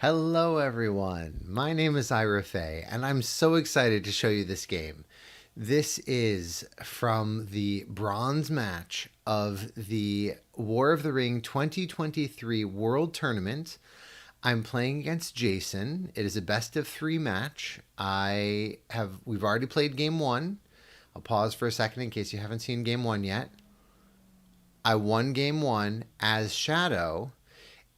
Hello, everyone. My name is Ira Fay, and I'm so excited to show you this game. This is from the bronze match of the War of the Ring 2023 World Tournament. I'm playing against Jason. It is a best of three match. We've already played game one. I'll pause for a second in case you haven't seen game one yet. I won game one as Shadow,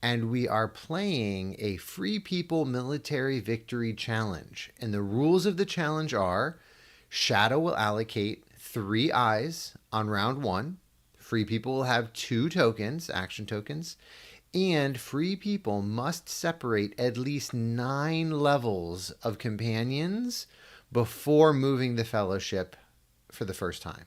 and we are playing a Free People Military Victory Challenge. And the rules of the challenge are Shadow will allocate 3 eyes on round one. Free People will have 2 tokens, action tokens. And Free People must separate at least 9 levels of companions before moving the Fellowship for the first time.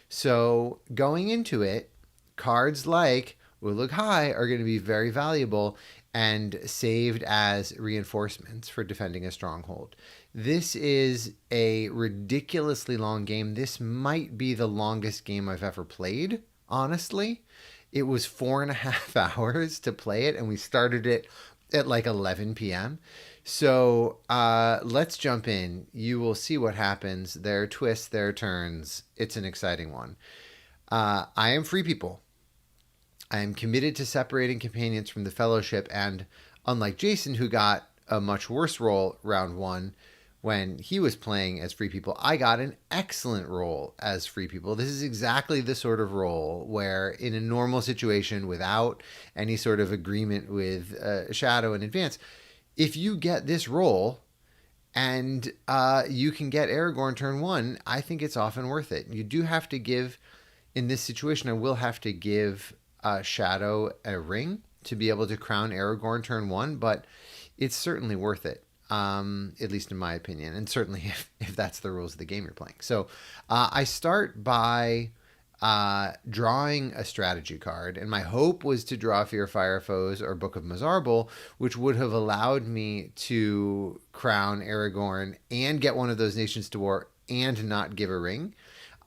So going into it, cards like Uruk-hai are going to be very valuable and saved as reinforcements for defending a stronghold. This is a ridiculously long game. This might be the longest game I've ever played, honestly. It was 4.5 hours to play it, and we started it at like 11 p.m. So let's jump in. You will see what happens. There are twists, there are turns. It's an exciting one. I am Free People. I am committed to separating companions from the Fellowship, and unlike Jason, who got a much worse roll round one when he was playing as Free People, I got an excellent roll as Free People. This is exactly the sort of roll where, in a normal situation, without any sort of agreement with Shadow in advance, if you get this roll and you can get Aragorn turn one, I think it's often worth it. You do have to give, in this situation, I will have to give Shadow a ring to be able to crown Aragorn turn one, but it's certainly worth it, at least in my opinion, and certainly if that's the rules of the game you're playing. So I start by drawing a strategy card, and my hope was to draw Fear Fire Foes or Book of Mizarble, which would have allowed me to crown Aragorn and get one of those nations to war and not give a ring.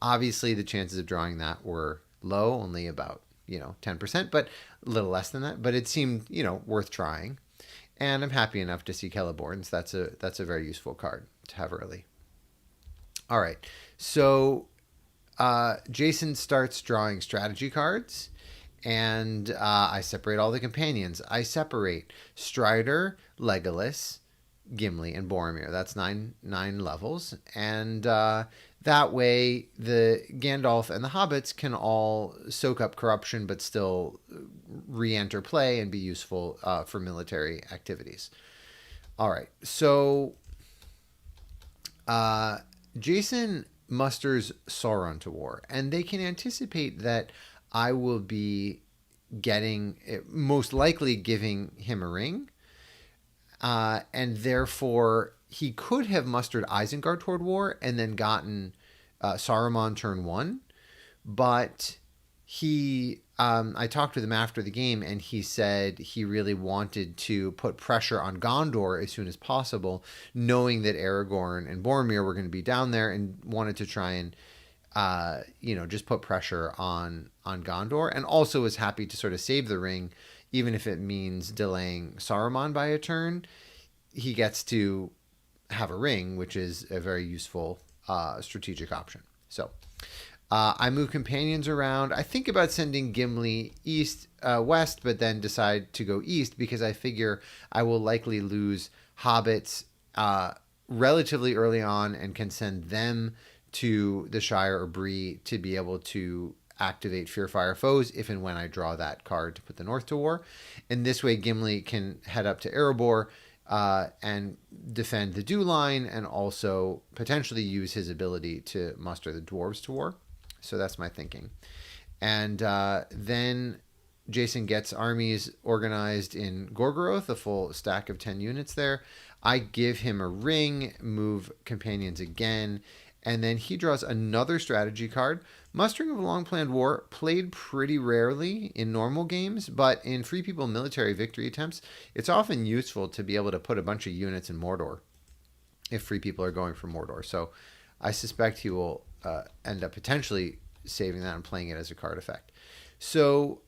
Obviously, the chances of drawing that were low, only about 10%, but a little less than that. But it seemed, worth trying. And I'm happy enough to see Celeborns. That's a very useful card to have early. All right. So Jason starts drawing strategy cards, and I separate all the companions. I separate Strider, Legolas, Gimli, and Boromir. That's nine levels. And that way, the Gandalf and the hobbits can all soak up corruption, but still re-enter play and be useful for military activities. All right, so Jason musters Sauron to war, and they can anticipate that I will be most likely giving him a ring, and therefore he could have mustered Isengard toward war and then gotten Saruman turn one, but I talked with him after the game, and he said he really wanted to put pressure on Gondor as soon as possible, knowing that Aragorn and Boromir were going to be down there, and wanted to try and just put pressure on Gondor, and also was happy to sort of save the ring, even if it means delaying Saruman by a turn. He gets to have a ring, which is a very useful strategic option. So I move companions around. I think about sending Gimli west, but then decide to go east because I figure I will likely lose hobbits relatively early on and can send them to the Shire or Bree to be able to activate Fear Fire Foes if and when I draw that card to put the North to war. In this way, Gimli can head up to Erebor and defend the Dew Line, and also potentially use his ability to muster the dwarves to war. So that's my thinking. And then Jason gets armies organized in Gorgoroth, a full stack of 10 units there. I give him a ring, move companions again, and then he draws another strategy card. Mustering of a Long-Planned War, played pretty rarely in normal games, but in Free People military victory attempts, it's often useful to be able to put a bunch of units in Mordor if Free People are going for Mordor. So I suspect he will end up potentially saving that and playing it as a card effect. So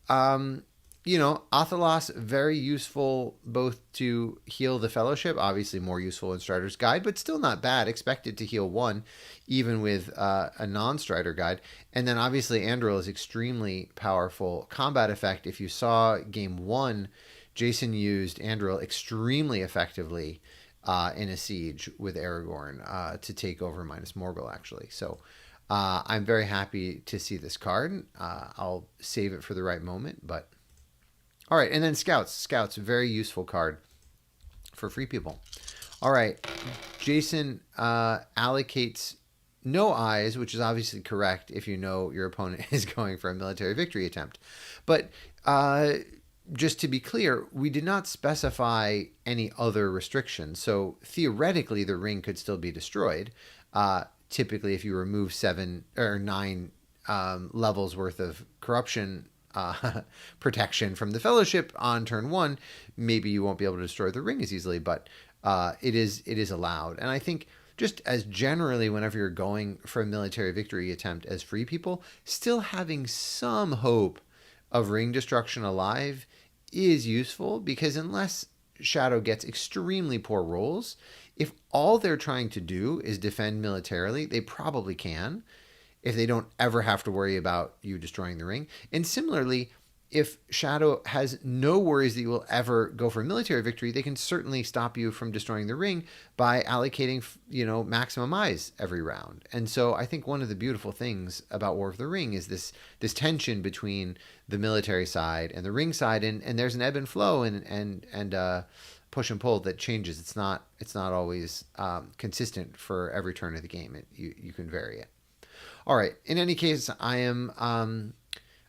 Athelos, very useful both to heal the Fellowship, obviously more useful in Strider's Guide, but still not bad. Expected to heal one, even with a non-Strider Guide. And then obviously Anduril is extremely powerful combat effect. If you saw game one, Jason used Anduril extremely effectively in a siege with Aragorn to take over minus Morgul, actually. So I'm very happy to see this card. I'll save it for the right moment, but... All right, and then Scouts. Scouts, very useful card for free people. All right, Jason allocates no eyes, which is obviously correct if you know your opponent is going for a military victory attempt. But just to be clear, we did not specify any other restrictions. So theoretically, the ring could still be destroyed. Typically, if you remove 7 or 9 levels worth of corruption protection from the Fellowship on turn 1, maybe you won't be able to destroy the ring as easily, but it is allowed. And I think just as generally, whenever you're going for a military victory attempt as free people, still having some hope of ring destruction alive is useful, because unless Shadow gets extremely poor rolls, if all they're trying to do is defend militarily, they probably can, if they don't ever have to worry about you destroying the ring. And similarly, if Shadow has no worries that you will ever go for a military victory, they can certainly stop you from destroying the ring by allocating, maximum eyes every round. And so I think one of the beautiful things about War of the Ring is this tension between the military side and the ring side, and there's an ebb and flow and push and pull that changes. It's not always consistent for every turn of the game. You can vary it. All right. In any case, I am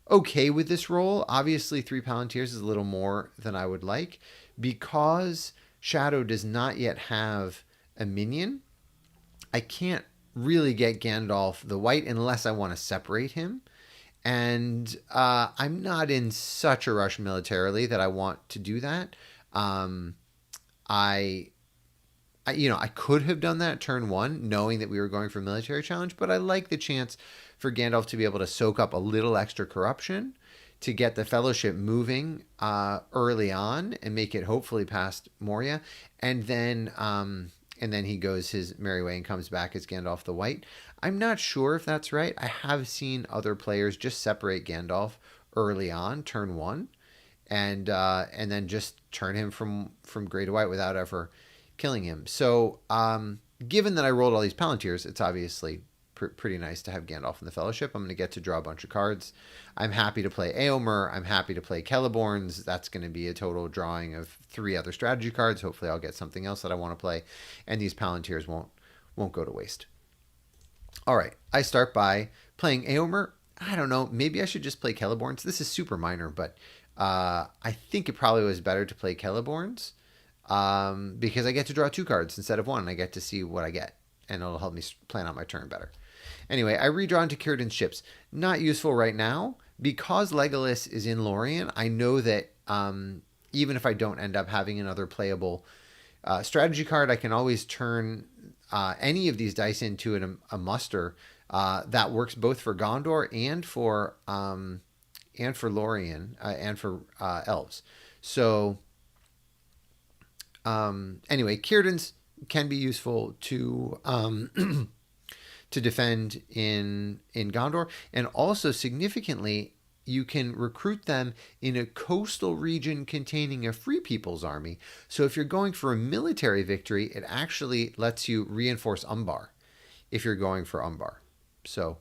okay with this roll. Obviously, 3 Palantirs is a little more than I would like. Because Shadow does not yet have a minion, I can't really get Gandalf the White unless I want to separate him. And I'm not in such a rush militarily that I want to do that. I could have done that turn 1, knowing that we were going for a military challenge, but I like the chance for Gandalf to be able to soak up a little extra corruption to get the Fellowship moving early on and make it hopefully past Moria, and then he goes his merry way and comes back as Gandalf the White. I'm not sure if that's right. I have seen other players just separate Gandalf early on, turn 1, and then just turn him from gray to white without ever killing him. So given that I rolled all these Palantirs, it's obviously pretty nice to have Gandalf in the Fellowship. I'm going to get to draw a bunch of cards. I'm happy to play Eomer. I'm happy to play Celeborns. That's going to be a total drawing of 3 other strategy cards. Hopefully I'll get something else that I want to play, and these Palantirs won't go to waste. All right, I start by playing Eomer. I don't know, maybe I should just play Celeborns. This is super minor, but I think it probably was better to play Celeborns. Because I get to draw 2 cards instead of 1, and I get to see what I get, and it'll help me plan out my turn better. Anyway, I redraw into Círdan's ships. Not useful right now. Because Legolas is in Lorien, I know that even if I don't end up having another playable strategy card, I can always turn any of these dice into a muster that works both for Gondor and for Lorien and for elves. So... anyway, Círdan's can be useful to to defend in Gondor, and also significantly, you can recruit them in a coastal region containing a free people's army. So if you're going for a military victory, it actually lets you reinforce Umbar if you're going for Umbar. So,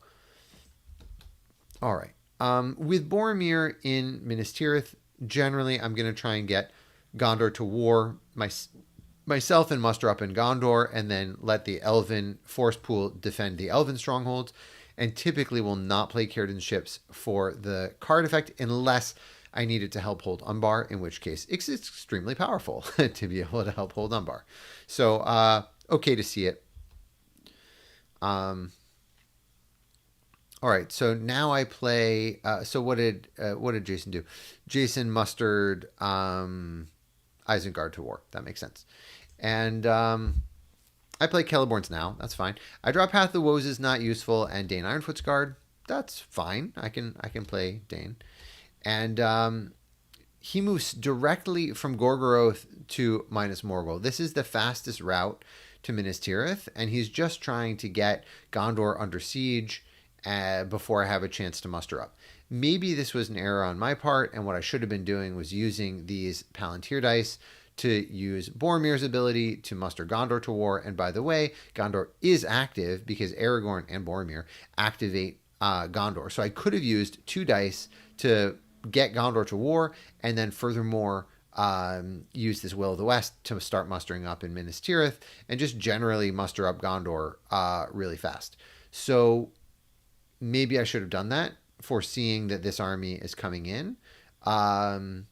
all right. With Boromir in Minas Tirith, generally I'm going to try and get Gondor to war, myself and muster up in Gondor, and then let the Elven force pool defend the Elven strongholds, and typically will not play Círdan's ships for the card effect unless I need it to help hold Umbar, in which case it's extremely powerful to be able to help hold Umbar. So, okay to see it. All right, so now I play. So what did Jason do? Jason mustered Isengard to war. That makes sense. And I play Celeborns now. That's fine. I draw Path of the Woes is not useful, and Dane Ironfoot's guard. That's fine. I can play Dane. And he moves directly from Gorgoroth to Minas Morgul. This is the fastest route to Minas Tirith, and he's just trying to get Gondor under siege before I have a chance to muster up. Maybe this was an error on my part, and what I should have been doing was using these Palantir dice to use Boromir's ability to muster Gondor to war. And by the way, Gondor is active because Aragorn and Boromir activate Gondor. So I could have used 2 dice to get Gondor to war, and then furthermore use this Will of the West to start mustering up in Minas Tirith and just generally muster up Gondor really fast. So maybe I should have done that, foreseeing that this army is coming in. I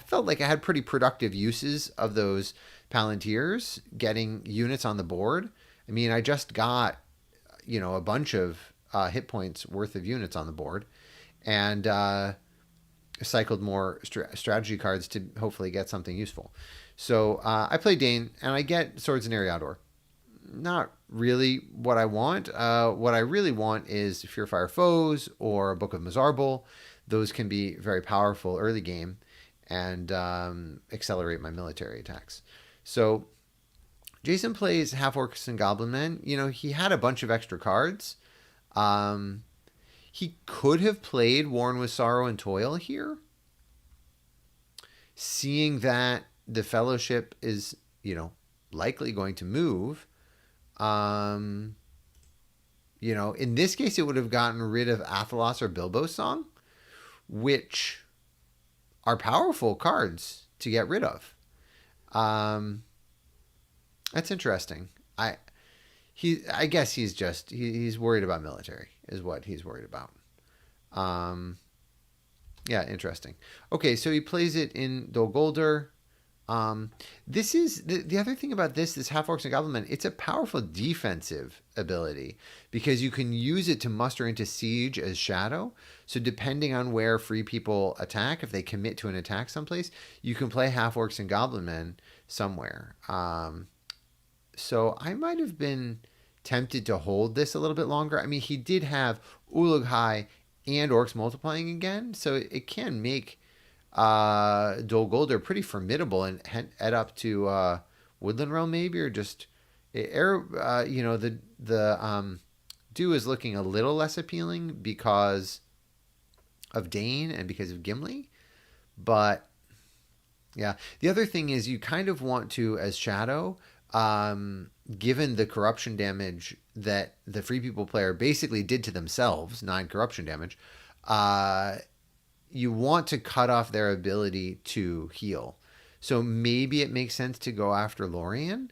felt like I had pretty productive uses of those Palantirs getting units on the board. I mean, I just got, a bunch of hit points worth of units on the board, and cycled more strategy cards to hopefully get something useful. So I play Dane, and I get Swords and Eriador. Not really what I want. What I really want is Fearfire Foes or Book of Mizarble. Those can be very powerful early game and accelerate my military attacks. So Jason plays Half-Orcs and Goblin Men. He had a bunch of extra cards. He could have played Worn with Sorrow and Toil here, seeing that the Fellowship is, likely going to move. In this case, it would have gotten rid of Athelos or Bilbo's Song, which are powerful cards to get rid of. That's interesting. I guess he's worried about military is what he's worried about. Yeah, interesting. Okay, so he plays it in Dol Guldur. This is the other thing about this Half-Orcs and Goblin Men. It's a powerful defensive ability because you can use it to muster into siege as shadow. So depending on where free people attack, if they commit to an attack someplace, you can play Half-Orcs and Goblin Men somewhere. So I might have been tempted to hold this a little bit longer. I mean, he did have Ulug-hai and Orcs multiplying again, so it can make Dol Guldur pretty formidable and head up to Woodland Realm maybe, or just the Dew is looking a little less appealing because of Dane and because of Gimli, but yeah. The other thing is you kind of want to, as Shadow, given the corruption damage that the Free People player basically did to themselves, 9 corruption damage, you want to cut off their ability to heal. So maybe it makes sense to go after Lorien.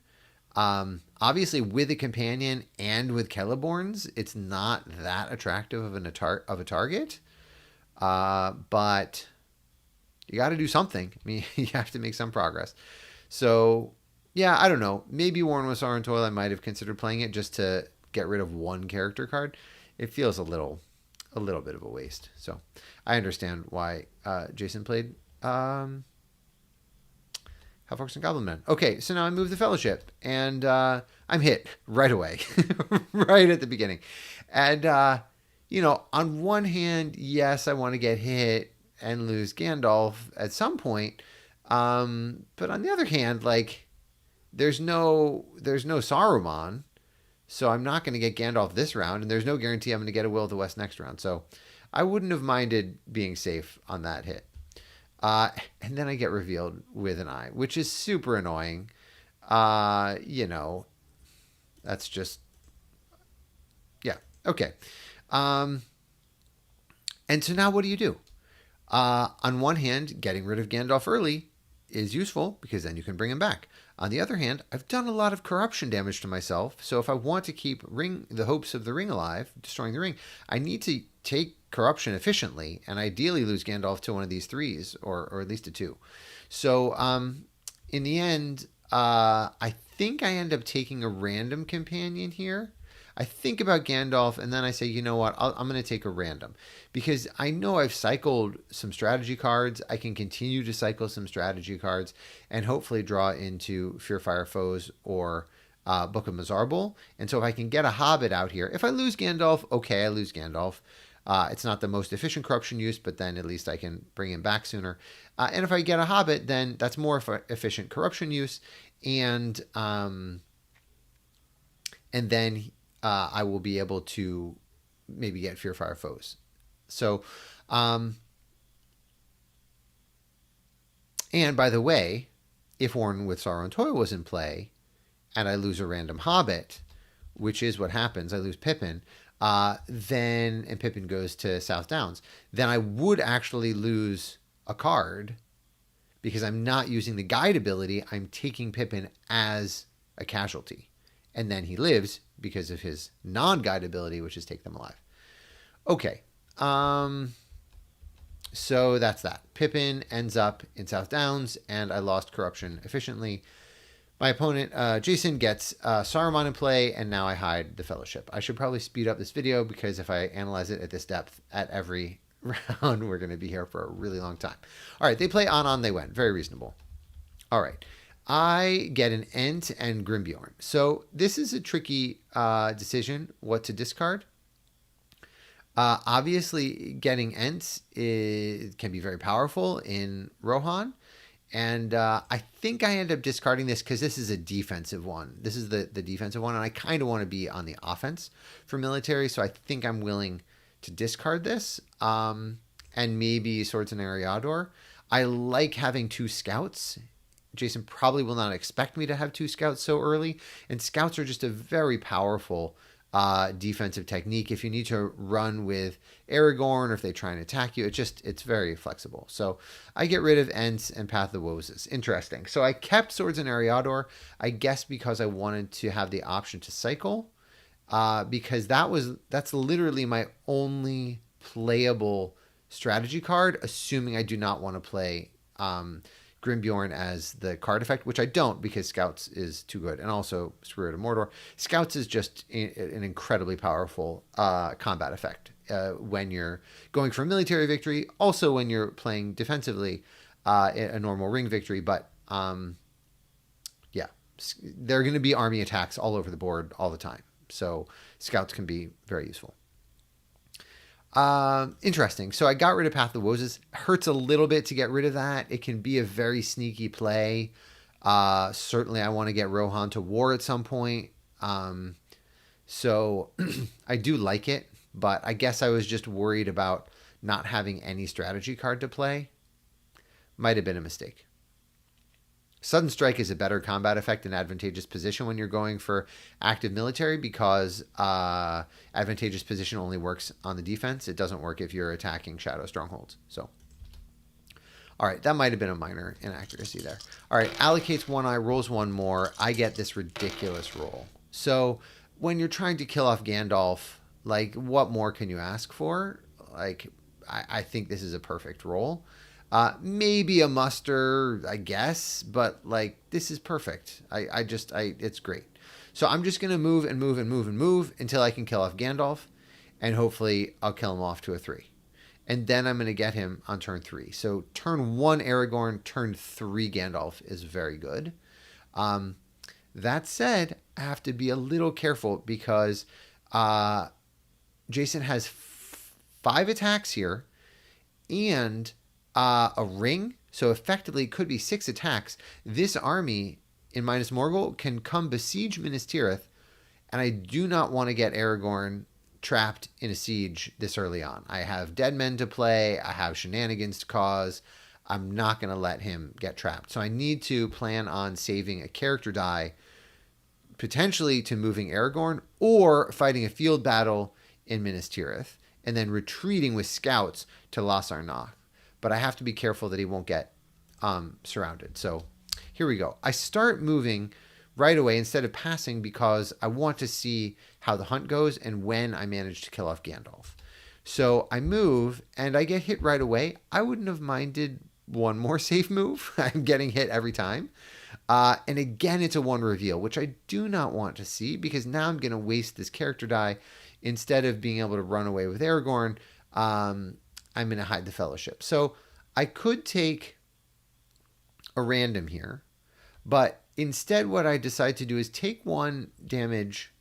Obviously, with a companion and with Celeborns, it's not that attractive of a target. But you got to do something. I mean, you have to make some progress. So, yeah, I don't know. Maybe Worn with Sorrow and Toil, I might have considered playing it just to get rid of one character card. It feels a little bit of a waste. So I understand why Jason played Half-Orcs and Goblin Men. Okay, so now I move the Fellowship, and I'm hit right away, right at the beginning. And, on one hand, yes, I want to get hit and lose Gandalf at some point. But on the other hand, there's no Saruman, so I'm not going to get Gandalf this round, and there's no guarantee I'm going to get a Will of the West next round. So I wouldn't have minded being safe on that hit. And then I get revealed with an eye, which is super annoying. That's just, yeah, okay. And so now what do you do? On one hand, getting rid of Gandalf early is useful because then you can bring him back. On the other hand, I've done a lot of corruption damage to myself, so if I want to keep the hopes of the ring alive, destroying the ring, I need to take corruption efficiently and ideally lose Gandalf to one of these 3s or at least to 2. So in the end, I think I end up taking a random companion here. I think about Gandalf, and then I say, you know what, I'm going to take a random. Because I know I've cycled some strategy cards. I can continue to cycle some strategy cards and hopefully draw into Fearfire Foes or Book of Mizarble. And so if I can get a Hobbit out here, if I lose Gandalf, okay, I lose Gandalf. It's not the most efficient corruption use, but then at least I can bring him back sooner. And if I get a Hobbit, then that's more efficient corruption use, and then I will be able to maybe get Fearfire Foes. So, and by the way, if Worn with Sorrow and Toil was in play, and I lose a random Hobbit, which is what happens, I lose Pippin, and Pippin goes to South Downs, then I would actually lose a card because I'm not using the guide ability. I'm taking Pippin as a casualty. And then he lives because of his non-guide ability, which is Take Them Alive. Okay. So that's that. Pippin ends up in South Downs, and I lost corruption efficiently. My opponent, Jason, gets Saruman in play, and now I hide the Fellowship. I should probably speed up this video because if I analyze it at this depth at every round, we're going to be here for a really long time. All right, they play On, They Went. Very reasonable. All right. I get an Ent and Grimbeorn. So this is a tricky decision, what to discard. Obviously, getting Ents can be very powerful in Rohan. And I think I end up discarding this because this is a defensive one. This is the defensive one, and I kind of want to be on the offense for military, so I think I'm willing to discard this. And maybe Swords and Eriador. I like having 2 scouts. Jason probably will not expect me to have 2 scouts so early, and scouts are just a very powerful defensive technique. If you need to run with Aragorn, or if they try and attack you, it's very flexible. So I get rid of Ents and Path of Woes. Interesting. So I kept Swords and Eriador, I guess because I wanted to have the option to cycle, because that's literally my only playable strategy card, assuming I do not want to play Grimbeorn as the card effect, which I don't because Scouts is too good. And also Spirit of Mordor. Scouts is just an incredibly powerful combat effect when you're going for a military victory. Also when you're playing defensively, a normal ring victory. But yeah, there are going to be army attacks all over the board all the time. So Scouts can be very useful. Interesting. So I got rid of Path of Woes. Hurts a little bit to get rid of that. It can be a very sneaky play. Certainly I want to get Rohan to war at some point. So I do like it, but I guess I was just worried about not having any strategy card to play. Might have been a mistake. Sudden Strike is a better combat effect in advantageous position when you're going for active military because advantageous position only works on the defense. It doesn't work if you're attacking Shadow Strongholds. So, all right, that might have been a minor inaccuracy there. All right, allocates 1 eye, rolls 1 more. I get this ridiculous roll. So when you're trying to kill off Gandalf, like, what more can you ask for? Like, I think this is a perfect roll. Maybe a muster, I guess, but like this is perfect. It's great. So I'm just gonna move and move and move and move until I can kill off Gandalf, and hopefully I'll kill him off to a 3, and then I'm gonna get him on turn 3. So turn 1 Aragorn, turn 3 Gandalf is very good. That said, I have to be a little careful because Jason has 5 attacks here, and a ring, so effectively it could be 6 attacks. This army in Minas Morgul can come besiege Minas Tirith, and I do not want to get Aragorn trapped in a siege this early on. I have dead men to play, I have shenanigans to cause. I'm not going to let him get trapped. So I need to plan on saving a character die, potentially to moving Aragorn, or fighting a field battle in Minas Tirith, and then retreating with scouts to Las Arnach. But I have to be careful that he won't get surrounded. So here we go. I start moving right away instead of passing because I want to see how the hunt goes and when I manage to kill off Gandalf. So I move and I get hit right away. I wouldn't have minded 1 more safe move. I'm getting hit every time. And again, it's a 1 reveal, which I do not want to see because now I'm going to waste this character die. Instead of being able to run away with Aragorn, I'm going to hide the Fellowship. So I could take a random here, but instead what I decide to do is take 1 damage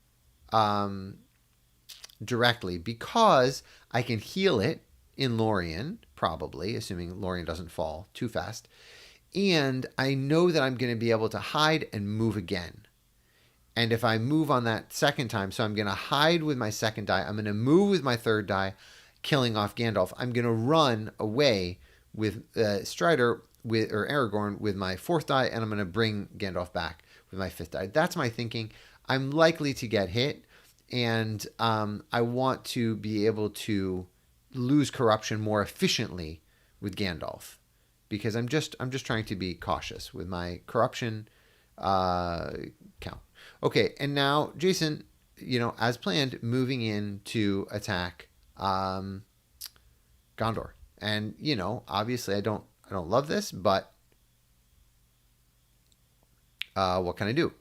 directly because I can heal it in Lorien, probably, assuming Lorien doesn't fall too fast. And I know that I'm going to be able to hide and move again. And if I move on that second time, so I'm going to hide with my second die, I'm going to move with my third die, killing off Gandalf. I'm going to run away with Strider or Aragorn with my fourth die, and I'm going to bring Gandalf back with my fifth die. That's my thinking. I'm likely to get hit, and I want to be able to lose corruption more efficiently with Gandalf, because I'm just trying to be cautious with my corruption count. Okay, and now Jason, as planned, moving in to attack Gondor, and obviously I don't love this, but what can I do?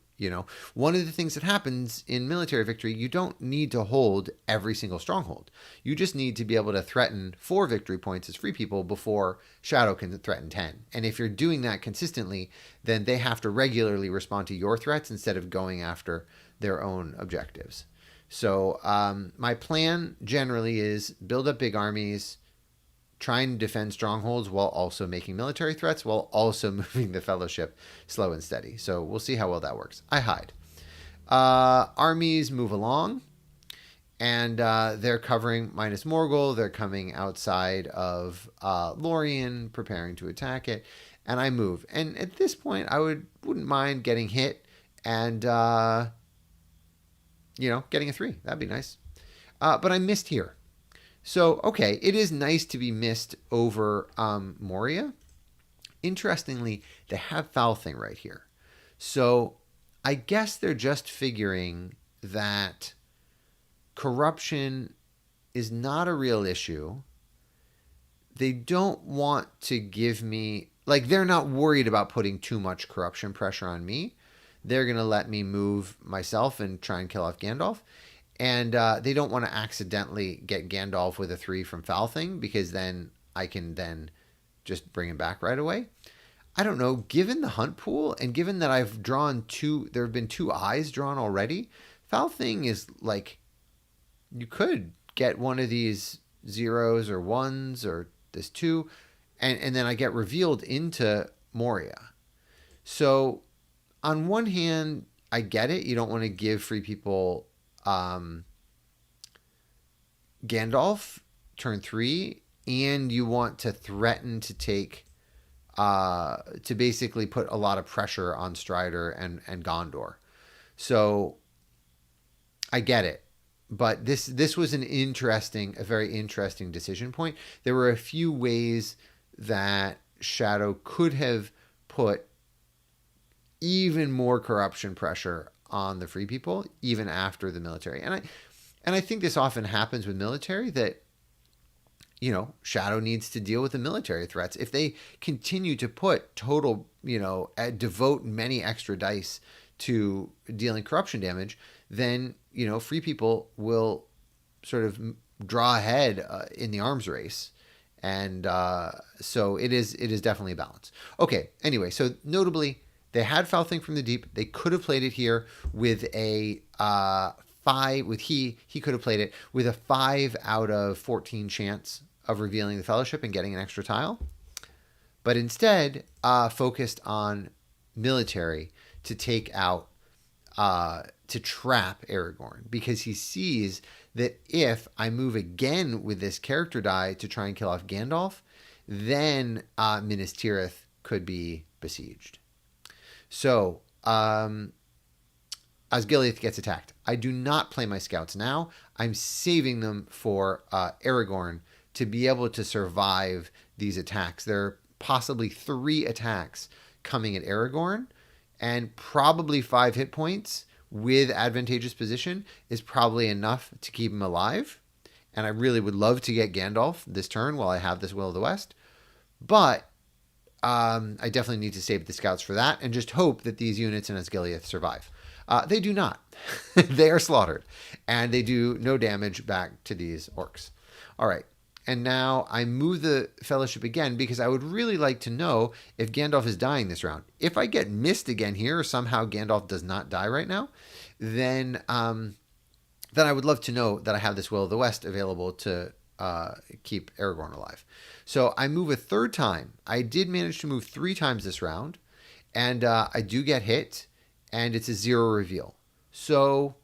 One of the things that happens in military victory, you don't need to hold every single stronghold. You just need to be able to threaten 4 victory points as free people before Shadow can threaten 10. And if you're doing that consistently, then they have to regularly respond to your threats instead of going after their own objectives. So my plan generally is build up big armies, try and defend strongholds while also making military threats, while also moving the Fellowship slow and steady. So we'll see how well that works. I hide. Armies move along, and they're covering Minas Morgul. They're coming outside of Lorien, preparing to attack it, and I move. And at this point, I wouldn't mind getting hit and getting a 3. That'd be nice. But I missed here. So, okay, it is nice to be missed over Moria. Interestingly, they have Foul Thing right here. So, I guess they're just figuring that corruption is not a real issue. They don't want to give me... they're not worried about putting too much corruption pressure on me. They're going to let me move myself and try and kill off Gandalf. And they don't want to accidentally get Gandalf with a 3 from Foul Thing, because then I can then just bring him back right away. I don't know. Given the hunt pool, and given that I've drawn 2, there have been 2 eyes drawn already, Foul Thing is you could get one of these 0s or 1s or this 2, and then I get revealed into Moria. So on one hand, I get it. You don't want to give free people Gandalf turn 3, and you want to threaten to take to basically put a lot of pressure on Strider and Gondor. So I get it, but this was a very interesting decision point. There were a few ways that Shadow could have put even more corruption pressure on the free people, even after the military. And I think this often happens with military, that Shadow needs to deal with the military threats. If they continue to put total, devote many extra dice to dealing corruption damage, then free people will sort of draw ahead in the arms race. And so it is definitely a balance. Okay, anyway, so notably, they had Foul Thing from the Deep. They could have played it here with a 5. He could have played it with a 5 out of 14 chance of revealing the Fellowship and getting an extra tile. But instead, focused on military to take out, to trap Aragorn. Because he sees that if I move again with this character die to try and kill off Gandalf, then Minas Tirith could be besieged. So, Osgiliath gets attacked. I do not play my scouts now. I'm saving them for Aragorn to be able to survive these attacks. There are possibly 3 attacks coming at Aragorn, and probably 5 hit points with advantageous position is probably enough to keep him alive. And I really would love to get Gandalf this turn while I have this Will of the West. But I definitely need to save the scouts for that, and just hope that these units in Osgiliath survive. They do not. They are slaughtered, and they do no damage back to these orcs. All right, and now I move the Fellowship again, because I would really like to know if Gandalf is dying this round. If I get missed again here, or somehow Gandalf does not die right now, then then I would love to know that I have this Will of the West available to keep Aragorn alive. So I move a third time. I did manage to move 3 times this round, and I do get hit, and it's a 0 reveal. So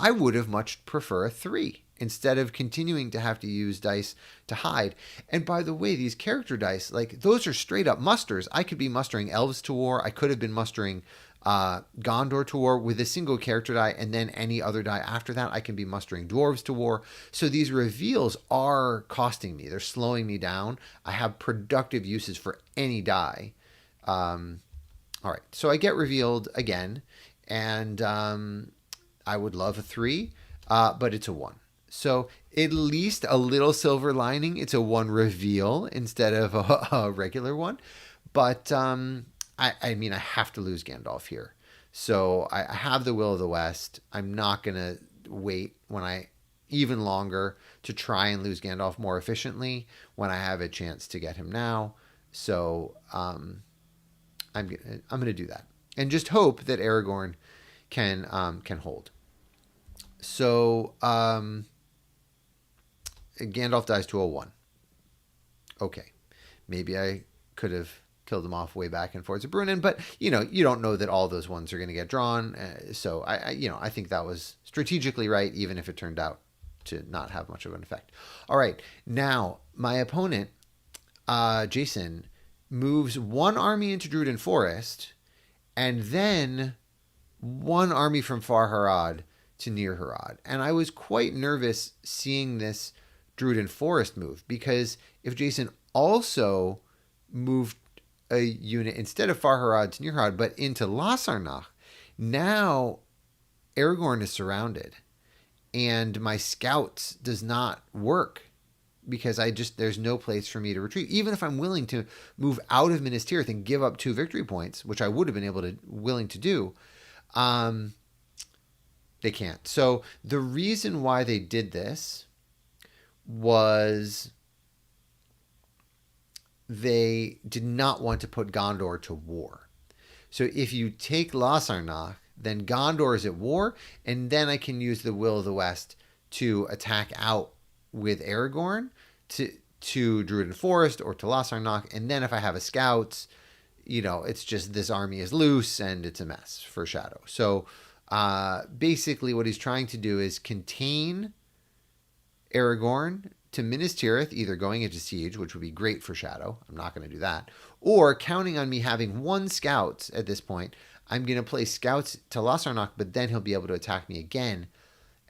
I would have much prefer a 3 instead of continuing to have to use dice to hide. And by the way, these character dice, like, those are straight up musters. I could be mustering elves to war. I could have been mustering Gondor to war with a single character die, and then any other die after that. I can be mustering dwarves to war. So these reveals are costing me. They're slowing me down. I have productive uses for any die. All right, so I get revealed again, and I would love a 3, but it's a 1. So at least a little silver lining. It's a 1 reveal instead of a regular one. But I mean, I have to lose Gandalf here. So I have the Will of the West. I'm not going to wait even longer to try and lose Gandalf more efficiently when I have a chance to get him now. So I'm going to do that and just hope that Aragorn can hold. So Gandalf dies to a 1. Okay, maybe I could have killed him off way back in Fords of Brunnen, but you don't know that all those ones are going to get drawn. So I think that was strategically right, even if it turned out to not have much of an effect. All right, now my opponent, Jason, moves 1 army into Druiden Forest, and then 1 army from Far Harad to Near Harad. And I was quite nervous seeing this Druiden Forest move, because if Jason also moved a unit instead of Far Harad to Near Harad, but into Lasarnach, now Aragorn is surrounded, and my scouts does not work because there's no place for me to retreat. Even if I'm willing to move out of Minas Tirith and give up 2 victory points, which I would have been willing to do, they can't. So the reason why they did this was they did not want to put Gondor to war. So if you take Lasarnach, then Gondor is at war, and then I can use the Will of the West to attack out with Aragorn to Druiden Forest or to Lasarnach, and then if I have a scouts, it's just this army is loose and it's a mess for Shadow. So basically what he's trying to do is contain Aragorn to Minas Tirith, either going into siege, which would be great for Shadow. I'm not going to do that. Or counting on me having 1 scouts at this point, I'm going to play scouts to Lasarnach, but then he'll be able to attack me again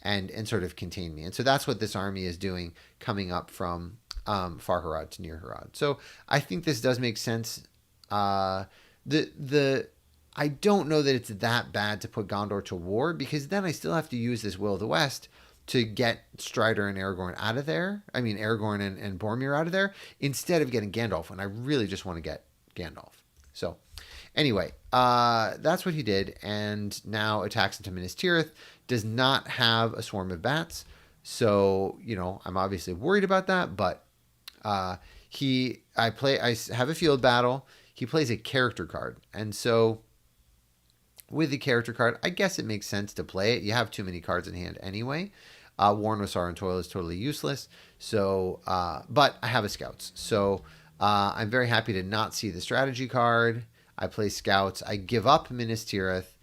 and sort of contain me. And so that's what this army is doing, coming up from Far Harad to Near Harad. So I think this does make sense. I don't know that it's that bad to put Gondor to war, because then I still have to use this Will of the West to get Strider and Aragorn out of there. I mean, Aragorn and Boromir out of there, instead of getting Gandalf, when I really just want to get Gandalf. So anyway, that's what he did, and now attacks into Minas Tirith. Does not have a swarm of bats, so I'm obviously worried about that. But I have a field battle. He plays a character card, and so with the character card, I guess it makes sense to play it. You have too many cards in hand anyway. Warren of Sorrow and Toil is totally useless. So, but I have a scouts, so I'm very happy to not see the strategy card. I play scouts. I give up Minas Tirith,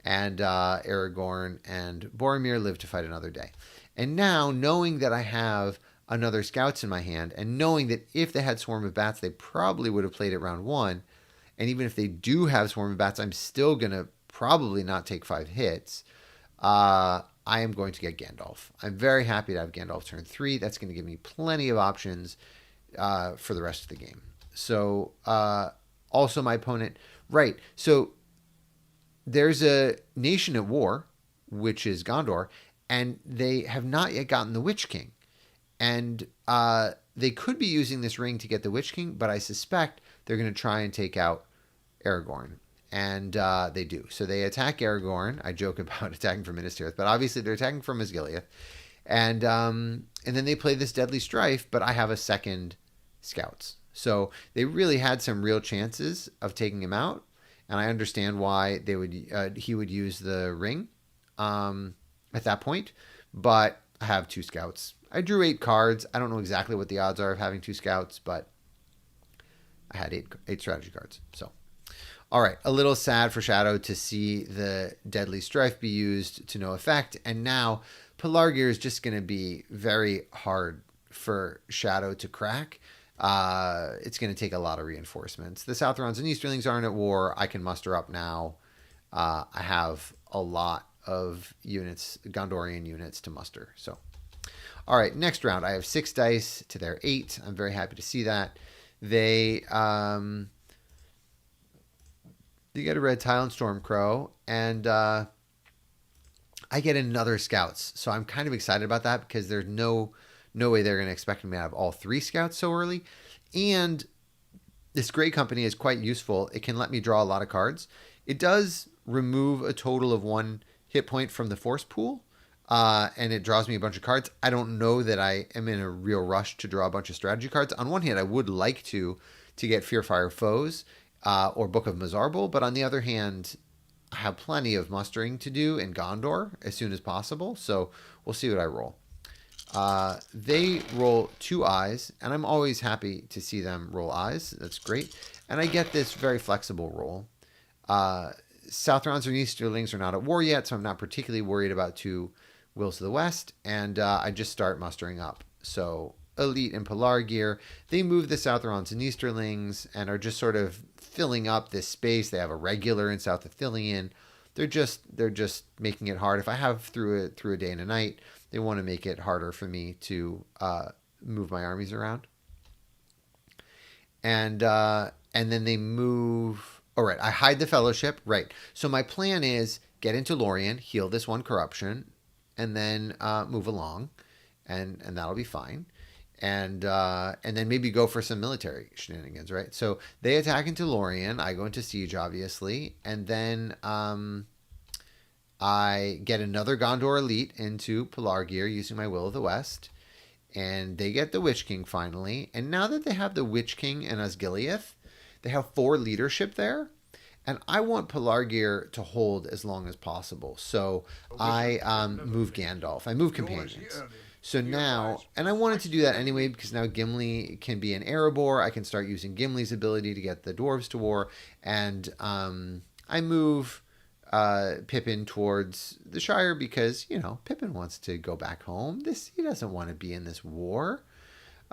and Aragorn and Boromir live to fight another day. And now, knowing that I have another scouts in my hand, and knowing that if they had Swarm of Bats, they probably would have played it round 1. And even if they do have Swarm of Bats, I'm still going to probably not take 5 hits. I am going to get Gandalf. I'm very happy to have Gandalf turn 3. That's going to give me plenty of options for the rest of the game. So, also my opponent, right. So there's a nation at war, which is Gondor, and they have not yet gotten the Witch King. And they could be using this ring to get the Witch King, but I suspect they're going to try and take out Aragorn. And they do. So they attack Aragorn. I joke about attacking from Minas Tirith, but obviously they're attacking from Osgiliath. And then they play this Deadly Strife, but I have a second scouts. So they really had some real chances of taking him out. And I understand why he would use the ring at that point. but I have 2 scouts. I drew 8 cards. I don't know exactly what the odds are of having 2 scouts, but I had eight strategy cards. So, all right, a little sad for Shadow to see the Deadly Strife be used to no effect, and now Pelargir is just going to be very hard for Shadow to crack. It's going to take a lot of reinforcements. The Southrons and Easterlings aren't at war. I can muster up now. I have a lot of units, Gondorian units to muster. So, all right, next round. I have 6 dice to their 8. I'm very happy to see that. They get a red tile and Stormcrow, and I get another scouts. So I'm kind of excited about that because there's no way they're going to expect me to have all 3 scouts so early. And this Grey Company is quite useful. It can let me draw a lot of cards. It does remove a total of 1 hit point from the force pool, and it draws me a bunch of cards. I don't know that I am in a real rush to draw a bunch of strategy cards. On one hand, I would like to get Fearfire Foes or Book of Mizarble, but on the other hand, I have plenty of mustering to do in Gondor as soon as possible, so we'll see what I roll. They roll 2 eyes, and I'm always happy to see them roll eyes. That's great. And I get this very flexible roll. Southrons and Easterlings are not at war yet, so I'm not particularly worried about 2 Wills of the West, and I just start mustering up. So Elite and Pelargir, they move the Southrons and Easterlings and are just sort of filling up this space. They have a regular in South Athelion. They're just making it hard. If I have through a day and a night, they want to make it harder for me to move my armies around. And then they move. All right, I hide the Fellowship. Right. So my plan is get into Lorien, heal this 1 corruption, and then move along, and that'll be fine. And then maybe go for some military shenanigans, right? So they attack into Lorien. I go into siege, obviously, and then I get another Gondor elite into Pelargir using my Will of the West, and they get the Witch King finally. And now that they have the Witch King and Osgiliath, they have 4 leadership there, and I want Pelargir to hold as long as possible. So I move Gandalf. I move companions. So now, and I wanted to do that anyway because now Gimli can be an Erebor. I can start using Gimli's ability to get the dwarves to war, and I move Pippin towards the Shire because Pippin wants to go back home. He doesn't want to be in this war.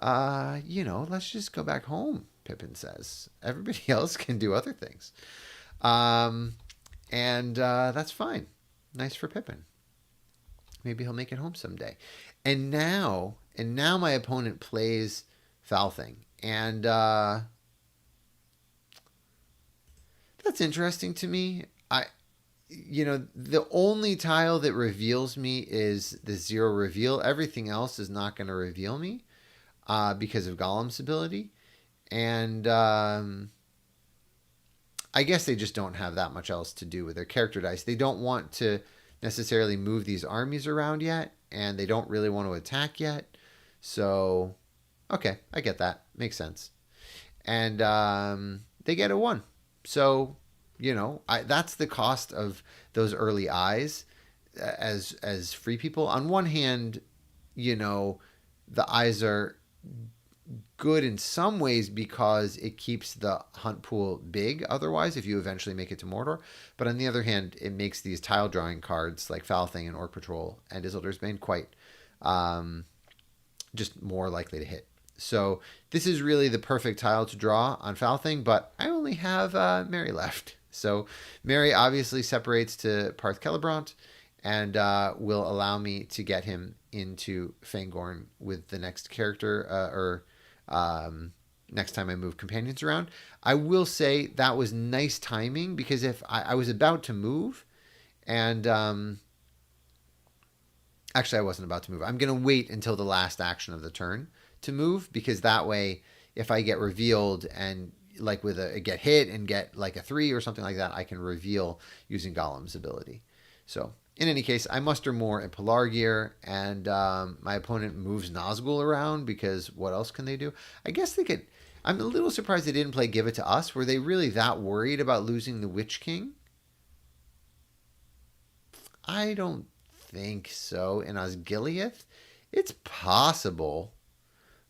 Let's just go back home, Pippin says. Everybody else can do other things. And that's fine. Nice for Pippin. Maybe he'll make it home someday. And now my opponent plays Falthing. And that's interesting to me. The only tile that reveals me is the 0 reveal. Everything else is not going to reveal me because of Gollum's ability. And I guess they just don't have that much else to do with their character dice. They don't want to necessarily move these armies around yet, and they don't really want to attack yet. So, okay, I get that. Makes sense. And they get a 1. So, that's the cost of those early eyes as free people. On one hand, the eyes are good in some ways because it keeps the hunt pool big otherwise if you eventually make it to Mordor. But on the other hand, it makes these tile drawing cards like Falthing and Orc Patrol and Isildur's Bane quite just more likely to hit. So this is really the perfect tile to draw on Falthing, but I only have Merry left. So Merry obviously separates to Parth Celebrant and will allow me to get him into Fangorn with the next character next time I move companions around. I will say that was nice timing because if I was about to move and actually I wasn't about to move. I'm going to wait until the last action of the turn to move because that way if I get revealed and like with a get hit and get like a 3 or something like that, I can reveal using Gollum's ability. So in any case, I muster more in Pelargir, and my opponent moves Nazgul around because what else can they do? I guess they could. I'm a little surprised they didn't play Give It to Us. Were they really that worried about losing the Witch King? I don't think so. In Osgiliath, it's possible,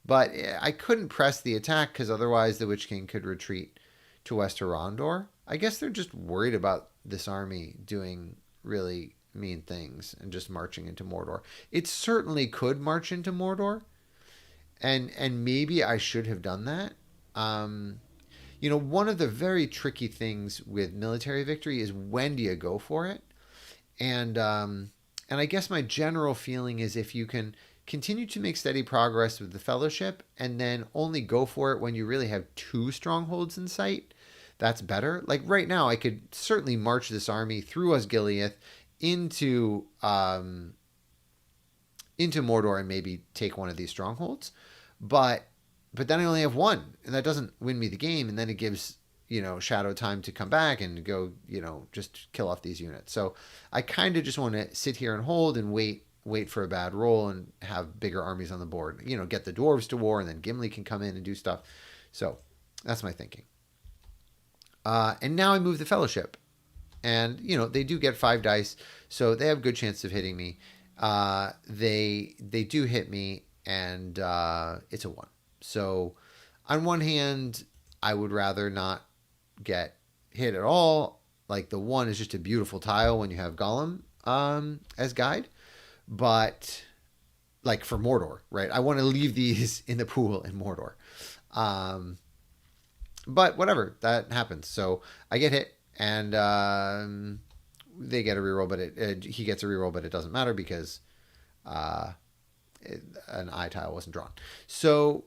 but I couldn't press the attack because otherwise the Witch King could retreat to Wester Rondor. I guess they're just worried about this army doing really mean things and just marching into Mordor. It certainly could march into Mordor, and maybe I should have done that. One of the very tricky things with military victory is when do you go for it? And I guess my general feeling is if you can continue to make steady progress with the Fellowship and then only go for it when you really have 2 strongholds in sight, that's better. Like right now, I could certainly march this army through Osgiliath into Mordor and maybe take one of these strongholds, but then I only have 1, and that doesn't win me the game. And then it gives Shadow time to come back and go just kill off these units. So I kind of just want to sit here and hold and wait for a bad roll and have bigger armies on the board. Get the dwarves to war, and then Gimli can come in and do stuff. So that's my thinking. And now I move the Fellowship, and they do get 5 dice, so they have a good chance of hitting me. They do hit me, and it's a 1. So on one hand, I would rather not get hit at all. Like the 1 is just a beautiful tile when you have Gollum as guide. But like for Mordor, right? I want to leave these in the pool in Mordor. But whatever, that happens. So I get hit, and they get a reroll, but he gets a reroll, but it doesn't matter because an eye tile wasn't drawn. So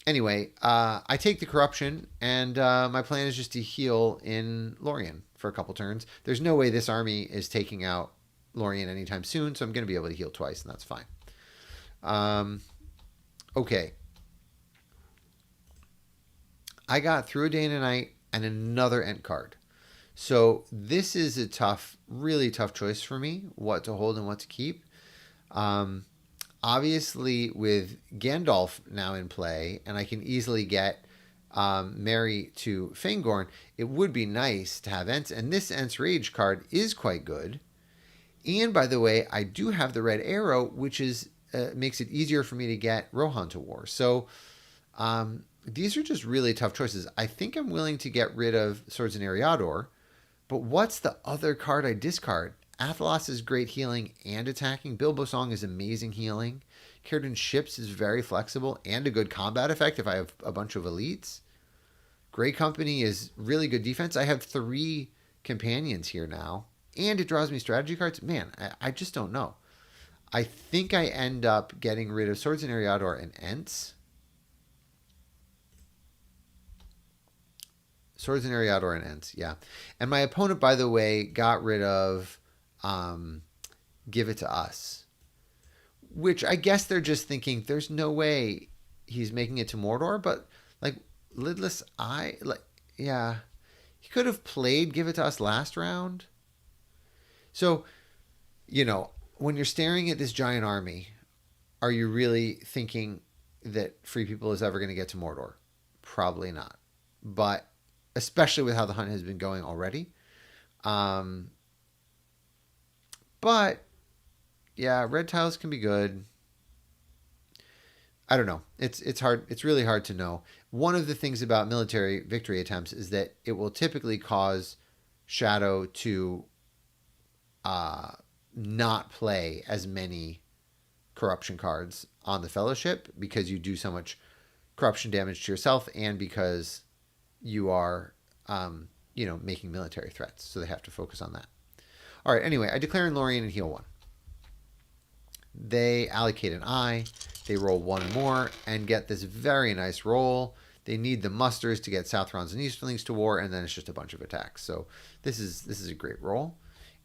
anyway, I take the corruption, and my plan is just to heal in Lorien for a couple turns. There's no way this army is taking out Lorien anytime soon, so I'm going to be able to heal twice, and that's fine. Okay. I got Through a Day and a Night and another Ent card. So this is a really tough choice for me, what to hold and what to keep. Obviously, with Gandalf now in play, and I can easily get Merry to Fangorn, it would be nice to have Ents, and this Ents Rage card is quite good. And by the way, I do have the Red Arrow, which makes it easier for me to get Rohan to war. So these are just really tough choices. I think I'm willing to get rid of Swords in Eriador, but what's the other card I discard? Athelas is great healing and attacking. Bilbo Song is amazing healing. Círdan Ships is very flexible and a good combat effect if I have a bunch of elites. Grey Company is really good defense. I have 3 companions here now, and it draws me strategy cards. Man, I just don't know. I think I end up getting rid of Swords in Eriador and Ents. Swords in Eriador and Ents, yeah. And my opponent, by the way, got rid of Give It to Us, which I guess they're just thinking there's no way he's making it to Mordor, but like Lidless Eye, yeah, he could have played Give It to Us last round. So, when you're staring at this giant army, are you really thinking that Free People is ever going to get to Mordor? Probably not. But especially with how the hunt has been going already. But yeah, red tiles can be good. I don't know. It's hard. It's really hard to know. One of the things about military victory attempts is that it will typically cause Shadow to not play as many corruption cards on the Fellowship because you do so much corruption damage to yourself, and because you are making military threats, so they have to focus on that. All right, anyway, I declare in Lorien and heal 1. They allocate an eye, they roll 1 more, and get this very nice roll. They need the musters to get Southrons and Easterlings to war, and then it's just a bunch of attacks. So this is a great roll.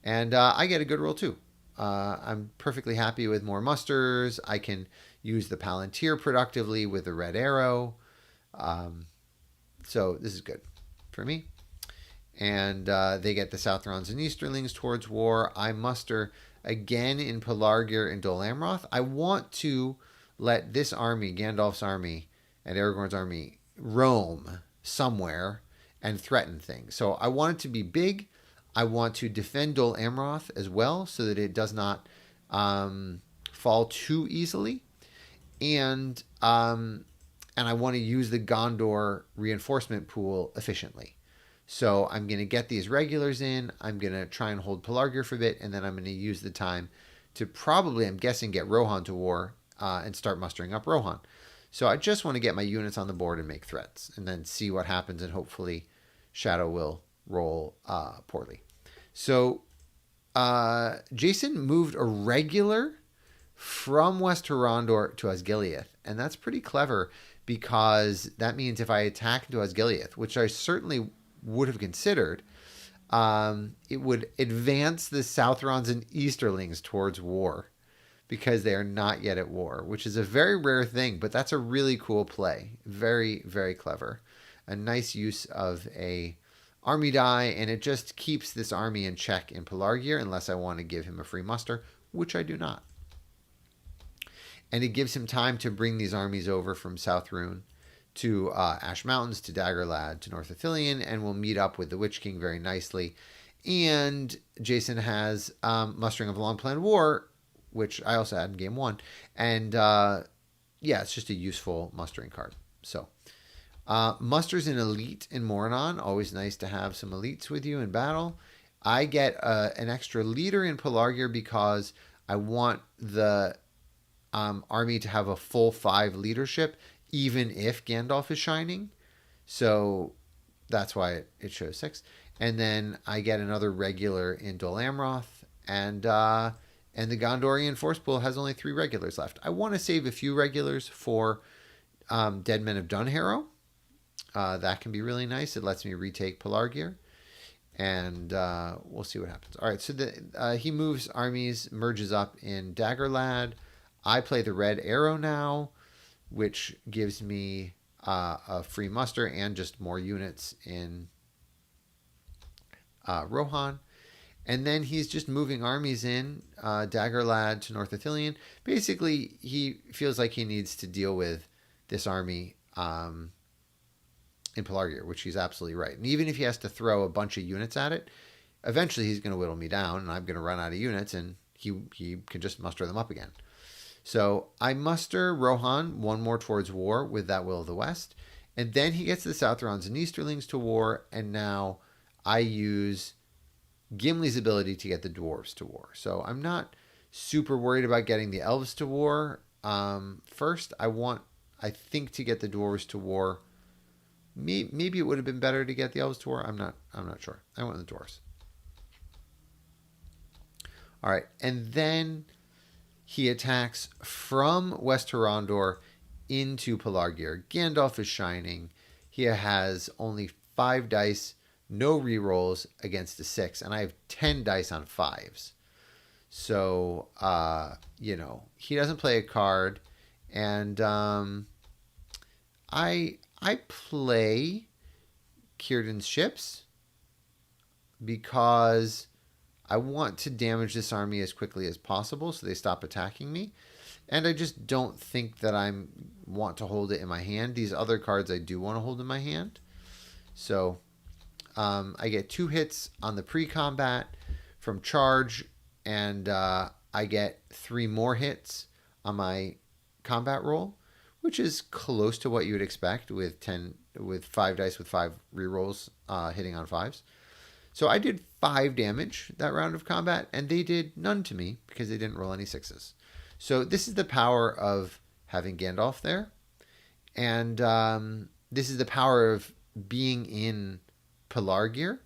And I get a good roll too. I'm perfectly happy with more musters. I can use the Palantir productively with the Red Arrow. So this is good for me. And they get the Southrons and Easterlings towards war. I muster again in Pelargir and Dol Amroth. I want to let this army, Gandalf's army and Aragorn's army, roam somewhere and threaten things. So I want it to be big. I want to defend Dol Amroth as well so that it does not fall too easily, and I want to use the Gondor reinforcement pool efficiently. So I'm going to get these regulars in. I'm going to try and hold Pelargir for a bit, and then I'm going to use the time to probably, I'm guessing, get Rohan to war and start mustering up Rohan. So I just want to get my units on the board and make threats, and then see what happens, and hopefully Shadow will roll poorly. So Jason moved a regular from West Horondor to Osgiliath, and that's pretty clever because that means if I attack into Osgiliath, which I certainly would have considered, it would advance the Southrons and Easterlings towards war because they are not yet at war, which is a very rare thing, but that's a really cool play. Very, very clever. A nice use of a army die, and it just keeps this army in check in Pelargir unless I want to give him a free muster, which I do not. And it gives him time to bring these armies over from South Rune to Ash Mountains, to Daggerlad, to North Ithilien, and we'll meet up with the Witch King very nicely. And Jason has Mustering of a Long Planned War, which I also had in Game 1. And yeah, it's just a useful mustering card. So musters an elite in Moranon. Always nice to have some elites with you in battle. I get an extra leader in Pelargir because I want the army to have a full 5 leadership, even if Gandalf is shining. So that's why it shows 6. And then I get another regular in Dol Amroth, and the Gondorian force pool has only 3 regulars left. I want to save a few regulars for Dead Men of Dunharrow. That can be really nice. It lets me retake Pelargir, and we'll see what happens. All right, so he moves armies, merges up in Daggerlad. I play the Red Arrow now, which gives me a free muster and just more units in Rohan. And then he's just moving armies in Daggerlad to North Ithilien. Basically, he feels like he needs to deal with this army in Pelargir, which he's absolutely right. And even if he has to throw a bunch of units at it, eventually he's going to whittle me down, and I'm going to run out of units, and he can just muster them up again. So I muster Rohan one more towards war with that Will of the West, and then he gets the Southrons and Easterlings to war, and now I use Gimli's ability to get the dwarves to war. So I'm not super worried about getting the elves to war. First, I think to get the dwarves to war. Maybe it would have been better to get the elves to war. I'm not sure. I went with the dwarves. All right, and then he attacks from West Horondor into Pelargir. Gandalf is shining. He has only 5 dice, no rerolls against a 6, and I have 10 dice on 5s. So, he doesn't play a card, and I play Círdan's ships because I want to damage this army as quickly as possible so they stop attacking me. And I just don't think that I want to hold it in my hand. These other cards I do want to hold in my hand. So I get 2 hits on the pre-combat from charge, and I get 3 more hits on my combat roll, which is close to what you would expect with 5 dice with 5 rerolls hitting on 5s. So I did 5 damage that round of combat, and they did none to me because they didn't roll any 6s. So this is the power of having Gandalf there, and this is the power of being in Pelargir,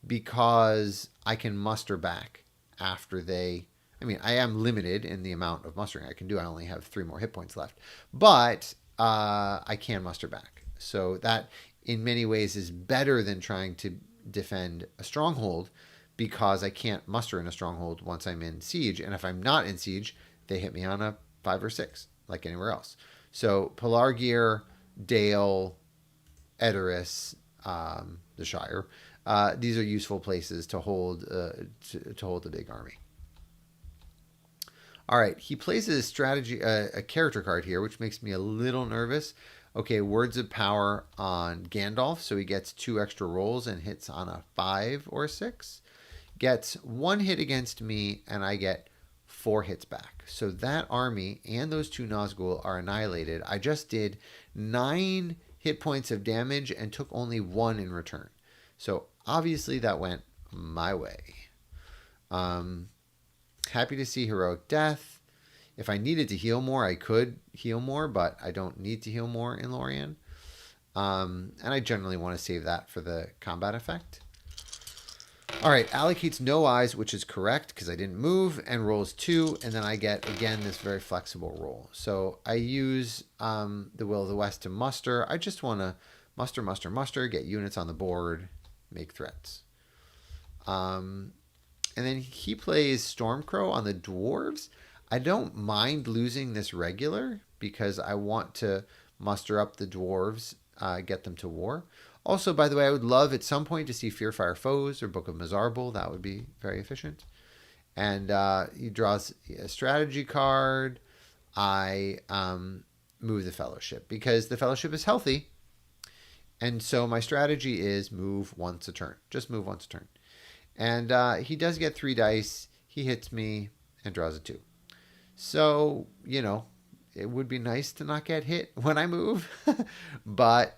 because I can muster back after they... I mean, I am limited in the amount of mustering I can do. I only have 3 more hit points left, but I can muster back. So that, in many ways, is better than trying to defend a stronghold, because I can't muster in a stronghold once I'm in siege, and if I'm not in siege, they hit me on a 5 or 6 like anywhere else. So Pelargir, Dale, Edoras, the Shire, these are useful places to hold to hold the big army. All right, he plays a strategy, a character card here, which makes me a little nervous. Okay, Words of Power on Gandalf, so he gets 2 extra rolls and hits on a 5 or 6. Gets 1 hit against me, and I get 4 hits back. So that army and those 2 Nazgul are annihilated. I just did 9 hit points of damage and took only 1 in return. So obviously that went my way. Happy to see heroic death. If I needed to heal more, I could heal more, but I don't need to heal more in Lorien. And I generally want to save that for the combat effect. All right, allocates no eyes, which is correct because I didn't move, and rolls 2, and then I get, again, this very flexible roll. So I use the Will of the West to muster. I just want to muster, get units on the board, make threats. And then he plays Stormcrow on the dwarves. I don't mind losing this regular because I want to muster up the dwarves, get them to war. Also, by the way, I would love at some point to see Fearfire Foes or Book of Mizarble. That would be very efficient. And he draws a strategy card. I move the Fellowship because the Fellowship is healthy. And so my strategy is move once a turn. Just move once a turn. And he does get 3 dice. He hits me and draws a 2. So, it would be nice to not get hit when I move, but,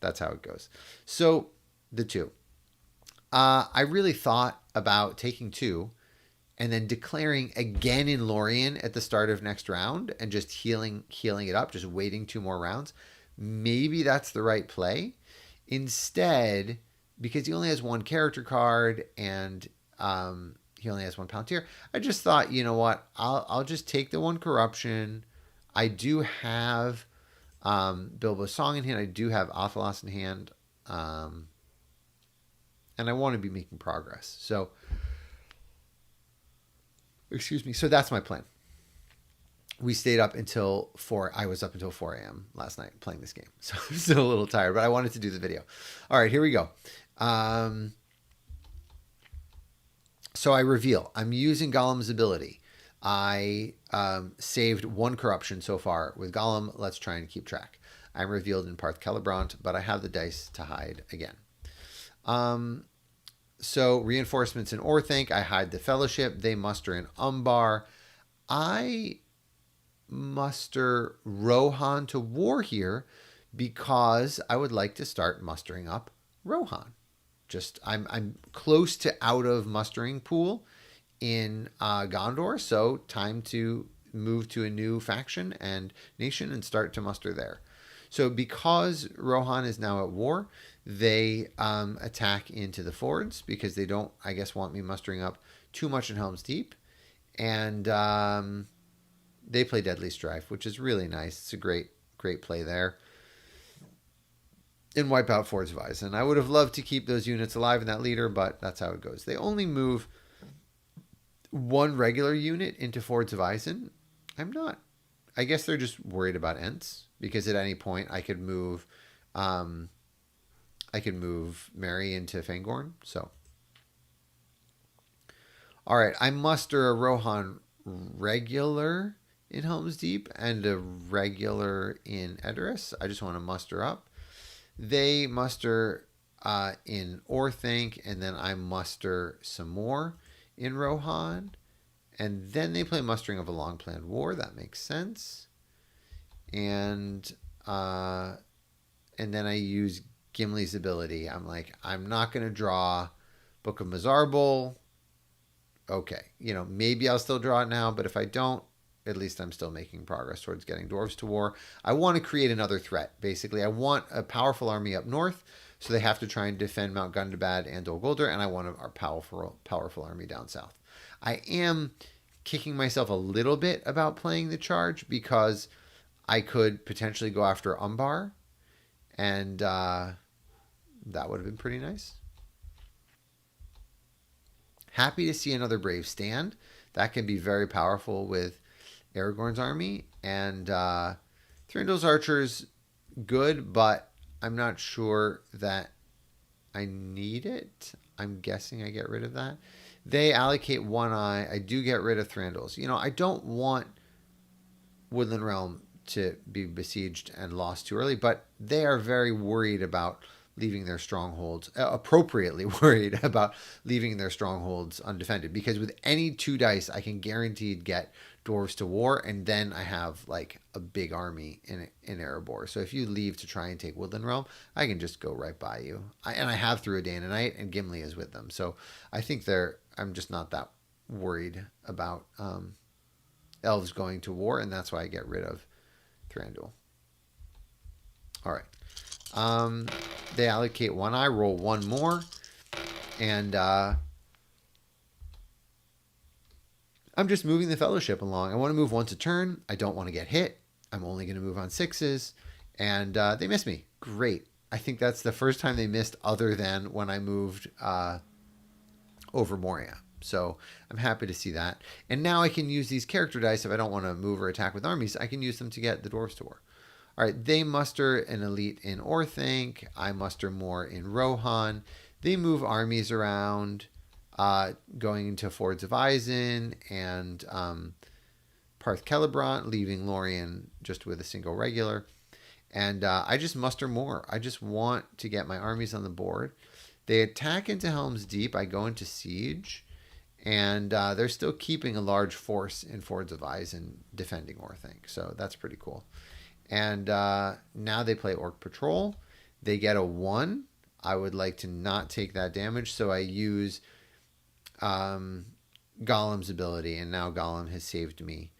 that's how it goes. So, the 2. I really thought about taking 2 and then declaring again in Lorien at the start of next round and just healing it up, just waiting 2 more rounds. Maybe that's the right play. Instead, because he only has 1 character card and he only has 1 Palantir, I just thought, you know what, I'll just take the 1 corruption. I do have Bilbo's Song in hand. I do have Athelas in hand. And I want to be making progress. So, excuse me. So that's my plan. We stayed up until 4. I was up until 4 a.m. last night playing this game. So I'm still a little tired, but I wanted to do the video. All right, here we go. So I reveal. I'm using Gollum's ability. I saved 1 corruption so far with Gollum. Let's try and keep track. I'm revealed in Parth Celebrant, but I have the dice to hide again. So reinforcements in Orthanc. I hide the Fellowship. They muster in Umbar. I muster Rohan to war here because I would like to start mustering up Rohan. Just I'm close to out of mustering pool in Gondor, so time to move to a new faction and nation and start to muster there. So because Rohan is now at war, they attack into the fords because they don't, I guess, want me mustering up too much in Helm's Deep. And they play Deadly Strife, which is really nice. It's a great play there. And wipe out Fords of Isen. I would have loved to keep those units alive in that leader, but that's how it goes. They only move 1 regular unit into Fords of Isen. I guess they're just worried about Ents, because at any point I could move Mary into Fangorn. So, all right, I muster a Rohan regular in Helm's Deep and a regular in Edoras. I just want to muster up. They muster in Orthanc, and then I muster some more in Rohan. And then they play Mustering of a Long Planned War. That makes sense. And then I use Gimli's ability. I'm like, I'm not going to draw Book of Mizarble. Okay. Maybe I'll still draw it now, but if I don't, at least I'm still making progress towards getting dwarves to war. I want to create another threat, basically. I want a powerful army up north, so they have to try and defend Mount Gundabad and Dol Guldur, and I want a powerful army down south. I am kicking myself a little bit about playing the charge because I could potentially go after Umbar, and that would have been pretty nice. Happy to see another Brave stand. That can be very powerful with Aragorn's army. And Thranduil's archers, good, but I'm not sure that I need it. I'm guessing I get rid of that. They allocate 1 eye. I do get rid of Thranduil's. I don't want Woodland Realm to be besieged and lost too early, but they are very worried about leaving their strongholds, appropriately worried about leaving their strongholds undefended. Because with any 2 dice, I can guaranteed get dwarves to war, and then I have like a big army in Erebor. So if you leave to try and take Woodland Realm, I can just go right by you. And I have through a day and a night, and Gimli is with them. So I think I'm just not that worried about elves going to war, and that's why I get rid of Thranduil. All right. They allocate 1. I roll 1 more, and I'm just moving the Fellowship along. I want to move once a turn. I don't want to get hit. I'm only going to move on 6s, and they miss me. Great. I think that's the first time they missed, other than when I moved over Moria. So I'm happy to see that. And now I can use these character dice if I don't want to move or attack with armies. I can use them to get the dwarves to war. All right, they muster an elite in Orthanc. I muster more in Rohan. They move armies around, going into Fords of Isen and Parth Celebrant, leaving Lorien just with a single regular. And I just muster more. I just want to get my armies on the board. They attack into Helm's Deep. I go into Siege. And they're still keeping a large force in Fords of Isen defending Orthanc. So that's pretty cool. And now they play Orc Patrol. They get a 1. I would like to not take that damage, so I use Golem's ability, and now Golem has saved me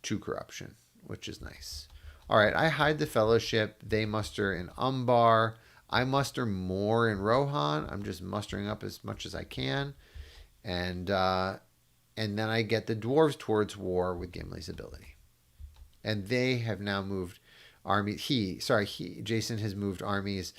2 corruption, which is nice. All right, I hide the Fellowship. They muster in Umbar. I muster more in Rohan. I'm just mustering up as much as I can. And then I get the dwarves towards war with Gimli's ability. And they have now moved armies. Jason has moved armies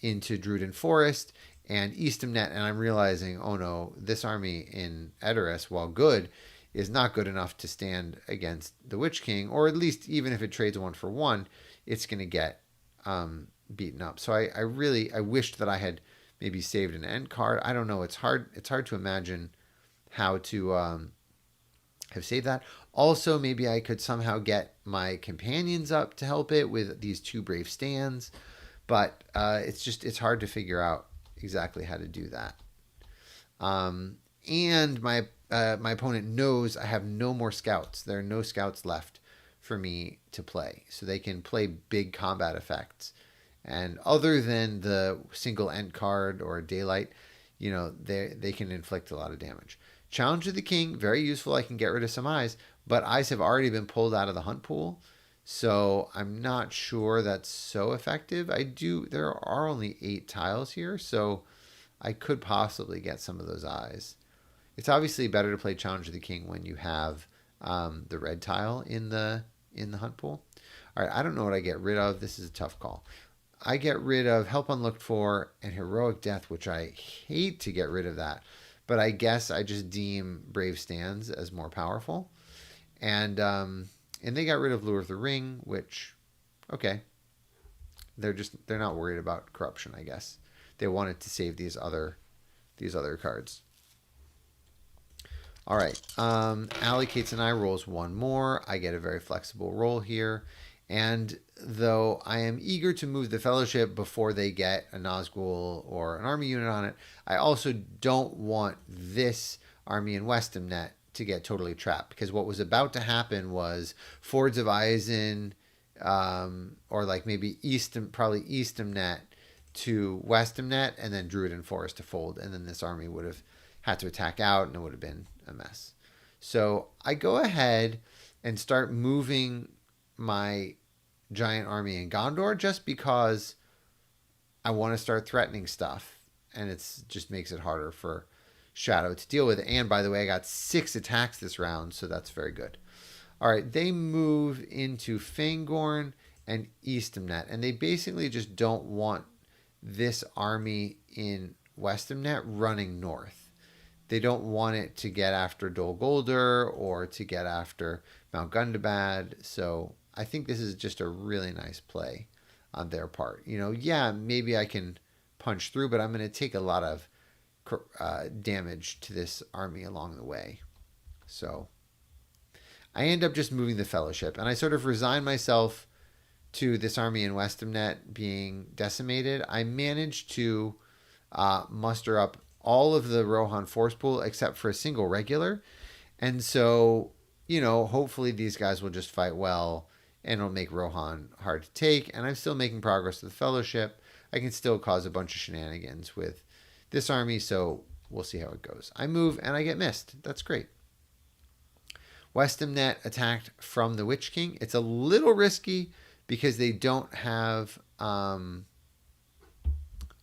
into Druden Forest and Eastham-Net. And I'm realizing, oh no, this army in Edoras, while good, is not good enough to stand against the Witch King. Or at least, even if it trades 1 for 1, it's going to get beaten up. So I wished that I had maybe saved an end card. I don't know. It's hard to imagine how to have saved that. Also, maybe I could somehow get my companions up to help it with these 2 brave stands. But it's hard to figure out exactly how to do that. And my opponent knows I have no more scouts. There are no scouts left for me to play. So they can play big combat effects. And other than the single end card or daylight, they can inflict a lot of damage. Challenge of the King, very useful. I can get rid of some eyes, but eyes have already been pulled out of the hunt pool, so I'm not sure that's so effective. There are only 8 tiles here, so I could possibly get some of those eyes. It's obviously better to play Challenge of the King when you have the red tile in the hunt pool. All right, I don't know what I get rid of. This is a tough call. I get rid of Help Unlooked For and Heroic Death, which I hate to get rid of that. But I guess I just deem Brave Stands as more powerful. And they got rid of Lure of the Ring, which, okay. They're not worried about corruption, I guess. They wanted to save these other cards. All right. Allocates and I rolls 1 more. I get a very flexible roll here. And though I am eager to move the Fellowship before they get a Nazgul or an army unit on it, I also don't want this army in Westham-Net to get totally trapped. Because what was about to happen was Fords of Isen, or like maybe Eastham-Net to Westham-Net, and then Druden Forest to fold. And then this army would have had to attack out, and it would have been a mess. So I go ahead and start moving my giant army in Gondor just because I want to start threatening stuff, and it's just makes it harder for Shadow to deal with. And by the way, I got 6 attacks this round, so that's very good. All right, they move into Fangorn and Eastham-Net, and they basically just don't want this army in Westham-Net running north. They don't want it to get after Dol Guldur or to get after Mount Gundabad, so I think this is just a really nice play on their part. Maybe I can punch through, but I'm going to take a lot of damage to this army along the way. So I end up just moving the Fellowship, and I sort of resign myself to this army in Westamnet being decimated, I managed to muster up all of the Rohan force pool except for a single regular. And so, hopefully these guys will just fight well and it'll make Rohan hard to take. And I'm still making progress with the Fellowship. I can still cause a bunch of shenanigans with this army, so we'll see how it goes. I move and I get missed. That's great. Westamnet attacked from the Witch King. It's a little risky because they don't have a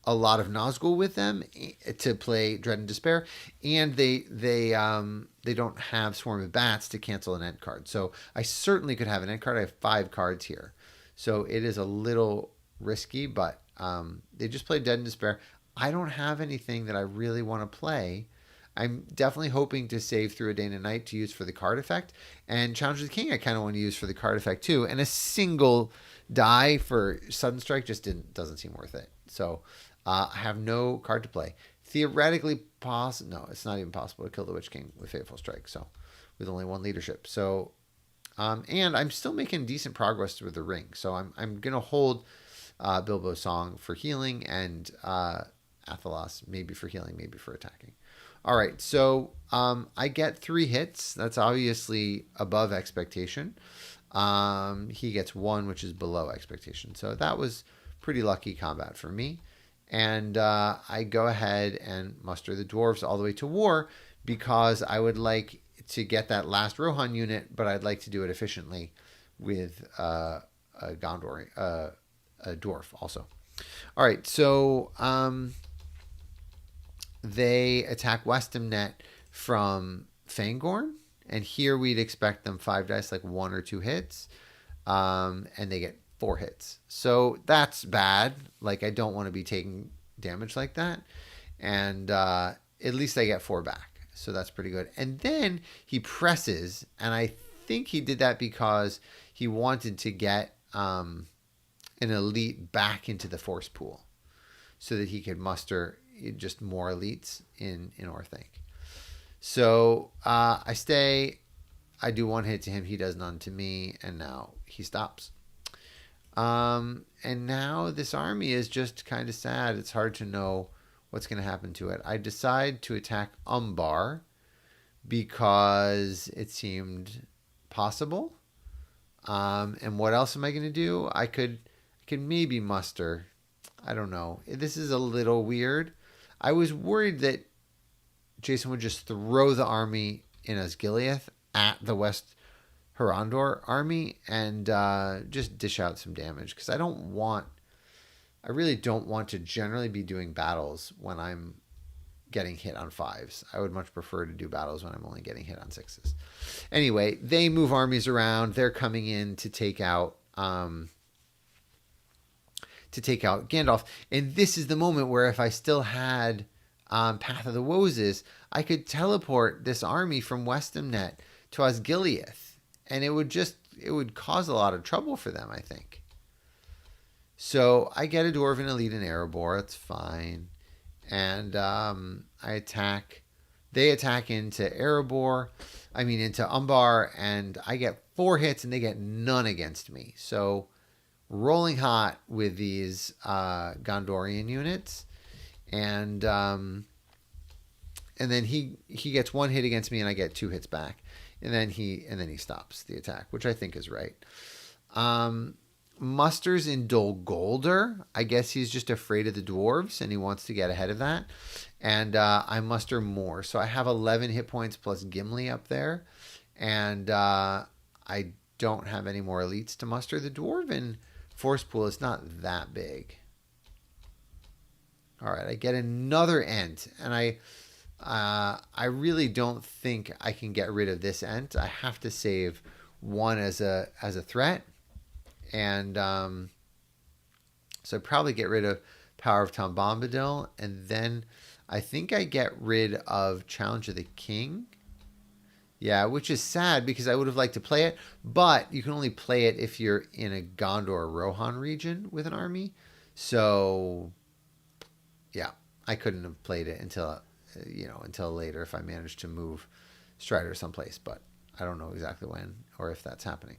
lot of Nazgul with them to play Dread and Despair, and they don't have Swarm of Bats to cancel an end card. So I certainly could have an end card. I have 5 cards here, so it is a little risky, but they just played Dread and Despair. I don't have anything that I really want to play. I'm definitely hoping to save through a Day and a Night to use for the card effect. And Challenge of the King I kind of want to use for the card effect too. And a single die for Sudden Strike just doesn't seem worth it. So I have no card to play. Theoretically possible. No, it's not even possible to kill the Witch King with Fateful Strike. So with only 1 leadership. So and I'm still making decent progress with the ring. So I'm going to hold Bilbo's Song for healing and Athelas maybe for healing, maybe for attacking. All right, so I get 3 hits. That's obviously above expectation. He gets 1, which is below expectation. So that was pretty lucky combat for me. And I go ahead and muster the dwarves all the way to war because I would like to get that last Rohan unit, but I'd like to do it efficiently with a Gondor, a dwarf also. All right, so they attack Westamnet from Fangorn, and here we'd expect them 5 dice, like 1 or 2 hits, and they get 4 hits. So that's bad. Like, I don't want to be taking damage like that, and at least I get 4 back. So that's pretty good. And then he presses, and I think he did that because he wanted to get an elite back into the force pool so that he could muster just more elites in Orthanc. So I stay. I do 1 hit to him. He does none to me. And now he stops. And now this army is just kind of sad. It's hard to know what's going to happen to it. I decide to attack Umbar because it seemed possible. And what else am I going to do? I could maybe muster. I don't know. This is a little weird. I was worried that Jason would just throw the army in Osgiliath at the West Harandor army and just dish out some damage because I really don't want to generally be doing battles when I'm getting hit on 5s. I would much prefer to do battles when I'm only getting hit on 6s. Anyway, they move armies around. They're coming in to take out Gandalf. And this is the moment where if I still had Path of the Woses, I could teleport this army from Westamnet to Osgiliath. And it would cause a lot of trouble for them, I think. So I get a Dwarven Elite in Erebor. It's fine. And I attack. They attack into into Umbar. And I get 4 hits and they get none against me. So rolling hot with these Gondorian units, and then he gets 1 hit against me, and I get 2 hits back, and then he stops the attack, which I think is right. Musters in Dol Guldur. I guess he's just afraid of the dwarves, and he wants to get ahead of that. And I muster more, so I have 11 hit points plus Gimli up there, and I don't have any more elites to muster. The Dwarven force pool is not that big. All right, I get another Ent, and I really don't think I can get rid of this Ent. I have to save 1 as a threat, and so I probably get rid of Power of Tom Bombadil, and then I think I get rid of Challenge of the King. Yeah, which is sad because I would have liked to play it, but you can only play it if you're in a Gondor Rohan region with an army. So, yeah, I couldn't have played it until later if I managed to move Strider someplace, but I don't know exactly when or if that's happening.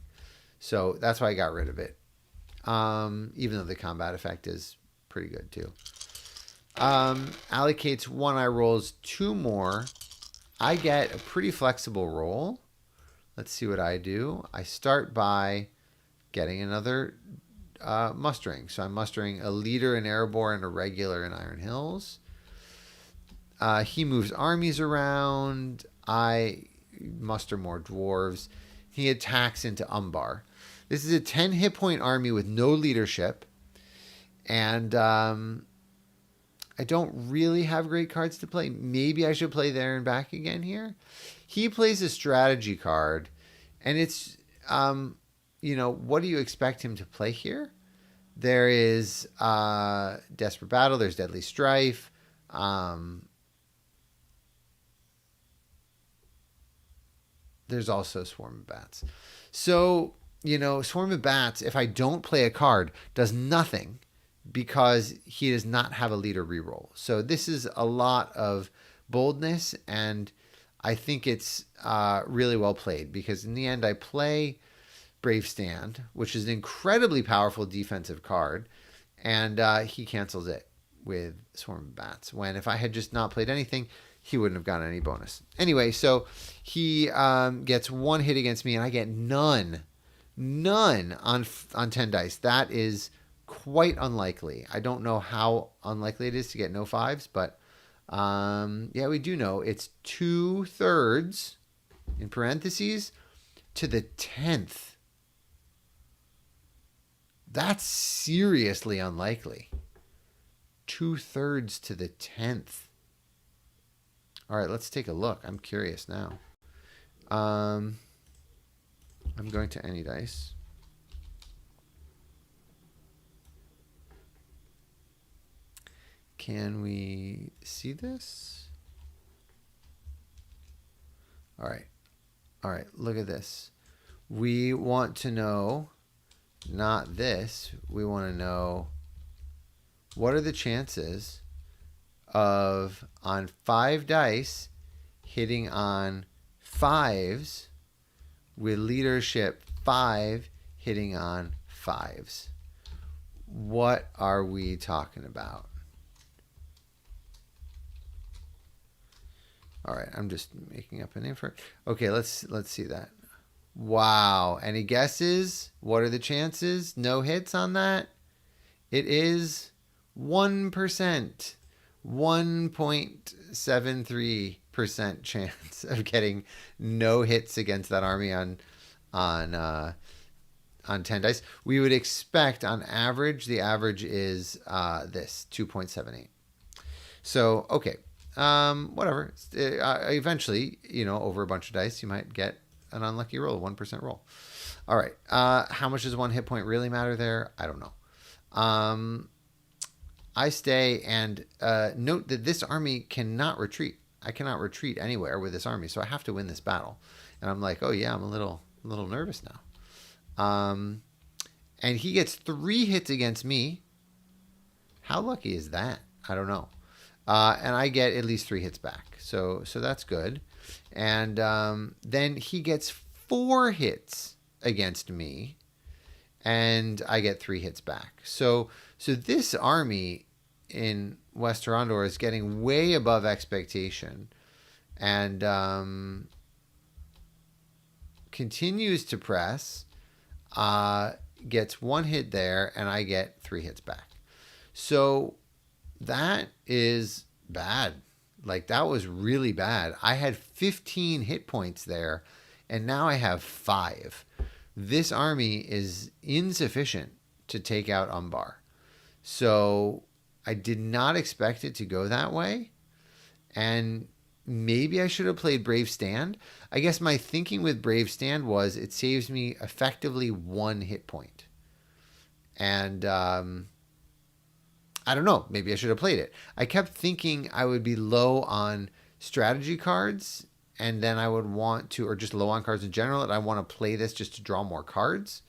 So that's why I got rid of it. even though the combat effect is pretty good too. Allocates 1, I rolls 2 more. I get a pretty flexible roll. Let's see what I do. I start by getting another mustering. So I'm mustering a leader in Erebor and a regular in Iron Hills. He moves armies around. I muster more dwarves. He attacks into Umbar. This is a 10 hit point army with no leadership. And I don't really have great cards to play. Maybe I should play there and back again here. He plays a strategy card. And it's, what do you expect him to play here? There is Desperate Battle. There's Deadly Strife. There's also Swarm of Bats. So, Swarm of Bats, if I don't play a card, does nothing because he does not have a leader reroll. So this is a lot of boldness, and I think it's really well played because in the end I play Brave Stand, which is an incredibly powerful defensive card, and he cancels it with Swarm of Bats, when if I had just not played anything, he wouldn't have gotten any bonus. Anyway, so he gets 1 hit against me, and I get none on 10 dice. That is quite unlikely. I don't know how unlikely it is to get no 5s, but we do know it's 2/3 in parentheses to the 10th. That's seriously unlikely. 2/3 to the 10th. All right, let's take a look. I'm curious now. I'm going to any dice. Can we see this? All right, look at this. We want to know, not this, we want to know what are the chances of on 5 dice hitting on 5s with leadership 5 hitting on 5s. What are we talking about? All right, I'm just making up a name for it. Okay, let's see that. Wow, any guesses? What are the chances? No hits on that? It is 1%. 1.73% chance of getting no hits against that army on 10 dice. We would expect on average, the average is this 2.78. So okay, whatever. Eventually, over a bunch of dice, you might get an unlucky roll, a 1% roll. All right. How much does 1 hit point really matter there? I don't know. I stay and note that this army cannot retreat. I cannot retreat anywhere with this army, so I have to win this battle. And I'm like, oh yeah, I'm a little nervous now. And he gets 3 hits against me. How lucky is that? I don't know. And I get at least 3 hits back, so that's good. And then he gets 4 hits against me, and I get 3 hits back. So this army in West Arondor is getting way above expectation, and continues to press. Gets 1 hit there, and I get 3 hits back. So that is bad. Like, that was really bad. I had 15 hit points there, and now I have 5. This army is insufficient to take out Umbar. So I did not expect it to go that way. And maybe I should have played Brave Stand. I guess my thinking with Brave Stand was it saves me effectively 1 hit point. And I don't know. Maybe I should have played it. I kept thinking I would be low on strategy cards, and then I would want to, or just low on cards in general, and I want to play this just to draw more cards.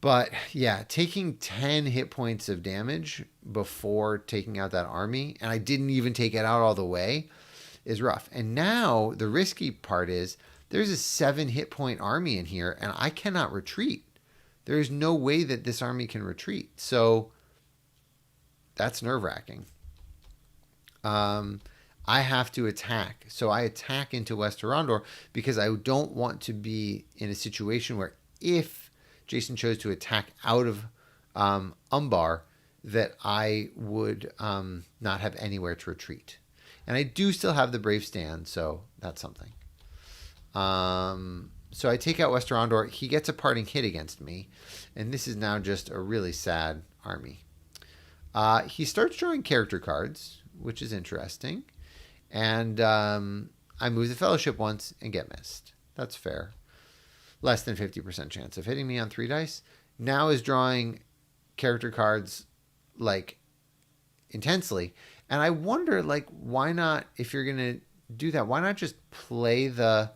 But yeah, taking 10 hit points of damage before taking out that army, and I didn't even take it out all the way, is rough. And now the risky part is there's a 7 hit point army in here, and I cannot retreat. there is no way that this army can retreat. So that's nerve-wracking. I have to attack. So I attack into West Arondor because I don't want to be in a situation where if Jason chose to attack out of Umbar, that I would not have anywhere to retreat. And I do still have the Brave Stand, so that's something. So I take out West Arondor. He gets a parting hit against me, and this is now just a really sad army. He starts drawing character cards, which is interesting. And I move the Fellowship once and get missed. That's fair. Less than 50% chance of hitting me on 3 dice. Now is drawing character cards like intensely. And I wonder, like, why not, if you're going to do that, why not just play the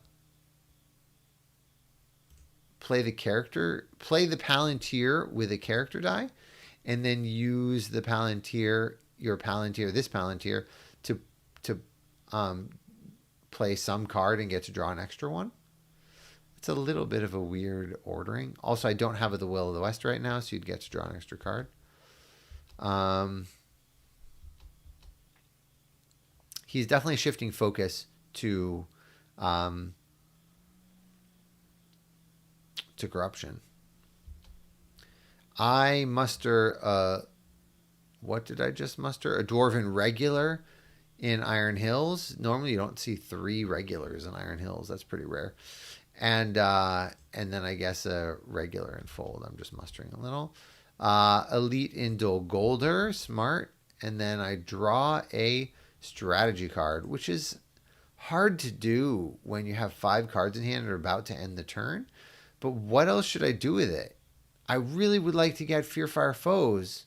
character, play the Palantir with a character die, and then use the Palantir, this Palantir, to play some card and get to draw an extra one. It's a little bit of a weird ordering. Also, I don't have the Will of the West right now, so you'd get to draw an extra card. He's definitely shifting focus to corruption. I muster what did I just muster? A Dwarven regular in Iron Hills. Normally you don't see 3 regulars in Iron Hills. That's pretty rare. And then I guess a regular in Fold. I'm just mustering a little. Elite in Dol Guldur. Smart. And then I draw a strategy card, which is hard to do when you have 5 cards in hand and are about to end the turn. But what else should I do with it? I really would like to get Fearfire Foes.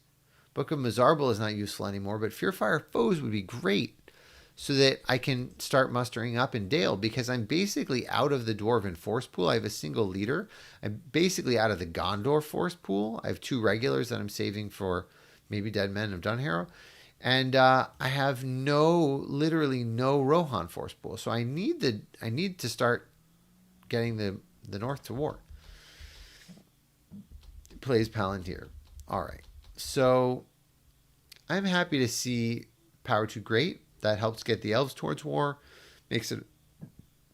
Book of Mizarble is not useful anymore, but Fearfire Foes would be great so that I can start mustering up in Dale, because I'm basically out of the Dwarven force pool. I have a single leader. I'm basically out of the Gondor force pool. I have 2 regulars that I'm saving for maybe Dead Men of Dunharrow. And I have literally no Rohan force pool. So I need to start getting the North to war. Plays Palantir. All right. So I'm happy to see Power Too Great. That helps get the elves towards war. Makes it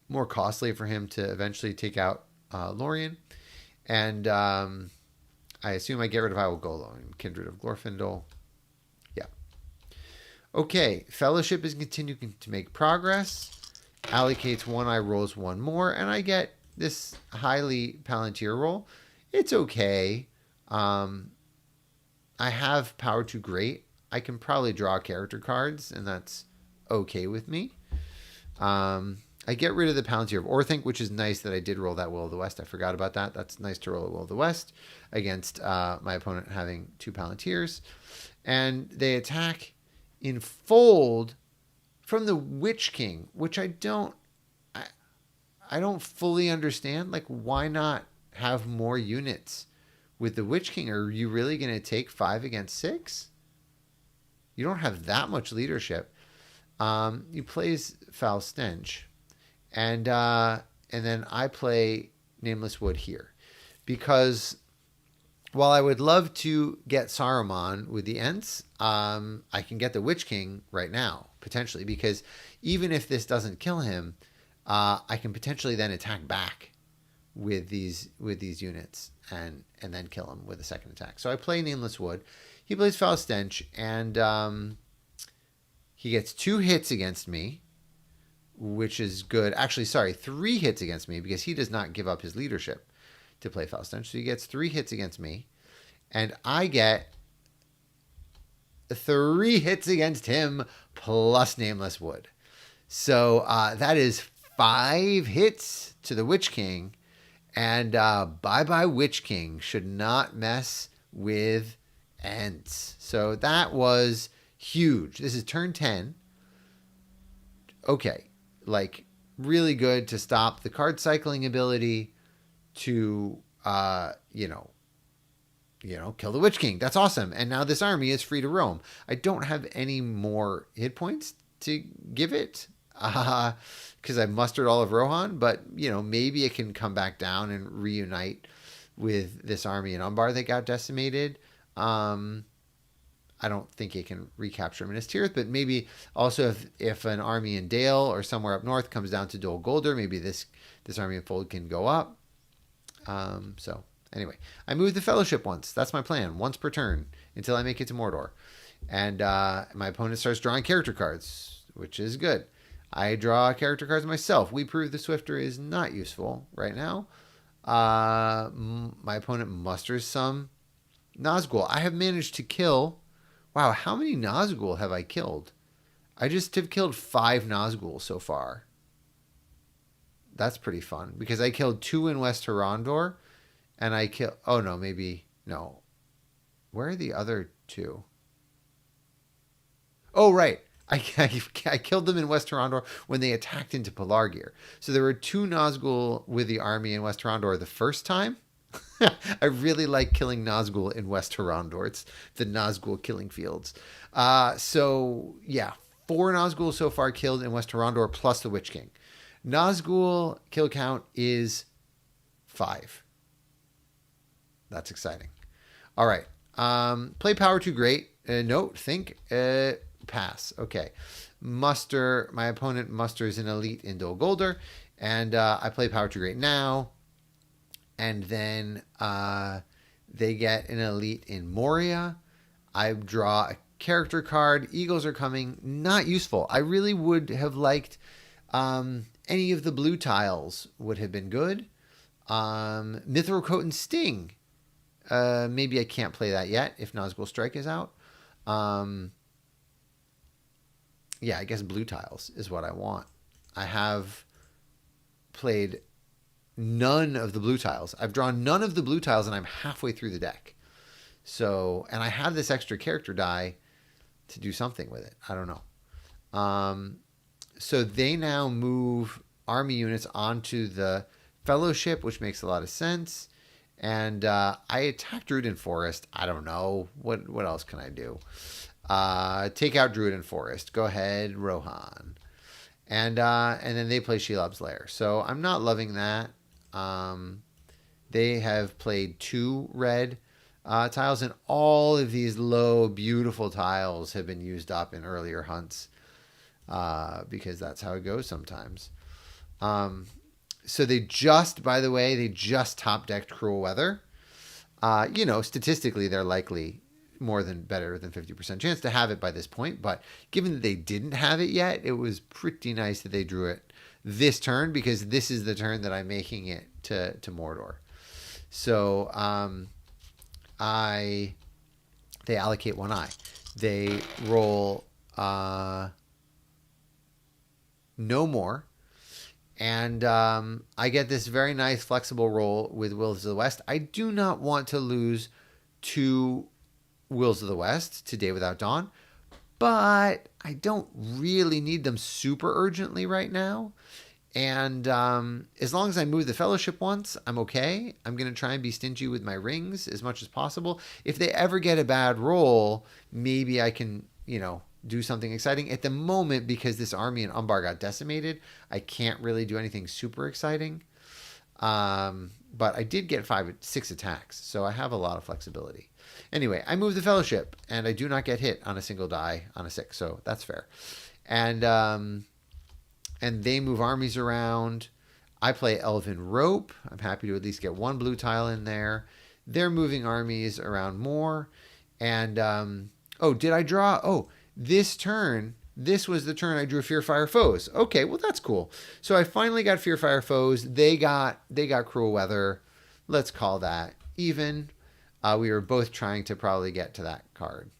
more costly for him to eventually take out Lorien. And I assume I get rid of Iowa Golo and Kindred of Glorfindel. Yeah. Okay. Fellowship is continuing to make progress. Allocates 1, I rolls 1 more, and I get this highly Palantir roll. It's okay. I have Power Too Great. I can probably draw character cards, and that's okay with me. I get rid of the Palantir of Orthanc, which is nice that I did roll that Will of the West. I forgot about that. That's nice to roll a Will of the West against my opponent having 2 Palantirs. And they attack in Fold from the Witch King, which I don't fully understand. Like, why not have more units with the Witch King? Are you really going to take 5 against 6? You don't have that much leadership. He plays Foul Stench, and then I play Nameless Wood here, because while I would love to get Saruman with the Ents, I can get the Witch King right now potentially, because even if this doesn't kill him, I can potentially then attack back with these units and then kill him with a second attack. So I play Nameless Wood. He plays Foul Stench, and he gets 2 hits against me, which is good. Actually, sorry, 3 hits against me, because he does not give up his leadership to play Foul Stench. So he gets 3 hits against me, and I get 3 hits against him plus Nameless Wood. So that is 5 hits to the Witch King, and bye-bye Witch King. Should not mess with Ents. So that was huge. This is turn 10. Okay, like, really good to stop the card cycling ability to, kill the Witch King. That's awesome. And now this army is free to roam. I don't have any more hit points to give it, because I mustered all of Rohan, but, maybe it can come back down and reunite with this army in Umbar that got decimated. I don't think it can recapture Minas Tirith, but maybe also if an army in Dale or somewhere up north comes down to Dol Guldur, maybe this army of Fold can go up. So anyway, I moved the Fellowship once. That's my plan, once per turn until I make it to Mordor. And my opponent starts drawing character cards, which is good. I draw character cards myself. We Prove the Swifter is not useful right now. My opponent musters some Nazgul. I have managed to kill... Wow, how many Nazgul have I killed? I just have killed 5 Nazgul so far. That's pretty fun, because I killed 2 in West Hirondor, and I killed... Oh, no, maybe... No. Where are the other 2? Oh, right. I killed them in West Hirondor when they attacked into Pelargir. So there were 2 Nazgul with the army in West Hirondor the first time. I really like killing Nazgul in West Hirondor. It's the Nazgul killing fields. So, yeah, 4 Nazgul so far killed in West Hirondor plus the Witch King. Nazgul kill count is 5. That's exciting. All right. Play Power Too Great. Think. Pass. Okay. Muster. My opponent musters an elite in Dol Guldur, and I play Power Too Great now. And then they get an elite in Moria. I draw a character card. Eagles are coming. Not useful. I really would have liked any of the blue tiles would have been good. Mithril Coat and Sting. Maybe I can't play that yet if Nazgul Strike is out. Yeah, I guess blue tiles is what I want. I have played none of the blue tiles. I've drawn none of the blue tiles, and I'm halfway through the deck. So, and I have this extra character die to do something with it. I don't know. So they now move army units onto the Fellowship, which makes a lot of sense. And I attack Druiden Forest. I don't know. What else can I do? Take out Druiden Forest. Go ahead, Rohan. And then they play Shelob's Lair. So I'm not loving that. They have played 2 red tiles, and all of these low, beautiful tiles have been used up in earlier hunts because that's how it goes sometimes. So by the way, they just top-decked Cruel Weather. Statistically, they're likely better than 50% chance to have it by this point. But given that they didn't have it yet, it was pretty nice that they drew it this turn, because this is the turn that I'm making it to Mordor. So they allocate 1 eye. They roll no more. And I get this very nice flexible roll with Wills of the West. I do not want to lose 2 Wills of the West to Day Without Dawn, but I don't really need them super urgently right now. And as long as I move the Fellowship once, I'm okay. I'm going to try and be stingy with my rings as much as possible. If they ever get a bad roll, maybe I can, do something exciting. At the moment, because this army in Umbar got decimated, I can't really do anything super exciting. But I did get 6 attacks, so I have a lot of flexibility. Anyway, I move the Fellowship, and I do not get hit on a single die on a 6, so that's fair. And they move armies around. I play Elven Rope. I'm happy to at least get 1 blue tile in there. They're moving armies around more. And, did I draw? Oh, this was the turn I drew Fearfire Foes. Okay, well, that's cool. So I finally got Fearfire Foes. They got Cruel Weather. Let's call that even. We were both trying to probably get to that card.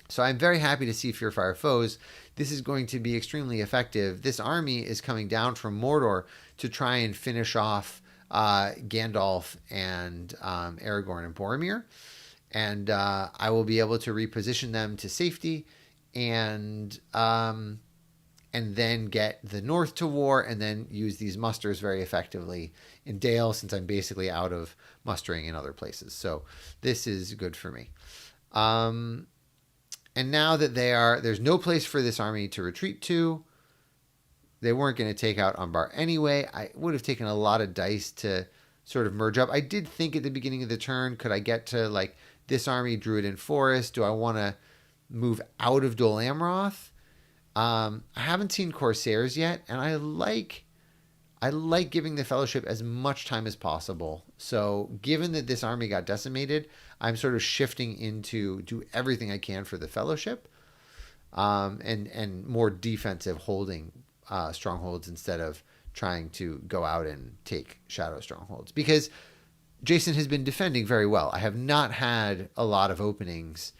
So I'm very happy to see Fearfire Foes. This is going to be extremely effective. This army is coming down from Mordor to try and finish off Gandalf and Aragorn and Boromir. And I will be able to reposition them to safety and then get the North to war, and then use these musters very effectively in Dale, since I'm basically out of mustering in other places. So this is good for me. And now that there's no place for this army to retreat to. They weren't going to take out Umbar anyway. I would have taken a lot of dice to sort of merge up. I did think at the beginning of the turn, could I get to like this army, Druid Forest? Do I want to move out of Dol Amroth? I haven't seen Corsairs yet, and I like giving the Fellowship as much time as possible. So given that this army got decimated, I'm sort of shifting into do everything I can for the Fellowship, and more defensive holding strongholds instead of trying to go out and take shadow strongholds. Because Jason has been defending very well. I have not had a lot of openings,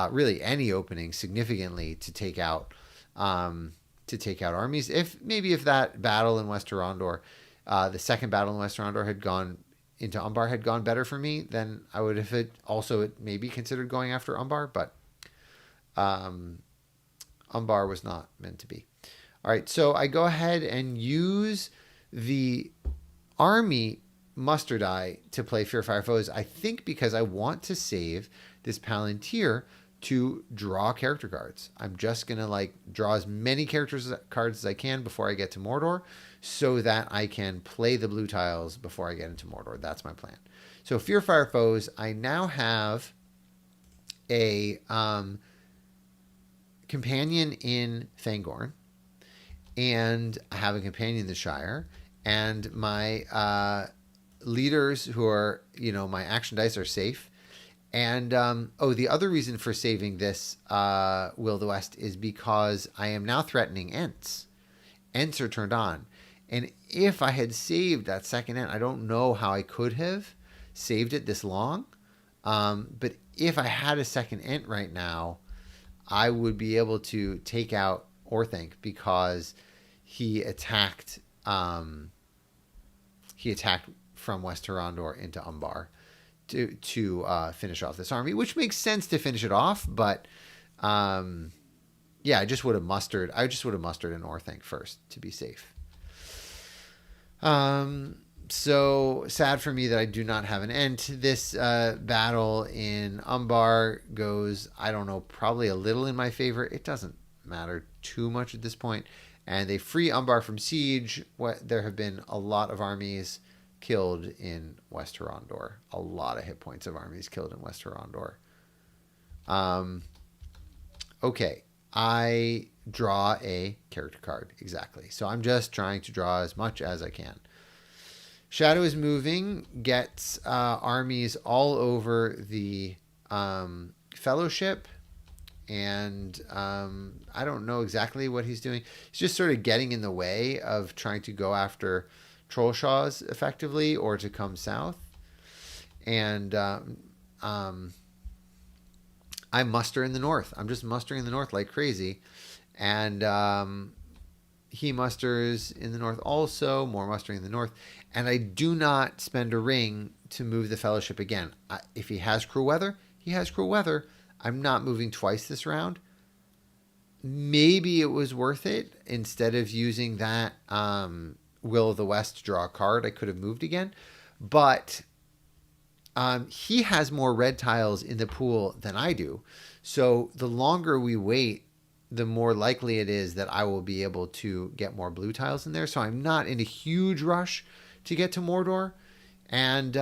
really any openings significantly to take out armies. If that battle in West Arondor, the second battle in West Arondor had gone into Umbar had gone better for me, then I would have maybe considered going after Umbar, but Umbar was not meant to be. All right, so I go ahead and use the army muster die to play Fearfire Foes, I think because I want to save this Palantir to draw character cards. I'm just going to draw as many cards as I can before I get to Mordor so that I can play the blue tiles before I get into Mordor. That's my plan. So Fearfire Foes, I now have a companion in Fangorn, and I have a companion in the Shire, and my leaders who are, my action dice are safe. And the other reason for saving this Will of the West is because I am now threatening Ents. Ents are turned on. And if I had saved that second Ent, I don't know how I could have saved it this long. But if I had a second Ent right now, I would be able to take out Orthanc because he attacked from West Arondor into Umbar to finish off this army, which makes sense to finish it off. But I just would have mustered. I just would have mustered an Orthanc first to be safe. So sad for me that I do not have an Ent. This battle in Umbar goes, I don't know, probably a little in my favor. It doesn't matter too much at this point. And they free Umbar from siege. There have been a lot of armies killed in West Arondor. A lot of hit points of armies killed in West Arondor. Okay, I draw a character card. Exactly. So I'm just trying to draw as much as I can. Shadow is moving, gets armies all over the Fellowship, and I don't know exactly what he's doing. He's just sort of getting in the way of trying to go after Trollshaws effectively or to come south. And I muster in the north. I'm just mustering in the north like crazy. And he musters in the north also, more mustering in the north. And I do not spend a ring to move the Fellowship again. If he has Cruel Weather, he has Cruel Weather. I'm not moving twice this round. Maybe it was worth it. Instead of using that Will of the West to draw a card, I could have moved again. But he has more red tiles in the pool than I do. So the longer we wait, the more likely it is that I will be able to get more blue tiles in there. So I'm not in a huge rush to get to Mordor. And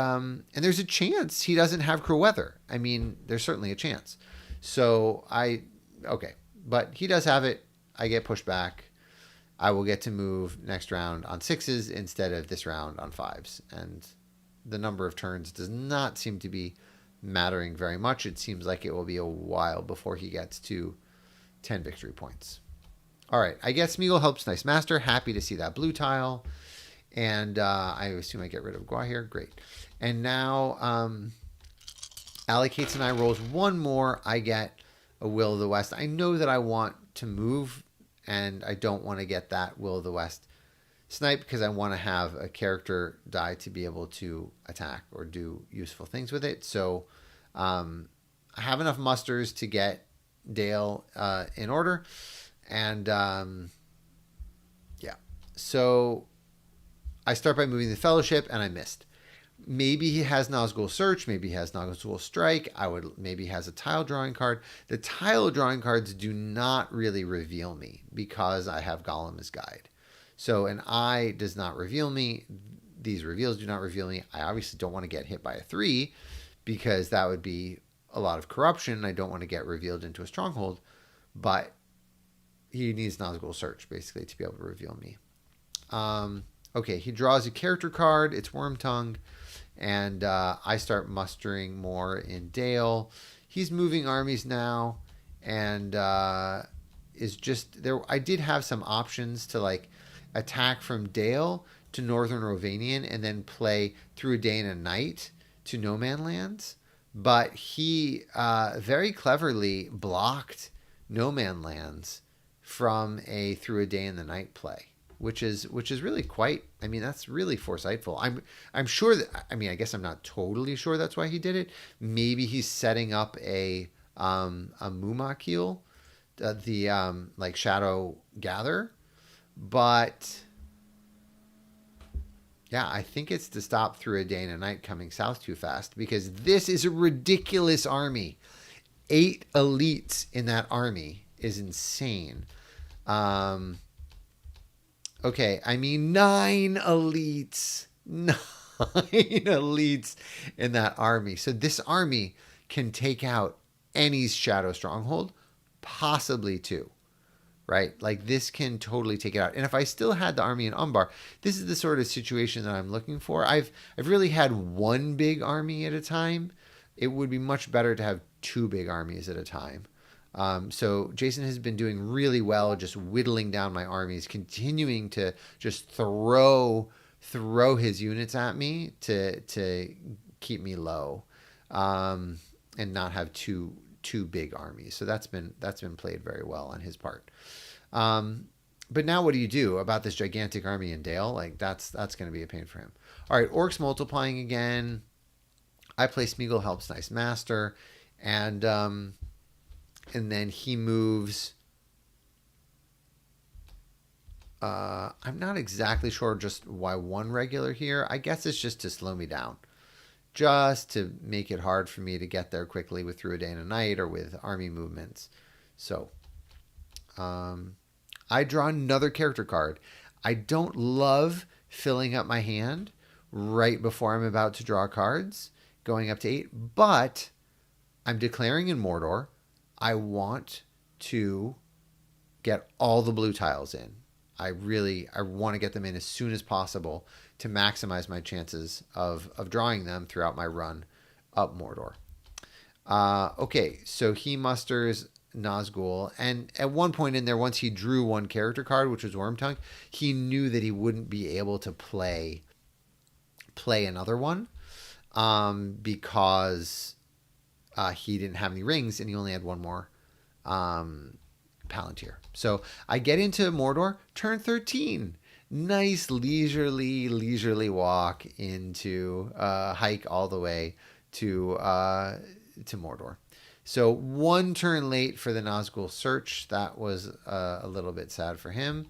there's a chance he doesn't have Cruel Weather. I mean, there's certainly a chance. So but he does have it. I get pushed back. I will get to move next round on 6s instead of this round on 5s. And the number of turns does not seem to be mattering very much. It seems like it will be a while before he gets to 10 victory points. All right, I get Smeagol helps Nice Master. Happy to see that blue tile. And I assume I get rid of Gwahir. Great. And now allocates and I rolls one more. I get a Will of the West. I know that I want to move, and I don't want to get that Will of the West snipe because I want to have a character die to be able to attack or do useful things with it. So I have enough musters to get Dale in order. And so I start by moving the Fellowship, and I missed. Maybe he has Nazgul Search. Maybe he has Nazgul Strike. Maybe he has a tile drawing card. The tile drawing cards do not really reveal me because I have Gollum's Guide. So an eye does not reveal me. these reveals do not reveal me. I obviously don't want to get hit by a 3 because that would be a lot of corruption. I don't want to get revealed into a stronghold, but he needs Nazgul Search basically to be able to reveal me. Okay, he draws a character card. It's Wormtongue, and I start mustering more in Dale. He's moving armies now, and is just there. I did have some options to like attack from Dale to Northern Rovanian and then play Through a Day and a Night to No Man Lands, but he very cleverly blocked No Man Lands from a Through a Day and the Night play, which is really quite. I mean, that's really foresightful. I'm sure that. I mean, I guess I'm not totally sure that's why he did it. Maybe he's setting up a Mumakil, the like Shadow Gather, but yeah, I think it's to stop Through a Day and a Night coming south too fast, because this is a ridiculous army. 8 elites in that army is insane. Okay, I mean 9 elites. 9 elites in that army. So this army can take out any Shadow Stronghold, possibly 2. Right? Like this can totally take it out. And if I still had the army in Umbar, this is the sort of situation that I'm looking for. I've really had 1 big army at a time. It would be much better to have 2 big armies at a time. So Jason has been doing really well, just whittling down my armies, continuing to just throw his units at me to keep me low, and not have two big armies. So that's been played very well on his part. But now what do you do about this gigantic army in Dale? Like that's going to be a pain for him. All right, Orcs multiplying again. I play Smeagol Helps Nice Master, and then he moves. I'm not exactly sure just why 1 regular here. I guess it's just to slow me down, just to make it hard for me to get there quickly with Through a Day and a Night or with army movements. So I draw another character card. I don't love filling up my hand right before I'm about to draw cards, going up to 8, but I'm declaring in Mordor. I want to get all the blue tiles in. I want to get them in as soon as possible to maximize my chances of drawing them throughout my run up Mordor. Okay, so he musters Nazgul, and at one point in there, once he drew 1 character card, which was Wormtongue, he knew that he wouldn't be able to play another one, because he didn't have any rings and he only had 1 more Palantir. So I get into Mordor, turn 13. Nice leisurely walk into hike all the way to Mordor. So 1 turn late for the Nazgul Search. That was a little bit sad for him.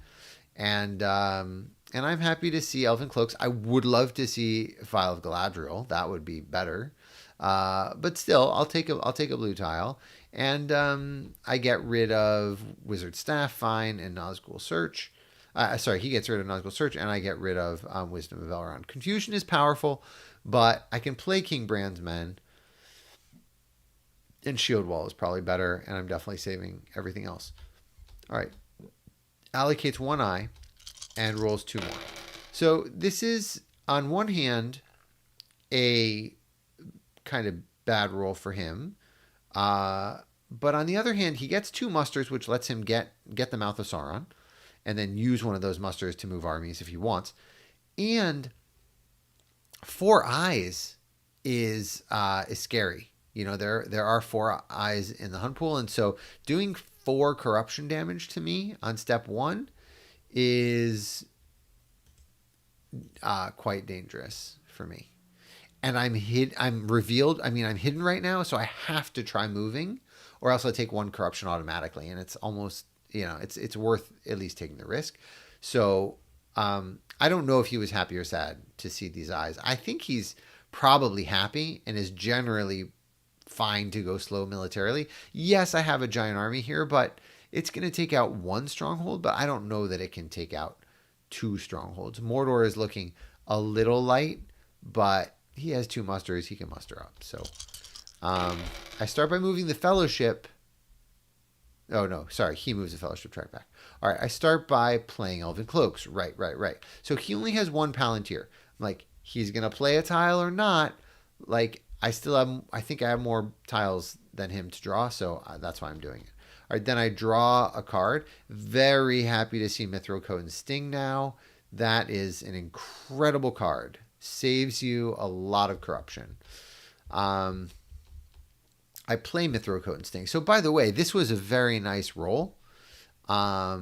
And I'm happy to see Elven Cloaks. I would love to see Vial of Galadriel. That would be better. But still, I'll take a blue tile, and I get rid of Wizard Staff, fine, and Nazgul Search. He gets rid of Nazgul Search, and I get rid of Wisdom of Elrond. Confusion is powerful, but I can play King Bran's Men, and Shield Wall is probably better, and I'm definitely saving everything else. All right, allocates 1 eye and rolls 2 more. So this is, on one hand, a kind of bad roll for him, but on the other hand, he gets 2 musters, which lets him get the Mouth of Sauron, and then use one of those musters to move armies if he wants. And 4 eyes is scary. You know, there are 4 eyes in the hunt pool, and so doing 4 corruption damage to me on step 1 is quite dangerous for me. And I'm revealed. I mean, I'm hidden right now, so I have to try moving, or else I take 1 corruption automatically, and it's almost, it's worth at least taking the risk. So I don't know if he was happy or sad to see these eyes. I think he's probably happy and is generally fine to go slow militarily. Yes, I have a giant army here, but it's going to take out 1 stronghold, but I don't know that it can take out 2 strongholds. Mordor is looking a little light, but he has 2 musters. He can muster up. So I start by moving the Fellowship. Oh, no, sorry. He moves the Fellowship track back. All right, I start by playing Elven Cloaks. Right. So he only has 1 Palantir. I'm like, he's going to play a tile or not. Like, I think I have more tiles than him to draw, so that's why I'm doing it. All right, then I draw a card. Very happy to see Mithril Coat and Sting now. That is an incredible card. Saves you a lot of corruption. I play Mithril Coat and Sting. So, by the way, this was a very nice roll. I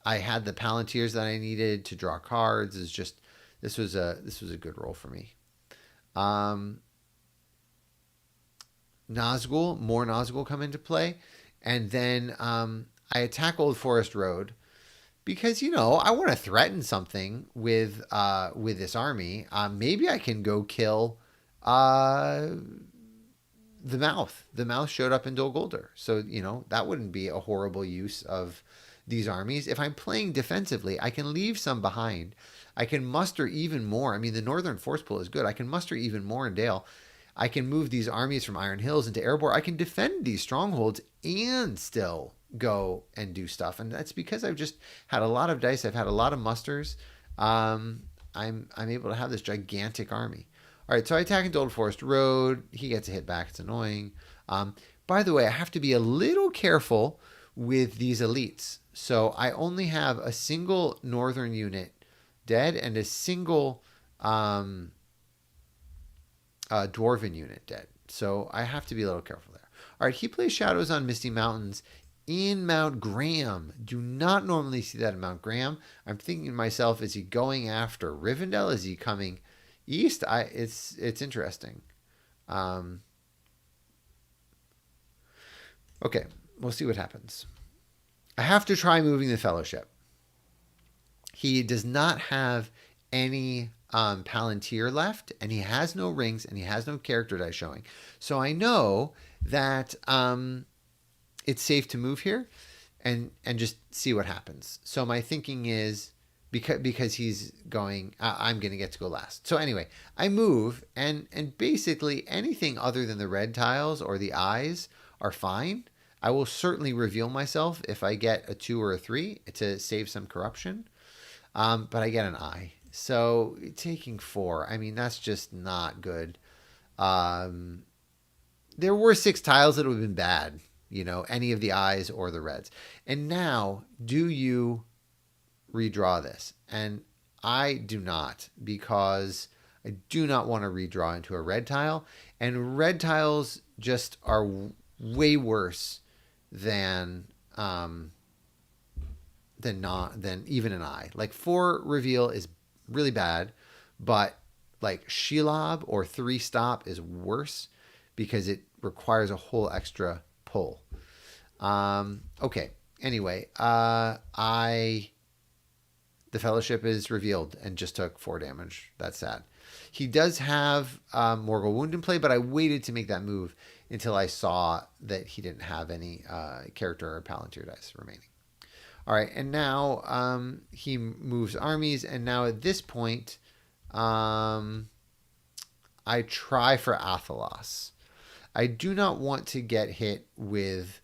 had the Palantirs that I needed to draw cards. This was a good roll for me. Nazgul, more Nazgul come into play, and then I attack Old Forest Road because I want to threaten something with this army. Maybe I can go kill the Mouth. The Mouth showed up in Dol Guldur, so that wouldn't be a horrible use of these armies. If I'm playing defensively, I can leave some behind. I can muster even more. I mean, the Northern Force Pool is good. I can muster even more in Dale. I can move these armies from Iron Hills into Erebor. I can defend these strongholds and still go and do stuff. And that's because I've just had a lot of dice. I've had a lot of musters. I'm able to have this gigantic army. All right, so I attack into Old Forest Road. He gets a hit back. It's annoying. By the way, I have to be a little careful with these elites. So I only have a single Northern unit dead and a single Dwarven unit dead. So I have to be a little careful there. All right, he plays Shadows on Misty Mountains in Mount Graham. Do not normally see that in Mount Graham. I'm thinking to myself, is he going after Rivendell? Is he coming east? It's interesting. Okay, we'll see what happens. I have to try moving the Fellowship. He does not have any Palantir left, and he has no rings, and he has no character dice showing. So I know that it's safe to move here and just see what happens. So my thinking is, because he's going, I'm going to get to go last. So anyway, I move, and basically anything other than the red tiles or the eyes are fine. I will certainly reveal myself if I get a 2 or a 3 to save some corruption. But I get an eye. So taking 4, I mean, that's just not good. There were 6 tiles that would have been bad, any of the eyes or the reds. And now, do you redraw this? And I do not, because I do not want to redraw into a red tile. And red tiles just are way worse than even an eye. Like 4 reveal is really bad, but like Shelob or 3 stop is worse because it requires a whole extra pull. Okay. Anyway, the Fellowship is revealed and just took 4 damage. That's sad. He does have Morgul Wound in play, but I waited to make that move until I saw that he didn't have any character or Palantir dice remaining. All right, and now he moves armies, and now at this point, I try for Athelas. I do not want to get hit with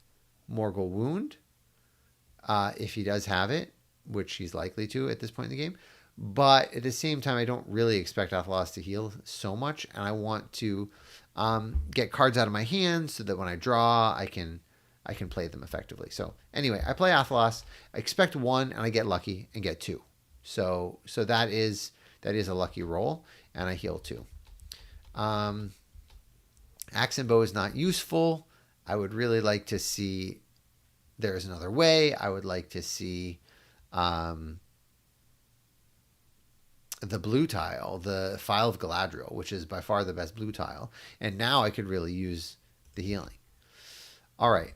Morgul Wound if he does have it, which he's likely to at this point in the game. But at the same time, I don't really expect Athelas to heal so much, and I want to get cards out of my hand so that when I draw, I can play them effectively. So anyway, I play Athelas. I expect 1, and I get lucky and get 2. So that is a lucky roll, and I heal 2. Axe and Bow is not useful. I would really like to see there's another way. I would like to see the blue tile, the Phial of Galadriel, which is by far the best blue tile. And now I could really use the healing. All right.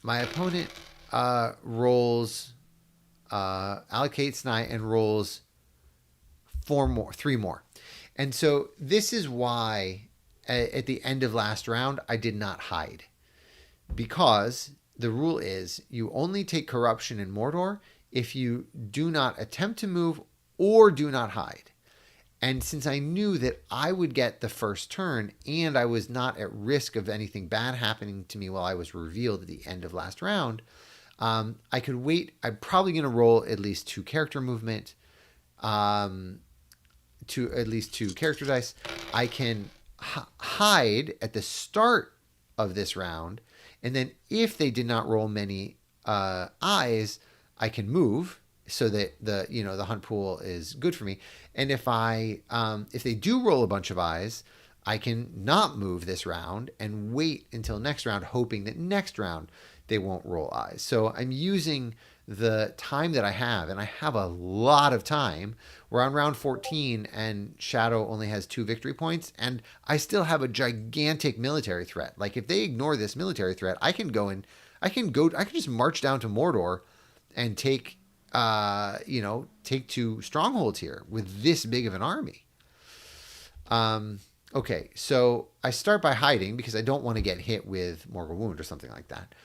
My opponent rolls, allocates Knight and rolls 3 more. And so this is why at the end of last round, I did not hide. Because the rule is you only take corruption in Mordor if you do not attempt to move or do not hide. And since I knew that I would get the first turn and I was not at risk of anything bad happening to me while I was revealed at the end of last round, I could wait. I'm probably going to roll at least 2 character movement, to at least 2 character dice. I can hide at the start of this round, and then if they did not roll many eyes, I can move so that the hunt pool is good for me. And if they do roll a bunch of eyes, I can not move this round and wait until next round, hoping that next round they won't roll eyes. So I'm using the time that I have, and I have a lot of time. We're on round 14 and Shadow only has 2 victory points, and I still have a gigantic military threat. Like, if they ignore this military threat, I can just march down to Mordor and take 2 strongholds here with this big of an army. Okay, so I start by hiding because I don't want to get hit with Mortal Wound or something like that.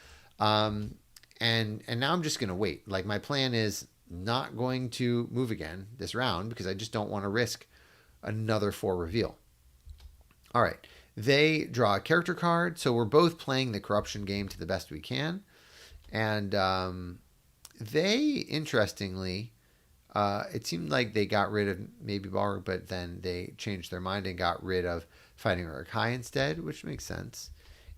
And now I'm just going to wait. Like, my plan is not going to move again this round because I just don't want to risk another 4 reveal. All right. They draw a character card, so we're both playing the corruption game to the best we can. And they, interestingly, it seemed like they got rid of maybe Balrog, but then they changed their mind and got rid of Fighting Uruk-hai instead, which makes sense.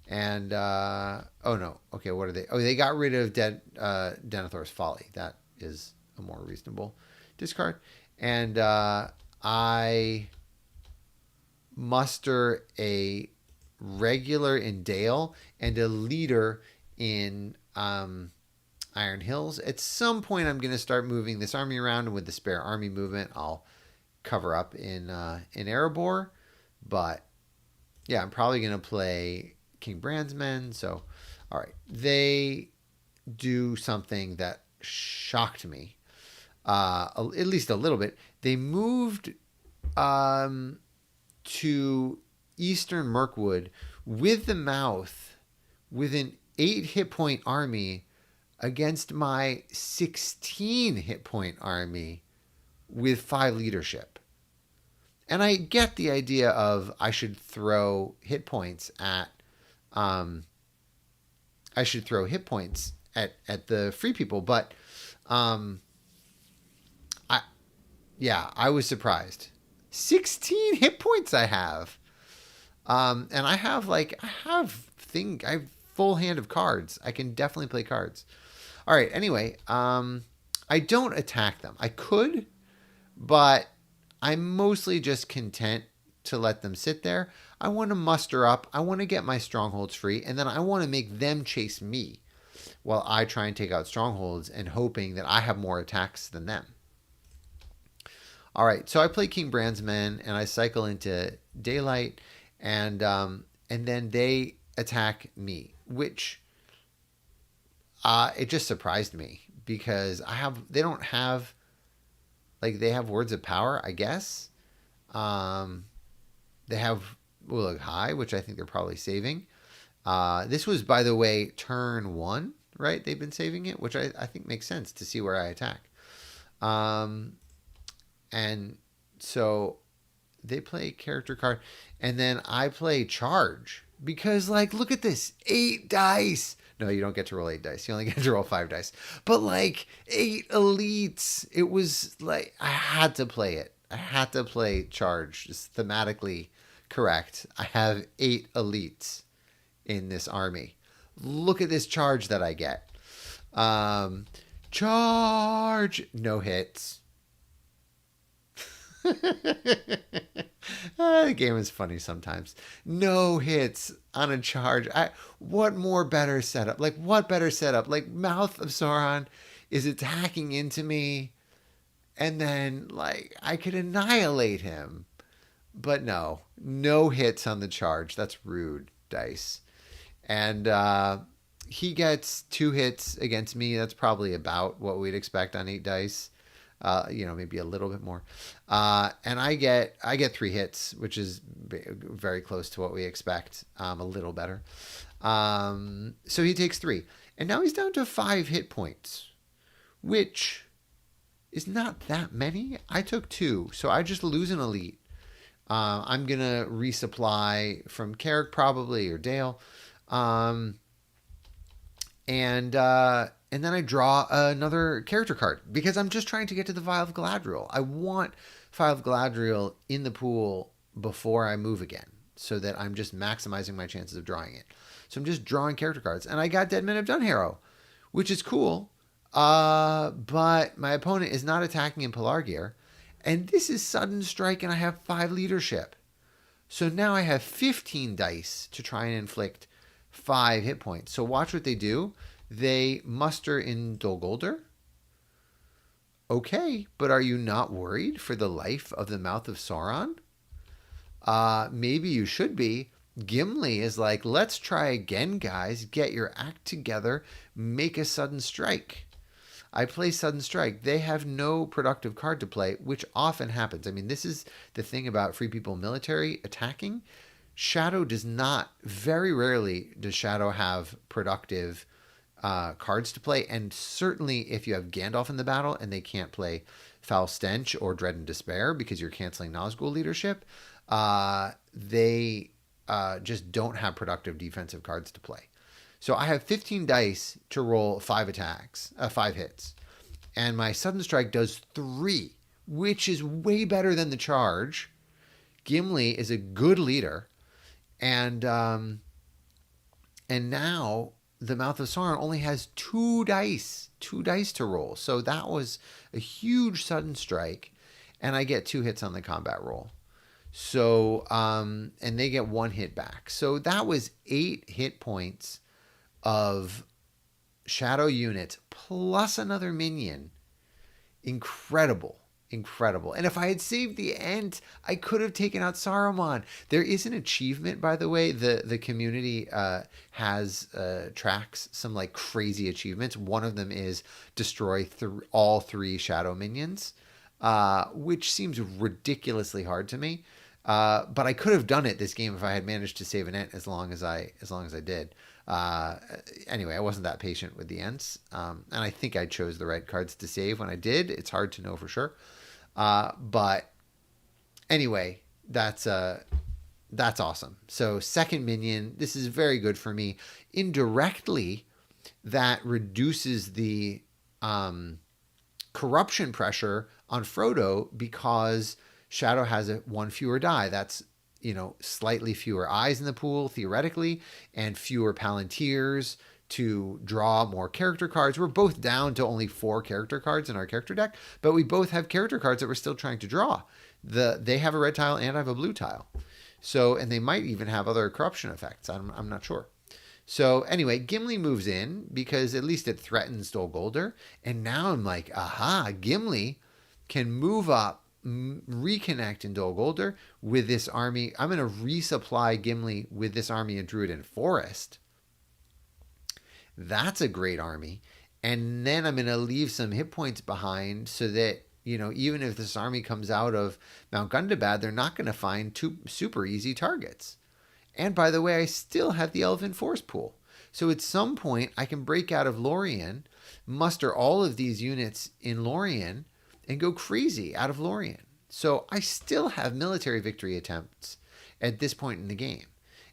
And oh no, okay, what are they? Oh, they got rid of Denethor's Folly. That is a more reasonable discard. And I muster a regular in Dale and a leader in Iron Hills. At some point, I'm going to start moving this army around, and with the spare army movement, I'll cover up in Erebor. But yeah, I'm probably going to play King Bran's men. So, all right, they do something that shocked me, at least a little bit. They moved to Eastern Mirkwood with the Mouth with an 8 hit point army against my 16 hit point army with 5 leadership. And I get the idea of I should throw hit points at the free people, but I was surprised. 16 hit points I have. And I have full hand of cards. I can definitely play cards. All right, anyway, I don't attack them. I could, but I'm mostly just content to let them sit there. I want to muster up. I want to get my strongholds free, and then I want to make them chase me while I try and take out strongholds and hoping that I have more attacks than them. All right, so I play King Bran's men, and I cycle into Daylight, and then they attack me, which it just surprised me because they have words of power, I guess. They have Uruk-hai, which I think they're probably saving. This was, by the way, turn 1, right? They've been saving it, which I think makes sense to see where I attack. And so they play character card, and then I play charge because, like, look at this, 8 dice. No, you don't get to roll 8 dice. You only get to roll 5 dice. But 8 elites. It was like I had to play it. I had to play charge. Just thematically correct. I have 8 elites in this army. Look at this charge that I get. Charge. No hits. The game is funny sometimes. No hits on a charge. What better setup? Like, Mouth of Sauron is attacking into me, and then, I could annihilate him. But no hits on the charge. That's rude, dice. And he gets 2 hits against me. That's probably about what we'd expect on 8 dice. Maybe a little bit more. And I get 3 hits, which is very close to what we expect. A little better. So he takes 3. And now he's down to 5 hit points, which is not that many. I took 2, so I just lose an elite. I'm going to resupply from Carrick probably, or Dale. And then I draw another character card because I'm just trying to get to the Vial of Galadriel. I want Vial of Galadriel in the pool before I move again, so that I'm just maximizing my chances of drawing it. So I'm just drawing character cards. And I got Dead Men Have Done Harrow, which is cool. But my opponent is not attacking in Pelargir. And this is Sudden Strike, and I have 5 leadership. So now I have 15 dice to try and inflict 5 hit points. So watch what they do. They muster in Dol Guldur. Okay, but are you not worried for the life of the Mouth of Sauron? Maybe you should be. Gimli is like, let's try again, guys. Get your act together. Make a Sudden Strike. I play Sudden Strike. They have no productive card to play, which often happens. I mean, this is the thing about Free People military attacking. Shadow does not, very rarely does Shadow have productive cards to play. And certainly if you have Gandalf in the battle and they can't play Foul Stench or Dread and Despair because you're canceling Nazgul leadership, they just don't have productive defensive cards to play. So I have 15 dice to roll 5 hits. And my Sudden Strike does 3, which is way better than the charge. Gimli is a good leader. And now the Mouth of Sauron only has 2 dice to roll. So that was a huge Sudden Strike. And I get 2 hits on the combat roll. So, and they get 1 hit back. So that was 8 hit points of Shadow units plus another minion. Incredible. And if I had saved the Ent, I could have taken out Saruman. There is an achievement, by the way. The community has tracks some like crazy achievements. One of them is destroy all 3 Shadow minions, which seems ridiculously hard to me. But I could have done it this game if I had managed to save an Ent as long as I did. Anyway, I wasn't that patient with the Ents, and I think I chose the right cards to save when I did. It's hard to know for sure, but anyway, that's awesome. So second minion, this is very good for me. Indirectly, that reduces the corruption pressure on Frodo because Shadow has 1 fewer die. That's slightly fewer eyes in the pool, theoretically, and fewer Palantirs to draw more character cards. We're both down to only 4 character cards in our character deck, but we both have character cards that we're still trying to draw. They have a red tile and I have a blue tile. So, and they might even have other corruption effects. I'm not sure. So anyway, Gimli moves in because at least it threatens Dol Guldur. And now I'm like, aha, Gimli can move up, reconnect in Dol Guldur with this army. I'm going to resupply Gimli with this army in Druiden Forest. That's a great army. And then I'm going to leave some hit points behind so that, even if this army comes out of Mount Gundabad, they're not going to find 2 super easy targets. And by the way, I still have the Elven Force pool. So at some point, I can break out of Lorien, muster all of these units in Lorien, and go crazy out of Lorien. So I still have military victory attempts at this point in the game.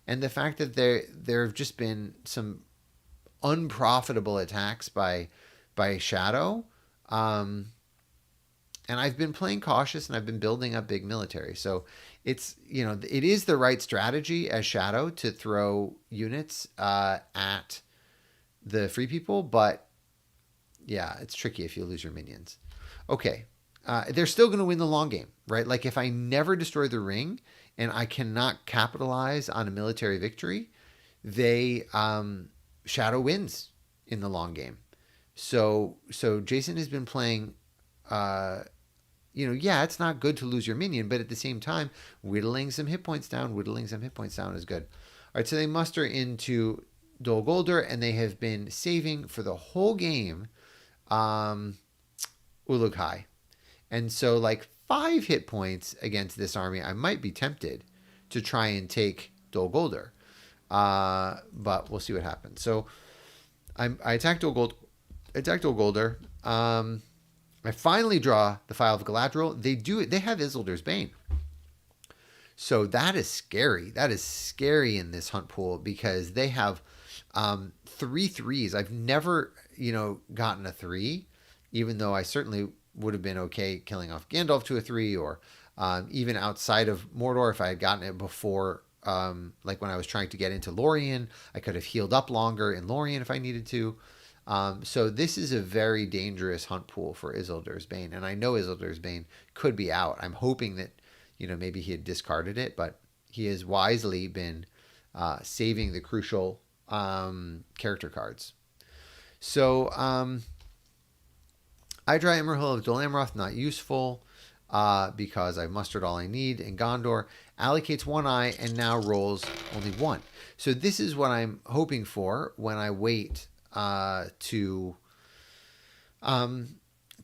And the fact that there have just been some unprofitable attacks by Shadow, and I've been playing cautious and I've been building up big military. So it's, it is the right strategy as Shadow to throw units at the Free People, but yeah, it's tricky if you lose your minions. Okay, they're still going to win the long game, right? Like if I never destroy the ring and I cannot capitalize on a military victory, Shadow wins in the long game. So Jason has been playing, it's not good to lose your minion, but at the same time, whittling some hit points down is good. All right, so they muster into Dol Guldur and they have been saving for the whole game Uruk-hai. And so like 5 hit points against this army, I might be tempted to try and take Dol Guldur. But we'll see what happens. So I attacked Dol Guldur. I finally draw the Phial of Galadriel. They have Isildur's Bane. So that is scary. That is scary in this hunt pool because they have 3 threes. I've never, gotten a 3, even though I certainly would have been okay killing off Gandalf to a 3, or even outside of Mordor if I had gotten it before, like when I was trying to get into Lorien, I could have healed up longer in Lorien if I needed to. So this is a very dangerous hunt pool for Isildur's Bane, and I know Isildur's Bane could be out. I'm hoping that maybe he had discarded it, but he has wisely been saving the crucial character cards. So I draw Imrahil of Dol Amroth, not useful because I've mustered all I need in Gondor. Allocates 1 eye and now rolls only 1. So this is what I'm hoping for when I wait to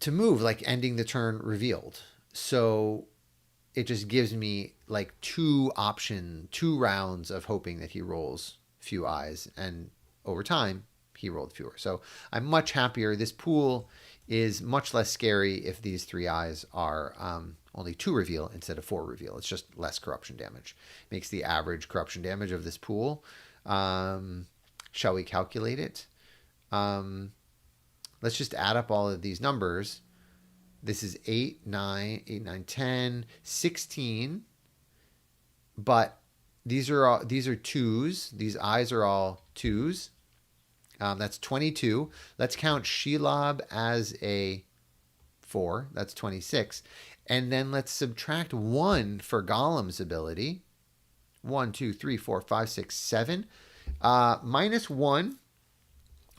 move, like ending the turn revealed. So it just gives me like 2 rounds of hoping that he rolls few eyes, and over time he rolled fewer. So I'm much happier. This pool is much less scary if these 3 eyes are only 2 reveal instead of 4 reveal. It's just less corruption damage. Makes the average corruption damage of this pool. Shall we calculate it? Let's just add up all of these numbers. This is 8, 9, 10, 16. But these are 2s. These eyes are all 2s. That's 22. Let's count Shelob as a 4. That's 26. And then let's subtract 1 for Gollum's ability. 1, 2, 3, 4, 5, 6, 7. Minus 1,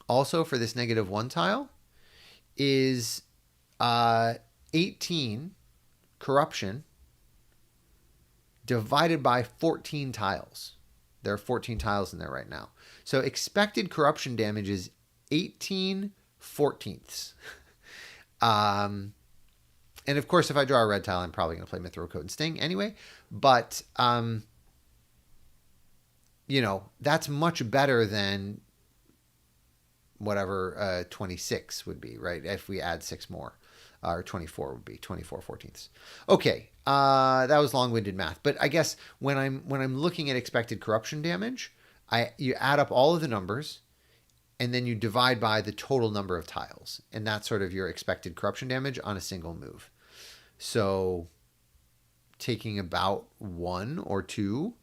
also for this -1 tile, is 18 corruption divided by 14 tiles. There are 14 tiles in there right now. So expected corruption damage is 18/14. And of course, if I draw a red tile, I'm probably going to play Mithril Coat and Sting anyway. But, that's much better than whatever 26 would be, right? If we add 6 more. Or 24 would be 24/14. Okay, that was long-winded math. But I guess when I'm looking at expected corruption damage, you add up all of the numbers, and then you divide by the total number of tiles, and that's sort of your expected corruption damage on a single move. So, taking about 1 or 2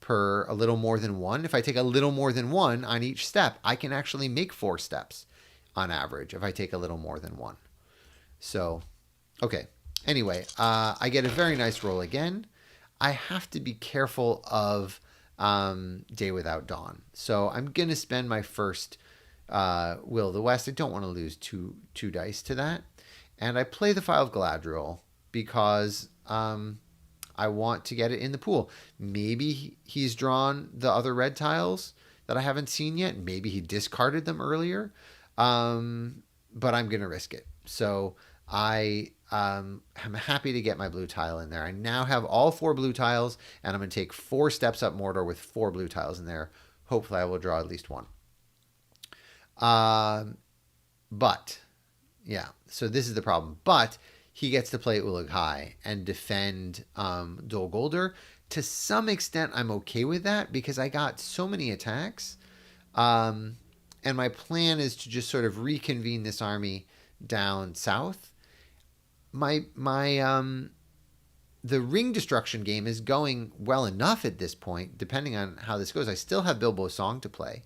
per a little more than 1. If I take a little more than 1 on each step, I can actually make 4 steps on average if I take a little more than 1. So, okay. Anyway, I get a very nice roll again. I have to be careful of Day Without Dawn. So I'm going to spend my first Will of the West. I don't want to lose two dice to that. And I play the Phial of Galadriel because I want to get it in the pool. Maybe he's drawn the other red tiles that I haven't seen yet. Maybe he discarded them earlier. But I'm going to risk it. So I am happy to get my blue tile in there. I now have all 4 blue tiles, and I'm going to take 4 steps up Mordor with 4 blue tiles in there. Hopefully I will draw at least 1. But, yeah, so this is the problem. But he gets to play Ulaghai and defend Dol Guldur. To some extent, I'm okay with that because I got so many attacks. And my plan is to just sort of reconvene this army down south. The ring destruction game is going well enough at this point, depending on how this goes. I still have Bilbo's Song to play.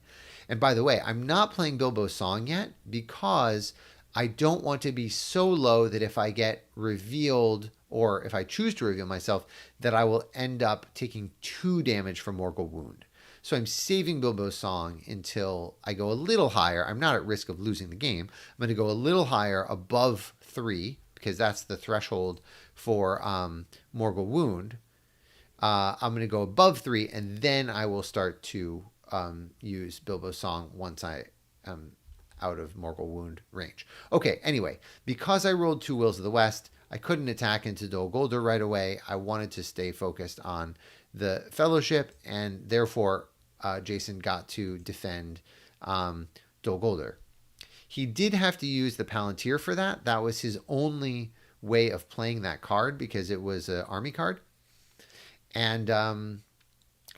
And by the way, I'm not playing Bilbo's Song yet because I don't want to be so low that if I get revealed, or if I choose to reveal myself, that I will end up taking 2 damage from Morgul Wound. So I'm saving Bilbo's Song until I go a little higher. I'm not at risk of losing the game. I'm going to go a little higher above 3, because that's the threshold for Morgul Wound. I'm going to go above 3, and then I will start to use Bilbo's Song once I am out of Morgul Wound range. Okay, anyway, because I rolled 2 Wills of the West, I couldn't attack into Dol Guldur right away. I wanted to stay focused on the Fellowship, and therefore Jason got to defend Dol Guldur. He did have to use the Palantir for that. That was his only way of playing that card because it was an army card. And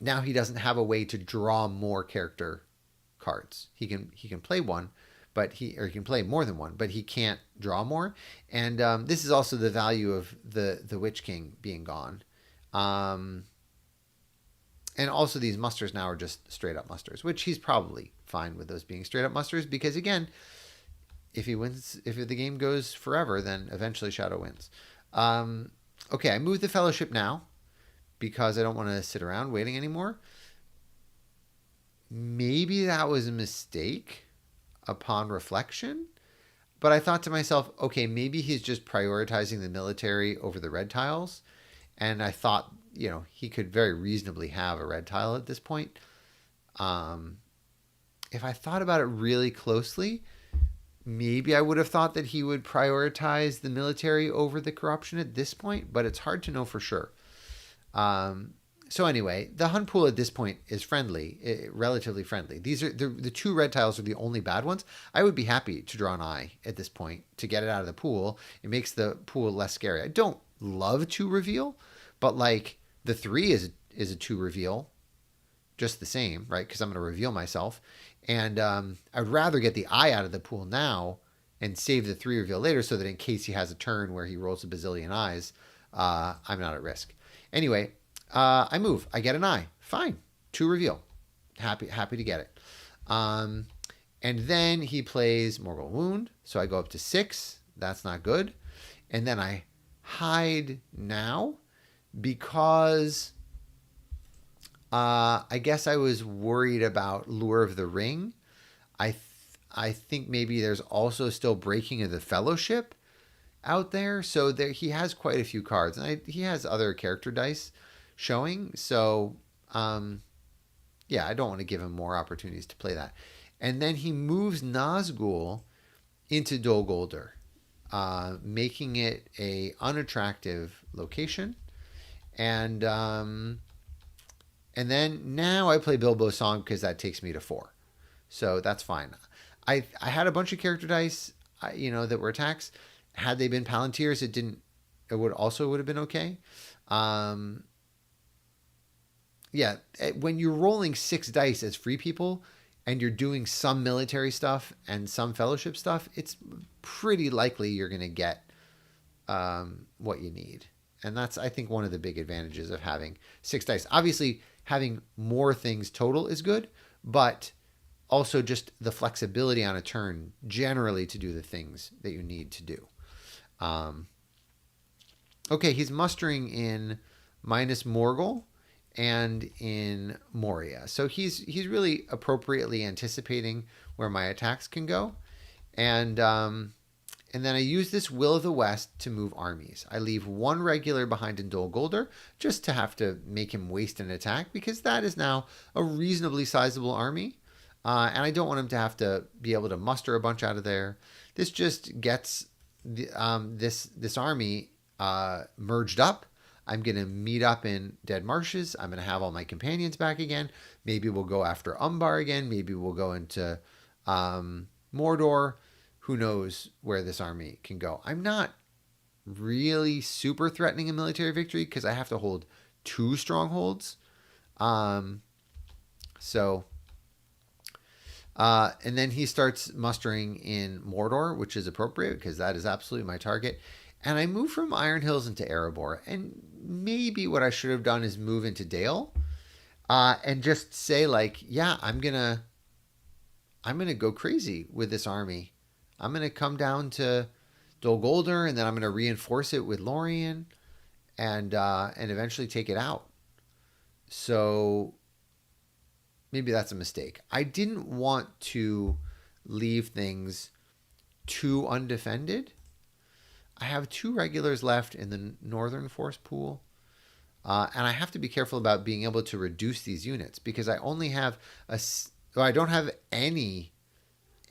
now he doesn't have a way to draw more character cards. He can play one, but he can play more than one, but he can't draw more. And this is also the value of the Witch King being gone. And also these musters now are just straight up musters, which he's probably fine with those being straight up musters because again, if he wins, if the game goes forever, then eventually Shadow wins. Okay, I moved the Fellowship now because I don't want to sit around waiting anymore. Maybe that was a mistake upon reflection, but I thought to myself, okay, maybe he's just prioritizing the military over the red tiles. And I thought, he could very reasonably have a red tile at this point. If I thought about it really closely, maybe I would have thought that he would prioritize the military over the corruption at this point, but it's hard to know for sure. So anyway, the Hun pool at this point is friendly, relatively friendly. These are the two red tiles are the only bad ones. I would be happy to draw an eye at this point to get it out of the pool. It makes the pool less scary. I don't love to reveal, but like the 3 is a 2 reveal, just the same, right? Because I'm going to reveal myself, and I'd rather get the eye out of the pool now and save the 3 reveal later, so that in case he has a turn where he rolls a bazillion eyes, I'm not at risk. Anyway, I move. I get an eye. Fine. 2 reveal. Happy to get it. And then he plays Morgul Wound, so I go up to 6. That's not good. And then I hide now because I guess I was worried about Lure of the Ring. I think maybe there's also still Breaking of the Fellowship out there. So he has quite a few cards. And he has other character dice showing. So, yeah, I don't want to give him more opportunities to play that. And then he moves Nazgul into Dol Guldur, making it a unattractive location. And then now I play Bilbo Song because that takes me to 4. So that's fine. I had a bunch of character dice, that were attacks. Had they been Palantirs, it would have been okay. Yeah, when you're rolling 6 dice as free people and you're doing some military stuff and some fellowship stuff, it's pretty likely you're going to get what you need. And that's, I think, one of the big advantages of having 6 dice. Obviously, having more things total is good, but also just the flexibility on a turn generally to do the things that you need to do. Okay, he's mustering in minus Morgul and in Moria. So he's really appropriately anticipating where my attacks can go. And then I use this Will of the West to move armies. I leave 1 regular behind in Dol Guldur just to have to make him waste an attack because that is now a reasonably sizable army. And I don't want him to have to be able to muster a bunch out of there. This just gets this army merged up. I'm going to meet up in Dead Marshes. I'm going to have all my companions back again. Maybe we'll go after Umbar again. Maybe we'll go into Mordor. Who knows where this army can go. I'm not really super threatening a military victory because I have to hold 2 strongholds. And then he starts mustering in Mordor, which is appropriate because that is absolutely my target. And I move from Iron Hills into Erebor. And maybe what I should have done is move into Dale and just say, like, yeah, I'm gonna go crazy with this army. I'm going to come down to Dol Guldur, and then I'm going to reinforce it with Lorien and eventually take it out. So maybe that's a mistake. I didn't want to leave things too undefended. I have 2 regulars left in the Northern Force pool. And I have to be careful about being able to reduce these units because I only have I don't have any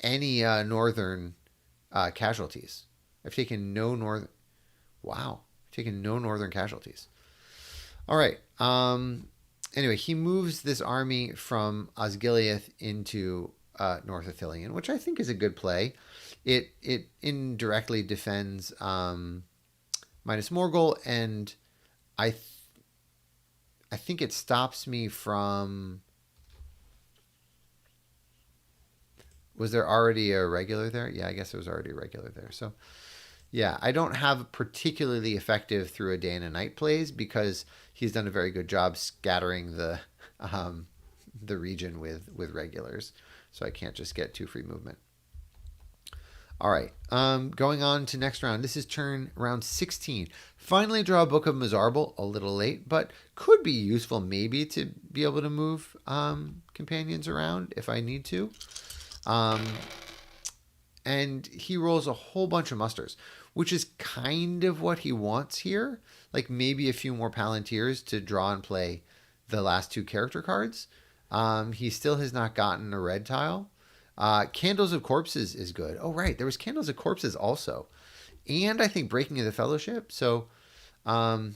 northern casualties. I've taken no northern. Wow, I've taken no northern casualties. All right. Anyway, he moves this army from Osgiliath into North Athelion, which I think is a good play. It indirectly defends minus Morgul, and I th- I think it stops me from. Was there already a regular there? Yeah, I guess there was already a regular there. So yeah, I don't have particularly effective through a day and a night plays because he's done a very good job scattering the region with regulars, so I can't just get 2 free movement. All right, going on to next round. This is turn round 16. Finally, draw a Book of Mizarble. A little late, but could be useful maybe to be able to move companions around if I need to. And he rolls a whole bunch of musters, which is kind of what he wants here. Like maybe a few more Palantirs to draw and play the last 2 character cards. He still has not gotten a red tile. Candles of Corpses is good. Oh, right. There was Candles of Corpses also. And I think Breaking of the Fellowship. So, and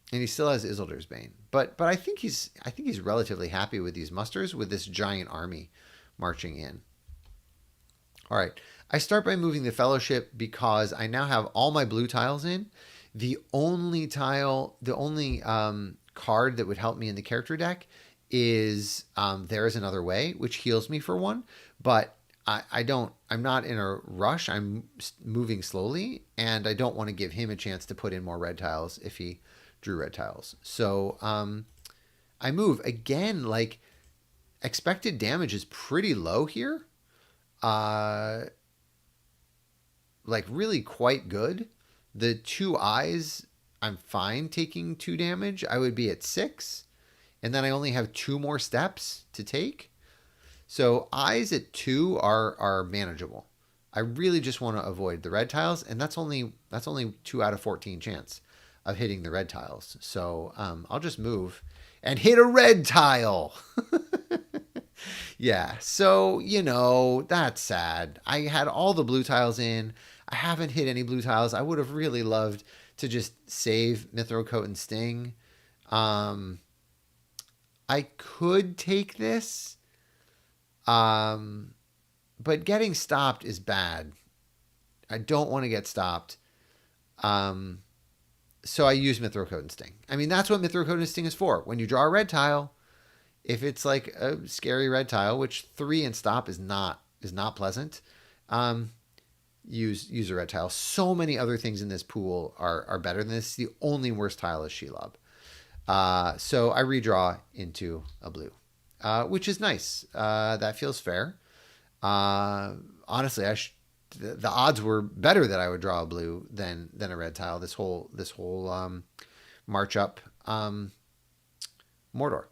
he still has Isildur's Bane. But I think he's relatively happy with these musters with this giant army marching in. All right. I start by moving the Fellowship because I now have all my blue tiles in. The only card that would help me in the character deck is There Is Another Way, which heals me for 1. But I'm not in a rush. I'm moving slowly, and I don't want to give him a chance to put in more red tiles if he drew red tiles. So I move again. Like expected damage is pretty low here. Like really quite good. The 2 eyes, I'm fine taking 2 damage. I would be at 6, and then I only have 2 more steps to take. So eyes at 2 are manageable. I really just want to avoid the red tiles, and that's only 2 out of 14 chance of hitting the red tiles. So I'll just move and hit a red tile. Yeah, so, that's sad. I had all the blue tiles in. I haven't hit any blue tiles. I would have really loved to just save Mithril Coat and Sting. I could take this, but getting stopped is bad. I don't want to get stopped. So I use Mithril Coat and Sting. I mean, that's what Mithril Coat and Sting is for. When you draw a red tile, if it's like a scary red tile, which 3 and stop is not pleasant, use a red tile. So many other things in this pool are better than this. The only worst tile is Shelob. So I redraw into a blue, which is nice. That feels fair. Honestly, the odds were better that I would draw a blue than a red tile. This whole march up Mordor,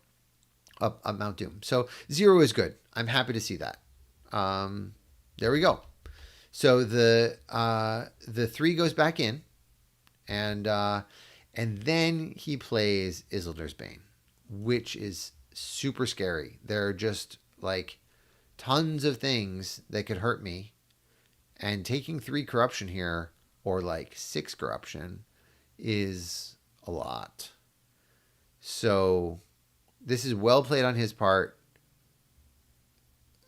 up Mount Doom. So 0 is good. I'm happy to see that. There we go. So the 3 goes back in, and then he plays Isildur's Bane, which is super scary. There are just like tons of things that could hurt me, and taking 3 corruption here, or like 6 corruption, is a lot. So this is well played on his part.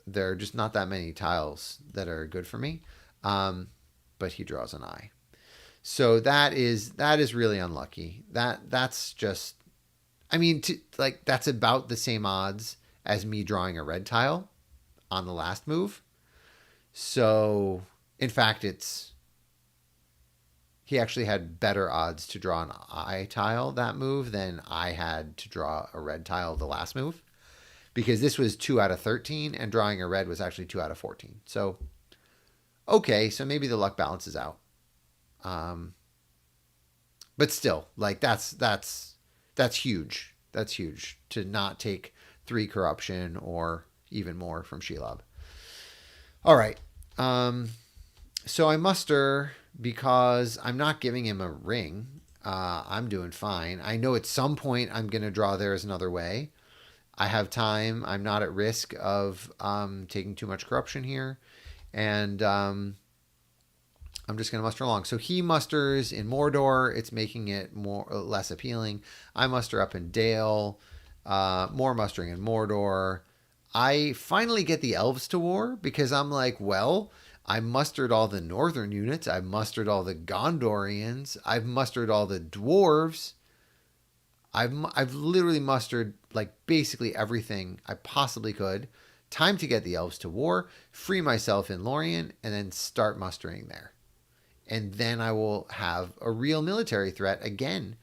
There are just not that many tiles that are good for me, but he draws an eye. So that is really unlucky. That's just, I mean, that's about the same odds as me drawing a red tile on the last move. So in fact, he actually had better odds to draw an eye tile that move than I had to draw a red tile the last move, because this was 2 out of 13 and drawing a red was actually 2 out of 14. So, okay, so maybe the luck balances out. But still, like that's huge. That's huge to not take 3 corruption or even more from Shelob. All right. So I muster because I'm not giving him a ring. I'm doing fine. I know at some point I'm going to draw There Is Another Way. I have time. I'm not at risk of taking too much corruption here. And I'm just going to muster along. So he musters in Mordor. It's making it less appealing. I muster up in Dale. more mustering in Mordor. I finally get the elves to war because I'm like, well, I mustered all the northern units. I've mustered all the Gondorians. I've mustered all the dwarves. I've literally mustered like basically everything I possibly could. Time to get the elves to war, free myself in Lorien, and then start mustering there. And then I will have a real military threat again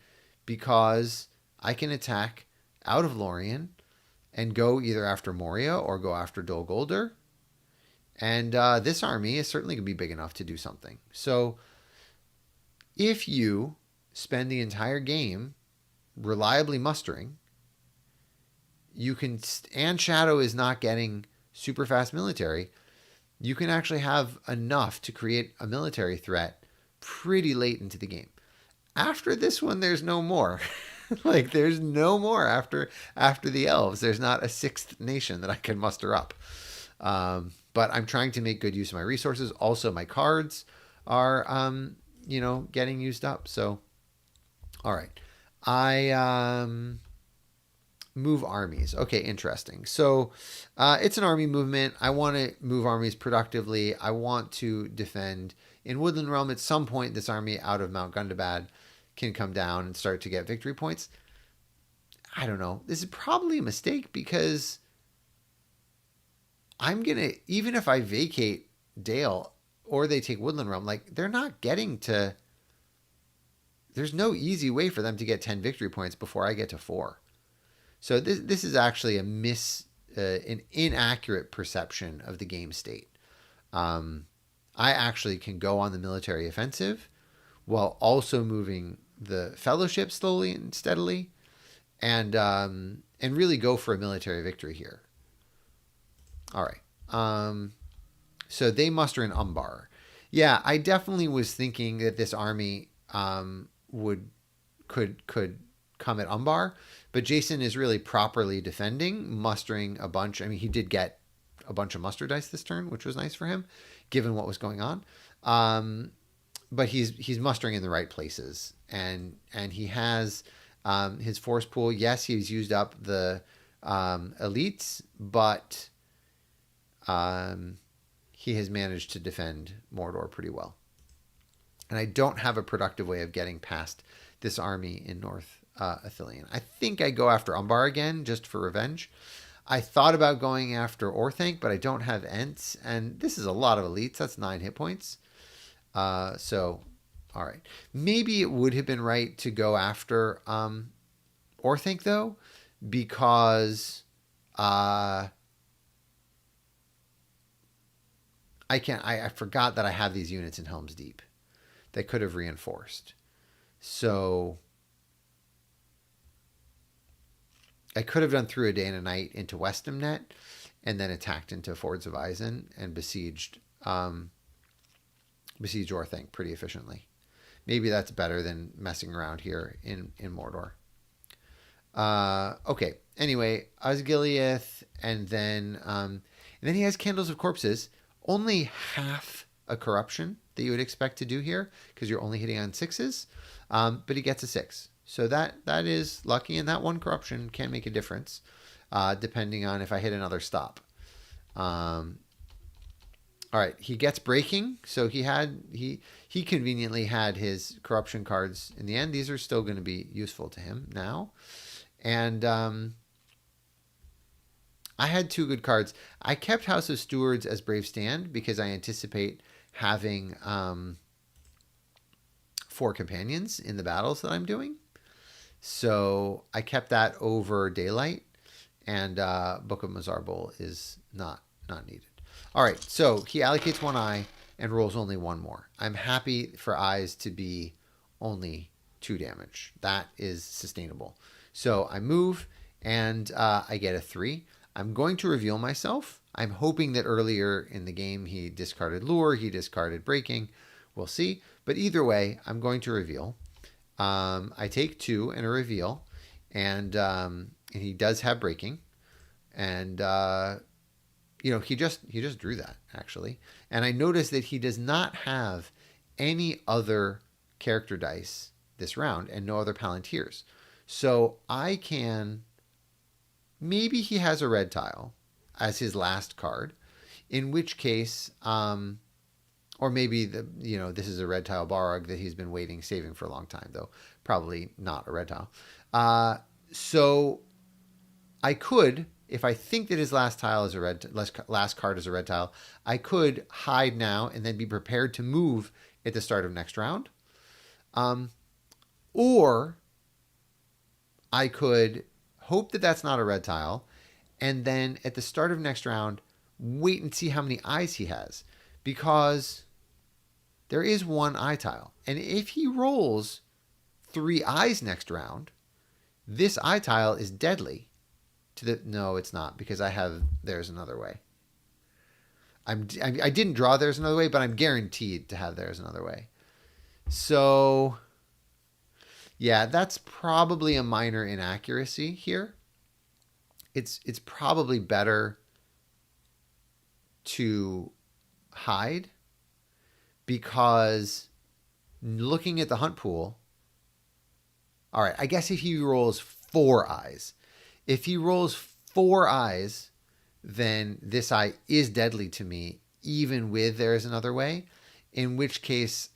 because I can attack out of Lorien and go either after Moria or go after Dol Guldur. And this army is certainly going to be big enough to do something. So if you spend the entire game reliably mustering, you can, and Shadow is not getting super fast military, you can actually have enough to create a military threat pretty late into the game. After this one, there's no more. Like there's no more after the elves. There's not a sixth nation that I can muster up. But I'm trying to make good use of my resources. Also, my cards are getting used up. So, all right, I move armies. Okay, interesting. So it's an army movement. I want to move armies productively. I want to defend in Woodland Realm. At some point, this army out of Mount Gundabad can come down and start to get victory points. I don't know. This is probably a mistake because I'm going to, even if I vacate Dale or they take Woodland Realm, like they're not getting to, there's no easy way for them to get 10 victory points before I get to 4. So this is actually an inaccurate perception of the game state. I actually can go on the military offensive while also moving the fellowship slowly and steadily, and really go for a military victory here. All right. So they muster in Umbar. Yeah, I definitely was thinking that this army could come at Umbar, but Jason is really properly defending, mustering a bunch. I mean, he did get a bunch of muster dice this turn, which was nice for him, given what was going on. But he's mustering in the right places, and he has his force pool. Yes, he's used up the elites, but he has managed to defend Mordor pretty well. And I don't have a productive way of getting past this army in North Ithilien. I think I go after Umbar again, just for revenge. I thought about going after Orthanc, but I don't have Ents, and this is a lot of elites. That's 9 hit points. So, all right. Maybe it would have been right to go after Orthanc, though, because I forgot that I have these units in Helm's Deep that could have reinforced. So I could have done Through a Day and a Night into Westamnet and then attacked into Fords of Isen and besieged Orthanc pretty efficiently. Maybe that's better than messing around here in Mordor. Okay. Anyway, Osgiliath, and then he has Candles of Corpses. Only half a corruption that you would expect to do here because you're only hitting on 6s, but he gets a 6. So that is lucky, and that one corruption can make a difference depending on if I hit another stop. All right, he gets breaking, so he conveniently had his corruption cards in the end. These are still going to be useful to him now, and I had 2 good cards. I kept House of Stewards as Brave Stand because I anticipate having 4 companions in the battles that I'm doing. So I kept that over Daylight, and Book of Mazarbul is not needed. All right, so he allocates 1 eye and rolls only 1 more. I'm happy for eyes to be only 2 damage. That is sustainable. So I move, and I get a 3. I'm going to reveal myself. I'm hoping that earlier in the game he discarded Lure, he discarded Breaking. We'll see. But either way, I'm going to reveal. I take 2 and a reveal, and he does have Breaking, and he just drew that actually, and I noticed that he does not have any other character dice this round and no other Palantirs, so I can maybe he has a red tile as his last card, in which case, or maybe this is a red tile Balrog that he's been saving for a long time, though probably not a red tile. So I could, if I think that his last card is a red tile, I could hide now and then be prepared to move at the start of next round. Or I could hope that that's not a red tile, and then at the start of next round, wait and see how many eyes he has, because there is one eye tile. And if he rolls 3 eyes next round, this eye tile is deadly. No, it's not, because I have There's Another Way. I didn't draw There's Another Way, but I'm guaranteed to have There's Another Way. So, yeah, that's probably a minor inaccuracy here. It's probably better to hide, because looking at the hunt pool, all right, I guess if he rolls 4 eyes, then this eye is deadly to me, even with There's Another Way, in which case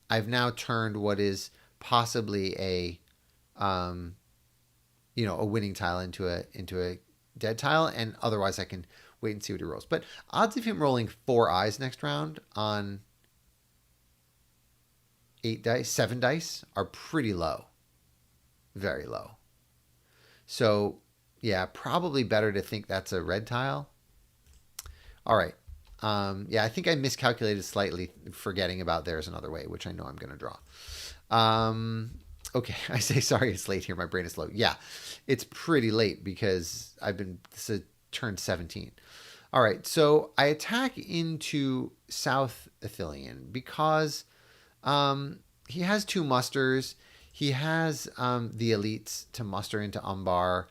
I've now turned what is possibly a winning tile into a dead tile, and otherwise I can wait and see what he rolls. But odds of him rolling 4 eyes next round on 7 dice are pretty low. Very low. So, yeah, probably better to think that's a red tile. All right. I think I miscalculated slightly, forgetting about There's Another Way, which I know I'm going to draw. Okay, I say sorry it's late here. My brain is slow. Yeah, it's pretty late because this is turn 17. All right, so I attack into South Ithilien because he has 2 musters. He has the elites to muster into Umbar.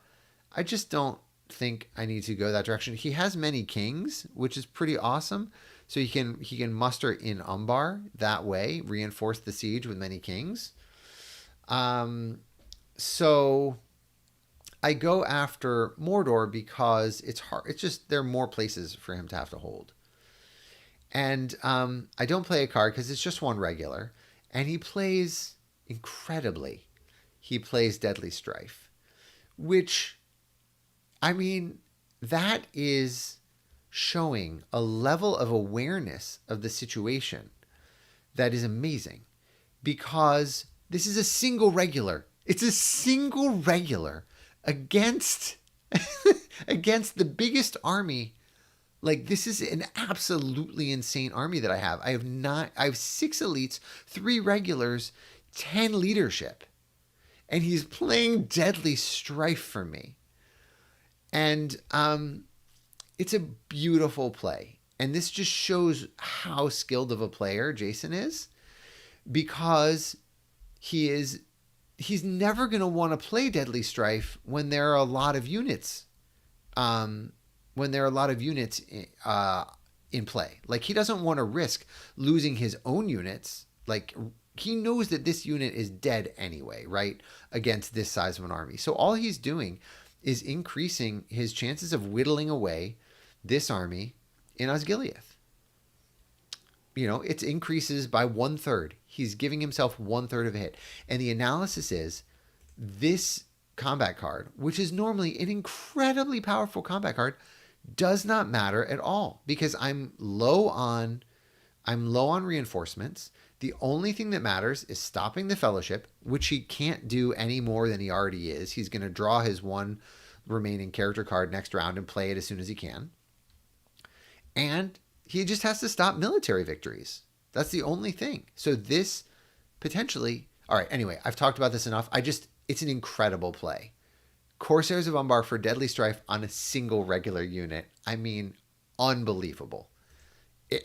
I just don't think I need to go that direction. He has many kings, which is pretty awesome. So he can muster in Umbar that way, reinforce the siege with many kings. So I go after Mordor because it's hard. It's just there are more places for him to have to hold. And I don't play a card because it's just 1 regular. And he plays incredibly. He plays Deadly Strife, which, I mean, that is showing a level of awareness of the situation that is amazing, because this is a single regular. It's a single regular against against the biggest army. Like, this is an absolutely insane army that I have. I have 6 elites, 3 regulars, 10 leadership. And he's playing Deadly Strife for me. And it's a beautiful play. And this just shows how skilled of a player Jason is, because he's never going to want to play Deadly Strife when there are a lot of units. When there are a lot of units in play. Like, he doesn't want to risk losing his own units. Like, he knows that this unit is dead anyway, right? Against this size of an army. So all he's doing is increasing his chances of whittling away this army in Osgiliath. It increases by 1/3. He's giving himself 1/3 of a hit. And the analysis is, this combat card, which is normally an incredibly powerful combat card, does not matter at all, because I'm low on reinforcements. The only thing that matters is stopping the Fellowship, which he can't do any more than he already is. He's going to draw his 1 remaining character card next round and play it as soon as he can. And he just has to stop military victories. That's the only thing. So this potentially... All right, anyway, I've talked about this enough. It's an incredible play. Corsairs of Umbar for Deadly Strife on a single regular unit. I mean, unbelievable.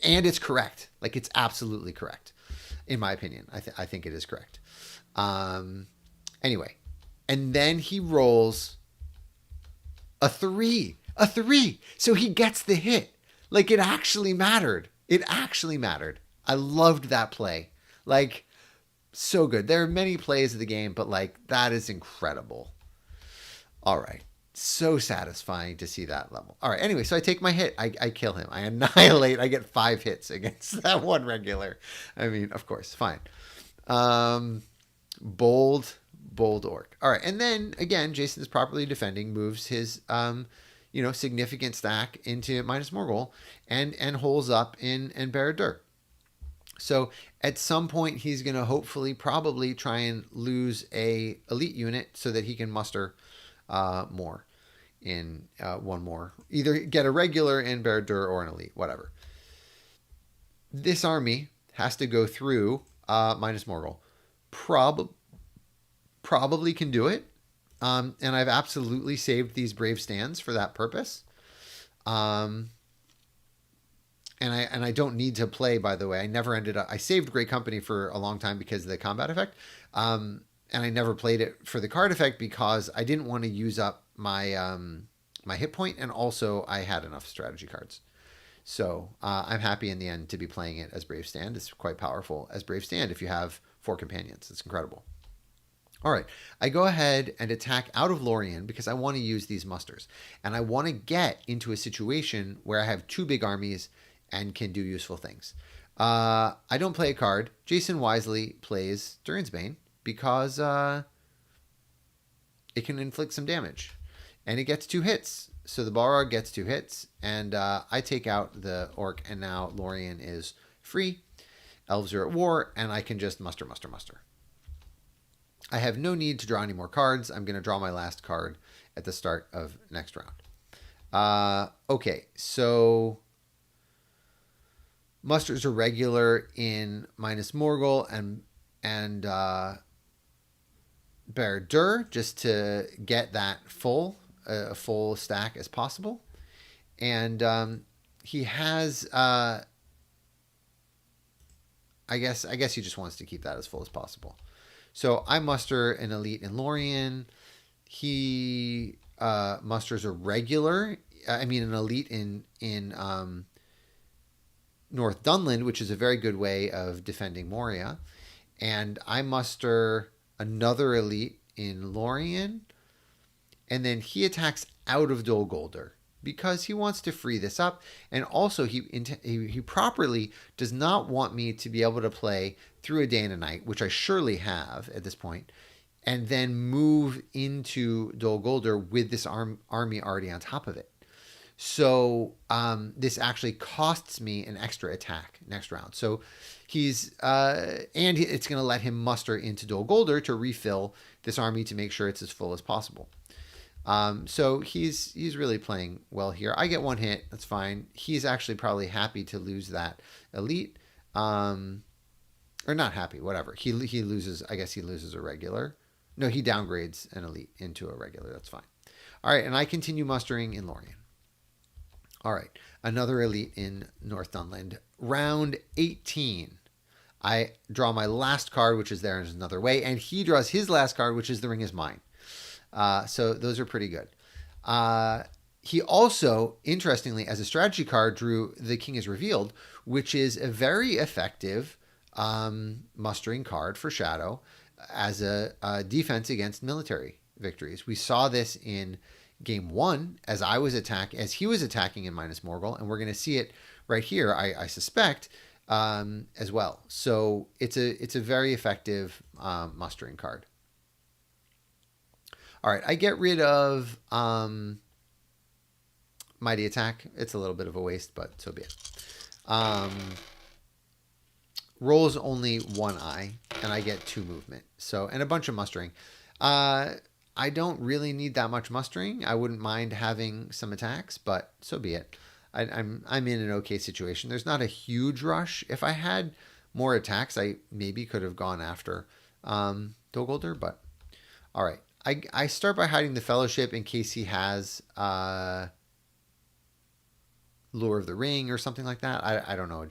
And it's correct. Like, it's absolutely correct, in my opinion. I think it is correct. Anyway, and then he rolls a 3. A 3! So he gets the hit. Like, it actually mattered. It actually mattered. I loved that play. Like, so good. There are many plays of the game, but, like, that is incredible. All right. So satisfying to see that level. All right. Anyway, so I take my hit. I kill him. I annihilate. I get 5 hits against that one regular. I mean, of course, fine. Bold orc. All right. And then again, Jason is properly defending, moves his significant stack into minus Morgul and holes up in Barad-dûr. So at some point he's going to hopefully probably try and lose a elite unit so that he can muster more in one more. Either get a regular in Barad-dûr or an elite, whatever. This army has to go through minus Morgul. Probably can do it. And I've absolutely saved these brave stands for that purpose. And I don't need to play, by the way. I saved Great Company for a long time because of the combat effect. And I never played it for the card effect because I didn't want to use up my my hit point, and also I had enough strategy cards. So I'm happy in the end to be playing it as Brave Stand. It's quite powerful as Brave Stand if you have 4 companions. It's incredible. All right, I go ahead and attack out of Lorien because I want to use these musters. And I want to get into a situation where I have 2 big armies and can do useful things. I don't play a card. Jason wisely plays Durin's Bane because it can inflict some damage. And it gets 2 hits. So the Balrog gets 2 hits. And I take out the Orc, and now Lorien is free. Elves are at war, and I can just muster. I have no need to draw any more cards. I'm going to draw my last card at the start of next round. Okay, so musters are regular in minus Morgul and Barad-dûr just to get that a full stack as possible. And he has I guess he just wants to keep that as full as possible. So I muster an elite in Lorien. He musters a regular. An elite in North Dunland, which is a very good way of defending Moria. And I muster another elite in Lorien. And then he attacks out of Dol Guldur because he wants to free this up. And also he properly does not want me to be able to play through a day and a night, which I surely have at this point, and then move into Dol Guldur with this army already on top of it. So this actually costs me an extra attack next round. So it's going to let him muster into Dol Guldur to refill this army to make sure it's as full as possible. So he's really playing well here. I get 1 hit. That's fine. He's actually probably happy to lose that elite. Or not happy, whatever. He loses, I guess he loses a regular. No, he downgrades an elite into a regular. That's fine. All right, and I continue mustering in Lorien. All right, another elite in North Dunland. Round 18. I draw my last card, which is there in another way, and he draws his last card, which is The Ring Is Mine. So those are pretty good. He also, interestingly, as a strategy card, drew The King Is Revealed, which is a very effective mustering card for Shadow as a defense against military victories. We saw this in game 1 as he was attacking in minus Morgul, and we're going to see it right here, I suspect, as well. So it's a very effective mustering card. All right, I get rid of Mighty Attack. It's a little bit of a waste, but so be it. Rolls only 1 eye, and I get 2 movement. And a bunch of mustering. I don't really need that much mustering. I wouldn't mind having some attacks, but so be it. I'm in an okay situation. There's not a huge rush. If I had more attacks, I maybe could have gone after Dol Guldur, but all right. I start by hiding the Fellowship in case he has Lure of the Ring or something like that. I don't know.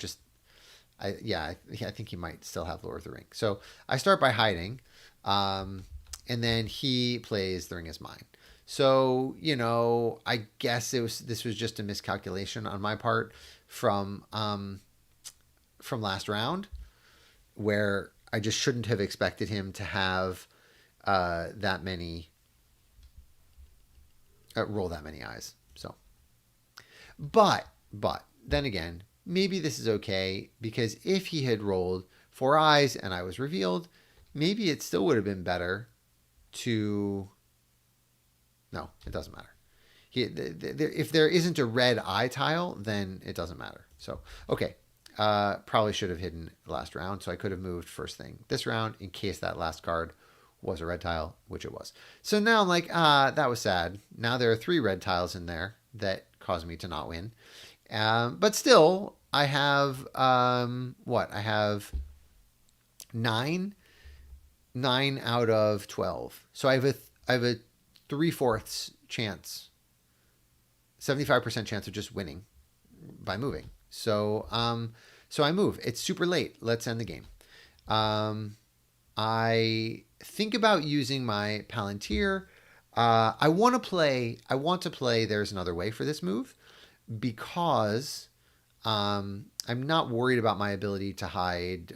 I think he might still have Lure of the Ring. So I start by hiding, and then he plays The Ring Is Mine. So, I guess this was just a miscalculation on my part from last round, where I just shouldn't have expected him to have that many. roll that many eyes. So, but then again, maybe this is okay, because if he had rolled 4 eyes and I was revealed, maybe it still would have been better to... No, it doesn't matter. If there isn't a red eye tile, then it doesn't matter. So, okay. Probably should have hidden last round, so I could have moved first thing this round in case that last card was a red tile, which it was. So now I'm like, that was sad. Now there are 3 red tiles in there that caused me to not win. But still, I have, I have 9 out of 12. So I have a 3/4 chance, 75% chance of just winning by moving. So I move. It's super late. Let's end the game. I think about using my Palantir. I want to play There's Another Way for this move, because I'm not worried about my ability to hide,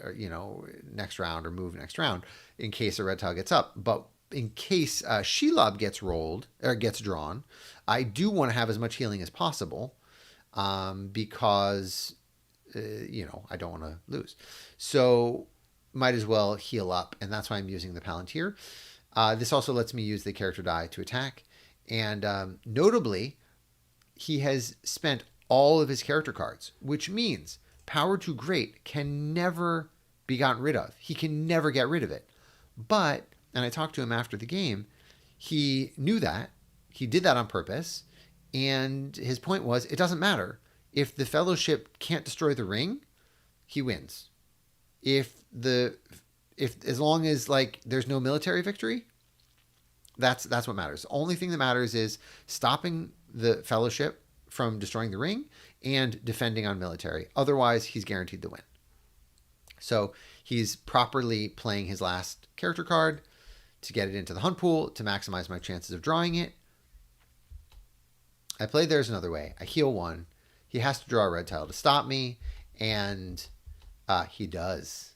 next round or move next round in case a red tile gets up. But in case Shelob gets rolled or gets drawn, I do want to have as much healing as possible, because I don't want to lose. So might as well heal up, and that's why I'm using the Palantir. This also lets me use the character die to attack, and notably, he has spent all of his character cards, which means Power to Great can never be gotten rid of. He can never get rid of it. But, and I talked to him after the game, he knew that. He did that on purpose, and his point was, it doesn't matter. If the Fellowship can't destroy the ring, he wins. If as long as there's no military victory, that's what matters. The only thing that matters is stopping the Fellowship from destroying the ring and defending on military. Otherwise, he's guaranteed the win. So he's properly playing his last character card to get it into the hunt pool to maximize my chances of drawing it. I play There's Another Way. I heal 1. He has to draw a red tile to stop me, and he does.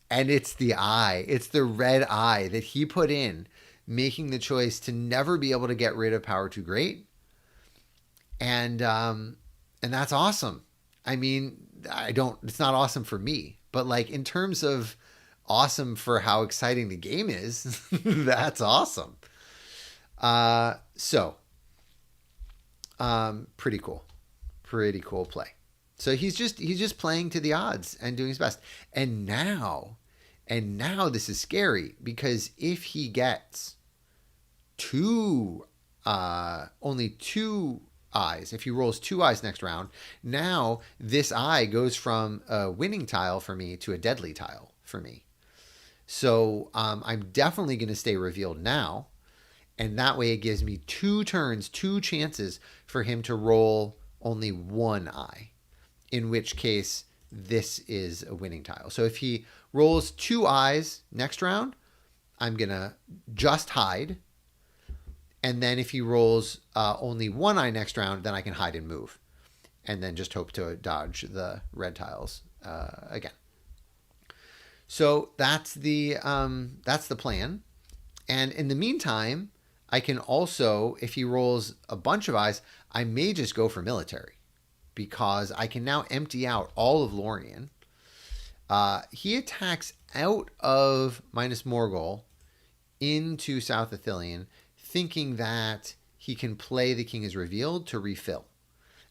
And it's the eye. It's the red eye that he put in, making the choice to never be able to get rid of Power Too Great. And that's awesome. I mean, it's not awesome for me, but in terms of awesome for how exciting the game is, that's awesome. Pretty cool. Pretty cool play. So he's just playing to the odds and doing his best. And now this is scary, because if he gets only 2 eyes, if he rolls 2 eyes next round, now this eye goes from a winning tile for me to a deadly tile for me. So I'm definitely going to stay revealed now. And that way it gives me 2 turns, 2 chances for him to roll only 1 eye, in which case this is a winning tile. So if he rolls 2 eyes next round, I'm going to just hide. And then if he rolls only 1 eye next round, then I can hide and move. And then just hope to dodge the red tiles again. So that's the plan. And in the meantime, I can also, if he rolls a bunch of eyes, I may just go for military, because I can now empty out all of Lorien. He attacks out of Minas Morgul into South Ithilien, thinking that he can play The King is Revealed to refill.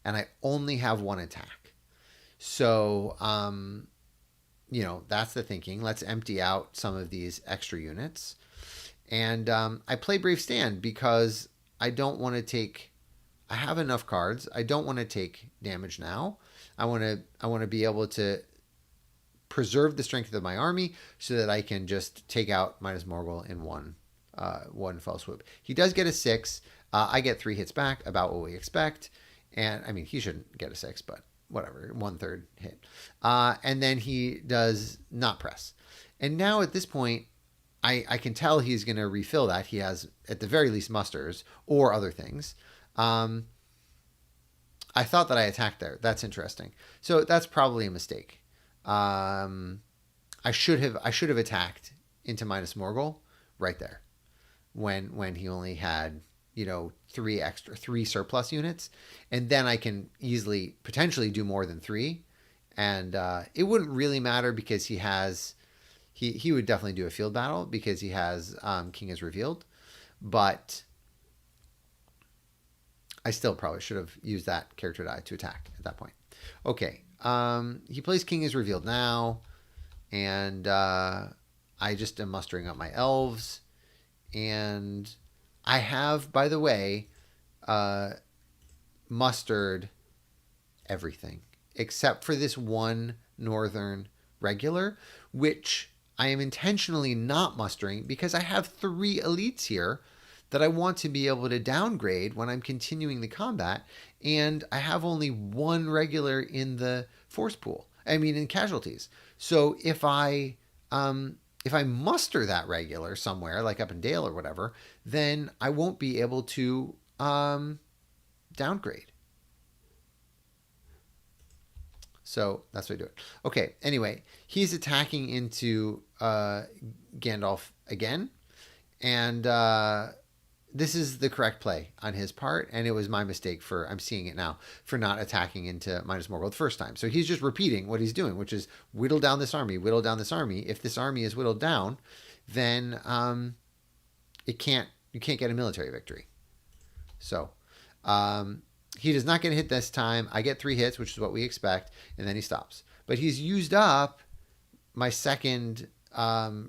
And I only have 1 attack. So, that's the thinking. Let's empty out some of these extra units. And I play Brave Stand because I don't want to take... I have enough cards. I don't want to take damage now. I want to be able to preserve the strength of my army so that I can just take out Minas Morgul in one fell swoop. He does get a 6. I get 3 hits back, about what we expect. And I mean, he shouldn't get a 6, but whatever, 1/3 hit. And then he does not press. And now at this point, I can tell he's going to refill that. He has, at the very least, musters or other things. I thought that I attacked there. That's interesting. So that's probably a mistake. I should have attacked into Minas Morgul right there when he only had three surplus units, and then I can easily potentially do more than three, and it wouldn't really matter because he would definitely do a field battle because he has King is Revealed, but I still probably should have used that character die to attack at that point. Okay, he plays King is Revealed now, and I just am mustering up my elves, and I have, by the way, mustered everything except for this one northern regular, which I am intentionally not mustering because I have 3 elites here that I want to be able to downgrade when I'm continuing the combat, and I have only 1 regular in the force pool. I mean, in casualties. So if I muster that regular somewhere, like up in Dale or whatever, then I won't be able to downgrade. So that's what I do it. Okay, anyway, he's attacking into Gandalf again. And this is the correct play on his part. And it was my mistake I'm seeing it now, for not attacking into Minas Morgul the first time. So he's just repeating what he's doing, which is whittle down this army, whittle down this army. If this army is whittled down, then you can't get a military victory. So he does not get a hit this time. I get 3 hits, which is what we expect, and then he stops. But he's used up my second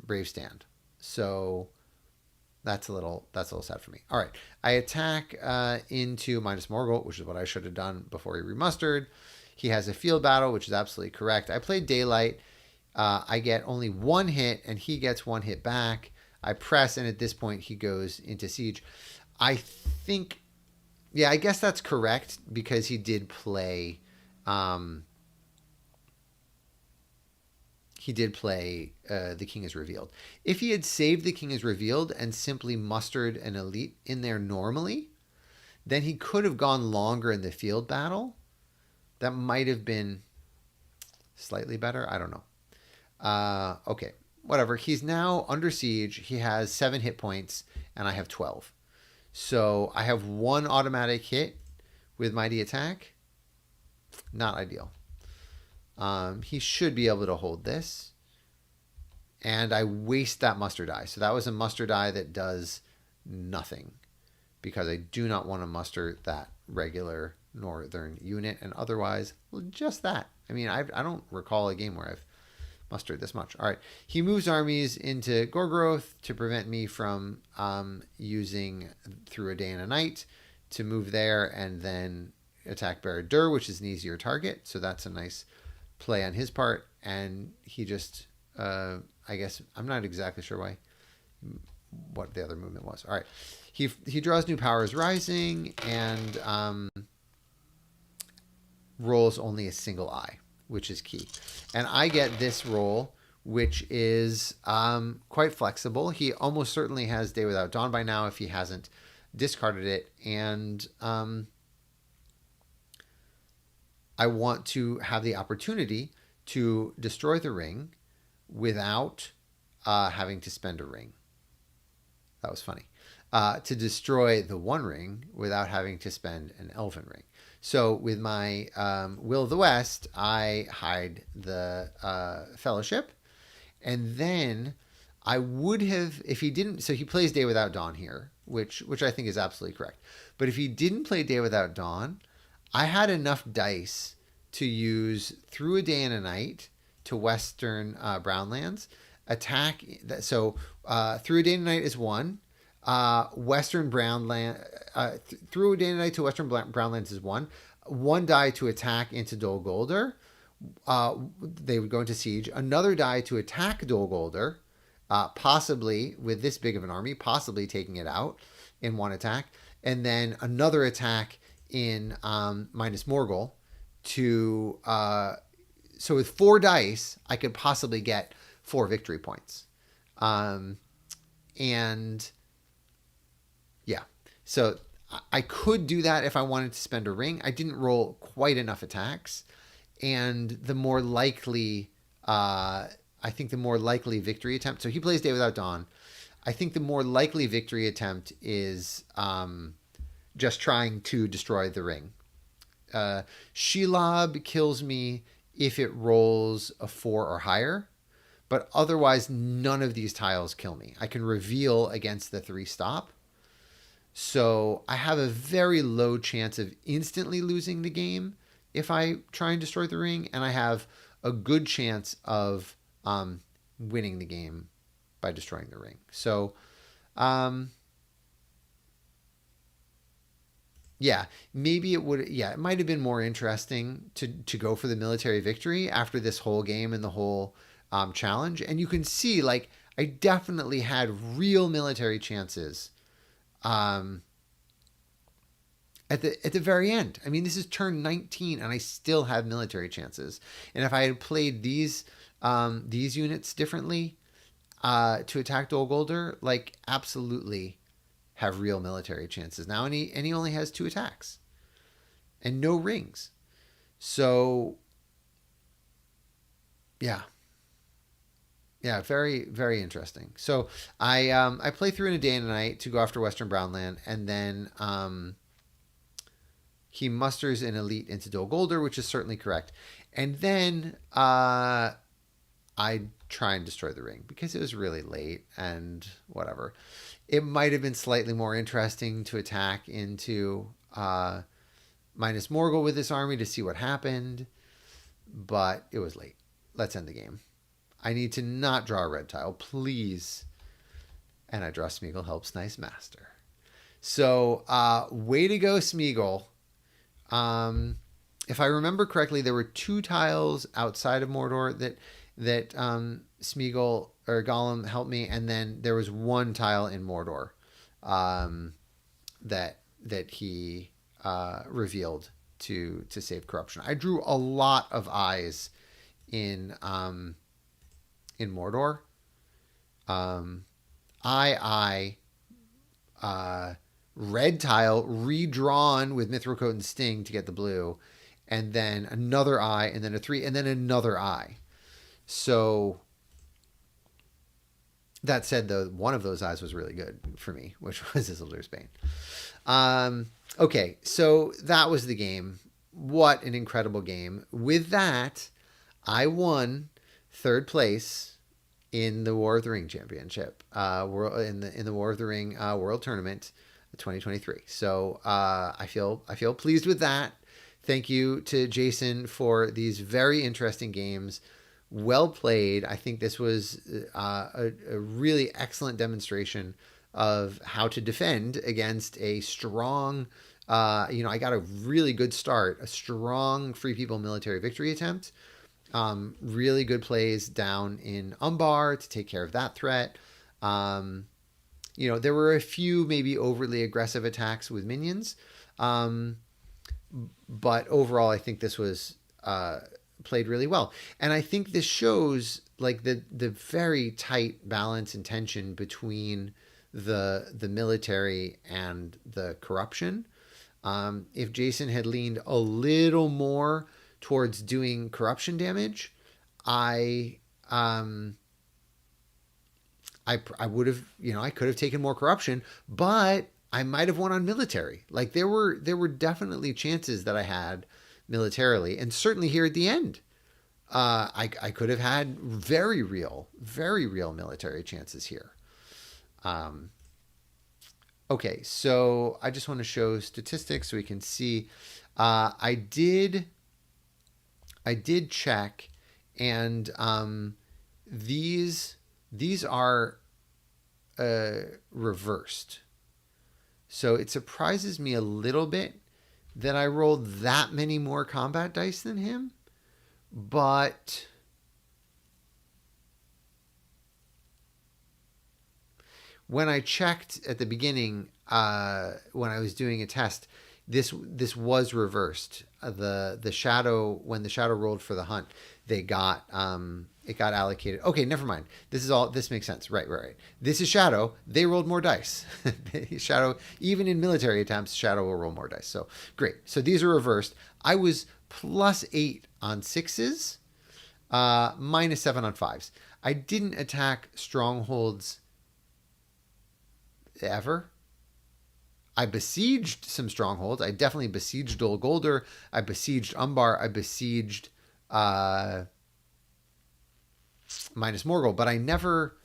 Brave Stand. So that's a little sad for me. All right. I attack into Minas Morgul, which is what I should have done before he remustered. He has a field battle, which is absolutely correct. I played Daylight. I get only 1 hit, and he gets 1 hit back. I press, and at this point, he goes into siege. I think... Yeah, I guess that's correct because he did play. The King is Revealed. If he had saved the King is Revealed and simply mustered an elite in there normally, then he could have gone longer in the field battle. That might have been slightly better. I don't know. Okay, whatever. He's now under siege. He has 7 hit points, and I have 12. So I have 1 automatic hit with Mighty Attack. Not ideal. He should be able to hold this. And I waste that muster die. So that was a muster die that does nothing, because I do not want to muster that regular northern unit. And otherwise, well, just that. I mean, I don't recall a game where I've mustered this much. All right. He moves armies into Gorgoroth to prevent me from using Through a Day and a Night to move there and then attack Barad-dûr, which is an easier target. So that's a nice play on his part. And he just, I guess, I'm not exactly sure what the other movement was. All right. He draws New Powers Rising and rolls only a single eye, which is key. And I get this roll, which is quite flexible. He almost certainly has Day Without Dawn by now if he hasn't discarded it. And I want to have the opportunity to destroy the ring without having to spend a ring. That was funny. To destroy the 1 ring without having to spend an elven ring. So with my Will of the West, I hide the Fellowship. And then I would have, if he didn't, so he plays Day Without Dawn here, which I think is absolutely correct. But if he didn't play Day Without Dawn, I had enough dice to use Through a Day and a Night to Western Brownlands. Attack, so Through a Day and a Night is 1. Western Brownland, Through a Day and a Night to Western Brownlands is 1. 1 die to attack into Dol Guldur. They would go into siege. Another die to attack Dol Guldur, possibly with this big of an army, possibly taking it out in 1 attack. And then another attack in Minas Morgul to... so with 4 dice, I could possibly get 4 victory points. And... yeah, so I could do that if I wanted to spend a ring. I didn't roll quite enough attacks. And the more likely, I think the more likely victory attempt. So he plays Day Without Dawn. I think the more likely victory attempt is just trying to destroy the ring. Shelob kills me if it rolls a 4 or higher, but otherwise none of these tiles kill me. I can reveal against the 3 stop. So I have a very low chance of instantly losing the game if I try and destroy the ring, and I have a good chance of winning the game by destroying the ring. So, yeah, maybe it would. Yeah, it might have been more interesting to go for the military victory after this whole game and the whole challenge. And you can see, like, I definitely had real military chances at the very end. I mean, this is turn 19, and I still have military chances. And if I had played these units differently to attack Dol Guldur, like, absolutely have real military chances now. And he only has 2 attacks and no rings. So yeah, very very interesting. So I play through in a day and a night to go after Western Brownland, and then he musters an elite into Dol Guldur, which is certainly correct. And then I try and destroy the ring because it was really late and whatever. It might have been slightly more interesting to attack into Minas Morgul with this army to see what happened, but it was late. Let's end the game. I need to not draw a red tile, please. And I draw Smeagol Helps Nice Master. So, way to go, Smeagol. If I remember correctly, there were 2 tiles outside of Mordor that Smeagol or Gollum helped me, and then there was 1 tile in Mordor that he revealed to save corruption. I drew a lot of eyes in Mordor. Red tile redrawn with Mithril Coat and Sting to get the blue, and then another eye, and then a 3, and then another eye. So that said, though, one of those eyes was really good for me, which was Isildur's Bane. Okay, so that was the game. What an incredible game. With that, I won 3rd place in the War of the Ring Championship, in the War of the Ring World Tournament 2023. So I feel pleased with that. Thank you to Jason for these very interesting games. Well played. I think this was a really excellent demonstration of how to defend against a strong, I got a really good start, a strong Free People military victory attempt. Really good plays down in Umbar to take care of that threat. There were a few maybe overly aggressive attacks with minions. But overall, I think this was played really well. And I think this shows like the very tight balance and tension between the military and the corruption. If Jason had leaned a little more towards doing corruption damage, I would have, I could have taken more corruption, but I might have won on military. Like there were definitely chances that I had militarily, and certainly here at the end, I could have had very real military chances here. Okay, so I just want to show statistics so we can see. I did check, and these are reversed. So it surprises me a little bit that I rolled that many more combat dice than him, but when I checked at the beginning, when I was doing a test, this was reversed. The shadow, when the shadow rolled for the hunt, they got it got allocated. Okay, never mind. This makes sense. Right. This is Shadow. They rolled more dice. Shadow, even in military attempts, Shadow will roll more dice. So great. So these are reversed. I was +8 on 6s, -7 on 5s. I didn't attack strongholds ever. I besieged some strongholds. I definitely besieged Dol Guldur. I besieged Umbar. I besieged Minas Morgul, but I never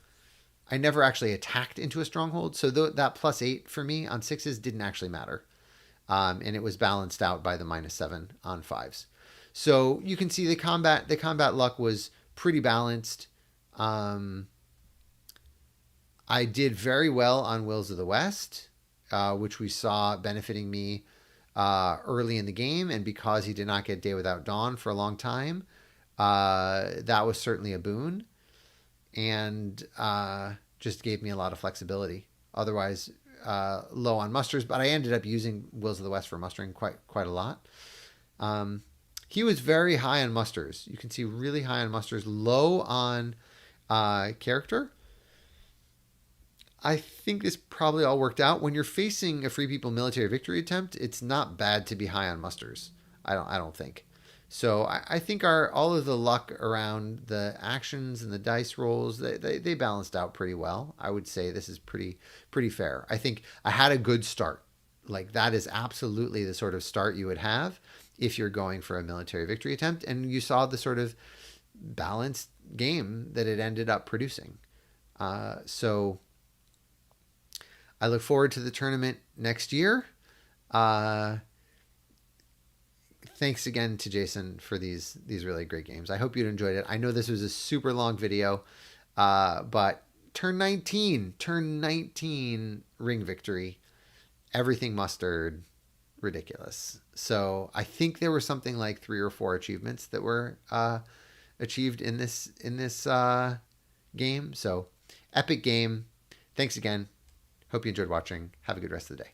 actually attacked into a stronghold. So that +8 for me on 6s didn't actually matter. And it was balanced out by the -7 on 5s. So you can see the combat luck was pretty balanced. I did very well on Wills of the West, which we saw benefiting me early in the game, and because he did not get Day Without Dawn for a long time, that was certainly a boon, and just gave me a lot of flexibility. Otherwise, low on musters, but I ended up using Wills of the West for mustering quite a lot. He was very high on musters. You can see really high on musters, low on character. I think this probably all worked out. When you're facing a Free People military victory attempt, it's not bad to be high on musters. I don't think. So I think all of the luck around the actions and the dice rolls, they balanced out pretty well. I would say this is pretty fair. I think I had a good start. Like, that is absolutely the sort of start you would have if you're going for a military victory attempt, and you saw the sort of balanced game that it ended up producing. So I look forward to the tournament next year. Thanks again to Jason for these really great games. I hope you enjoyed it. I know this was a super long video, but turn 19 ring victory, everything mustered, ridiculous. So I think there were something like 3 or 4 achievements that were achieved in this game. So epic game. Thanks again. Hope you enjoyed watching. Have a good rest of the day.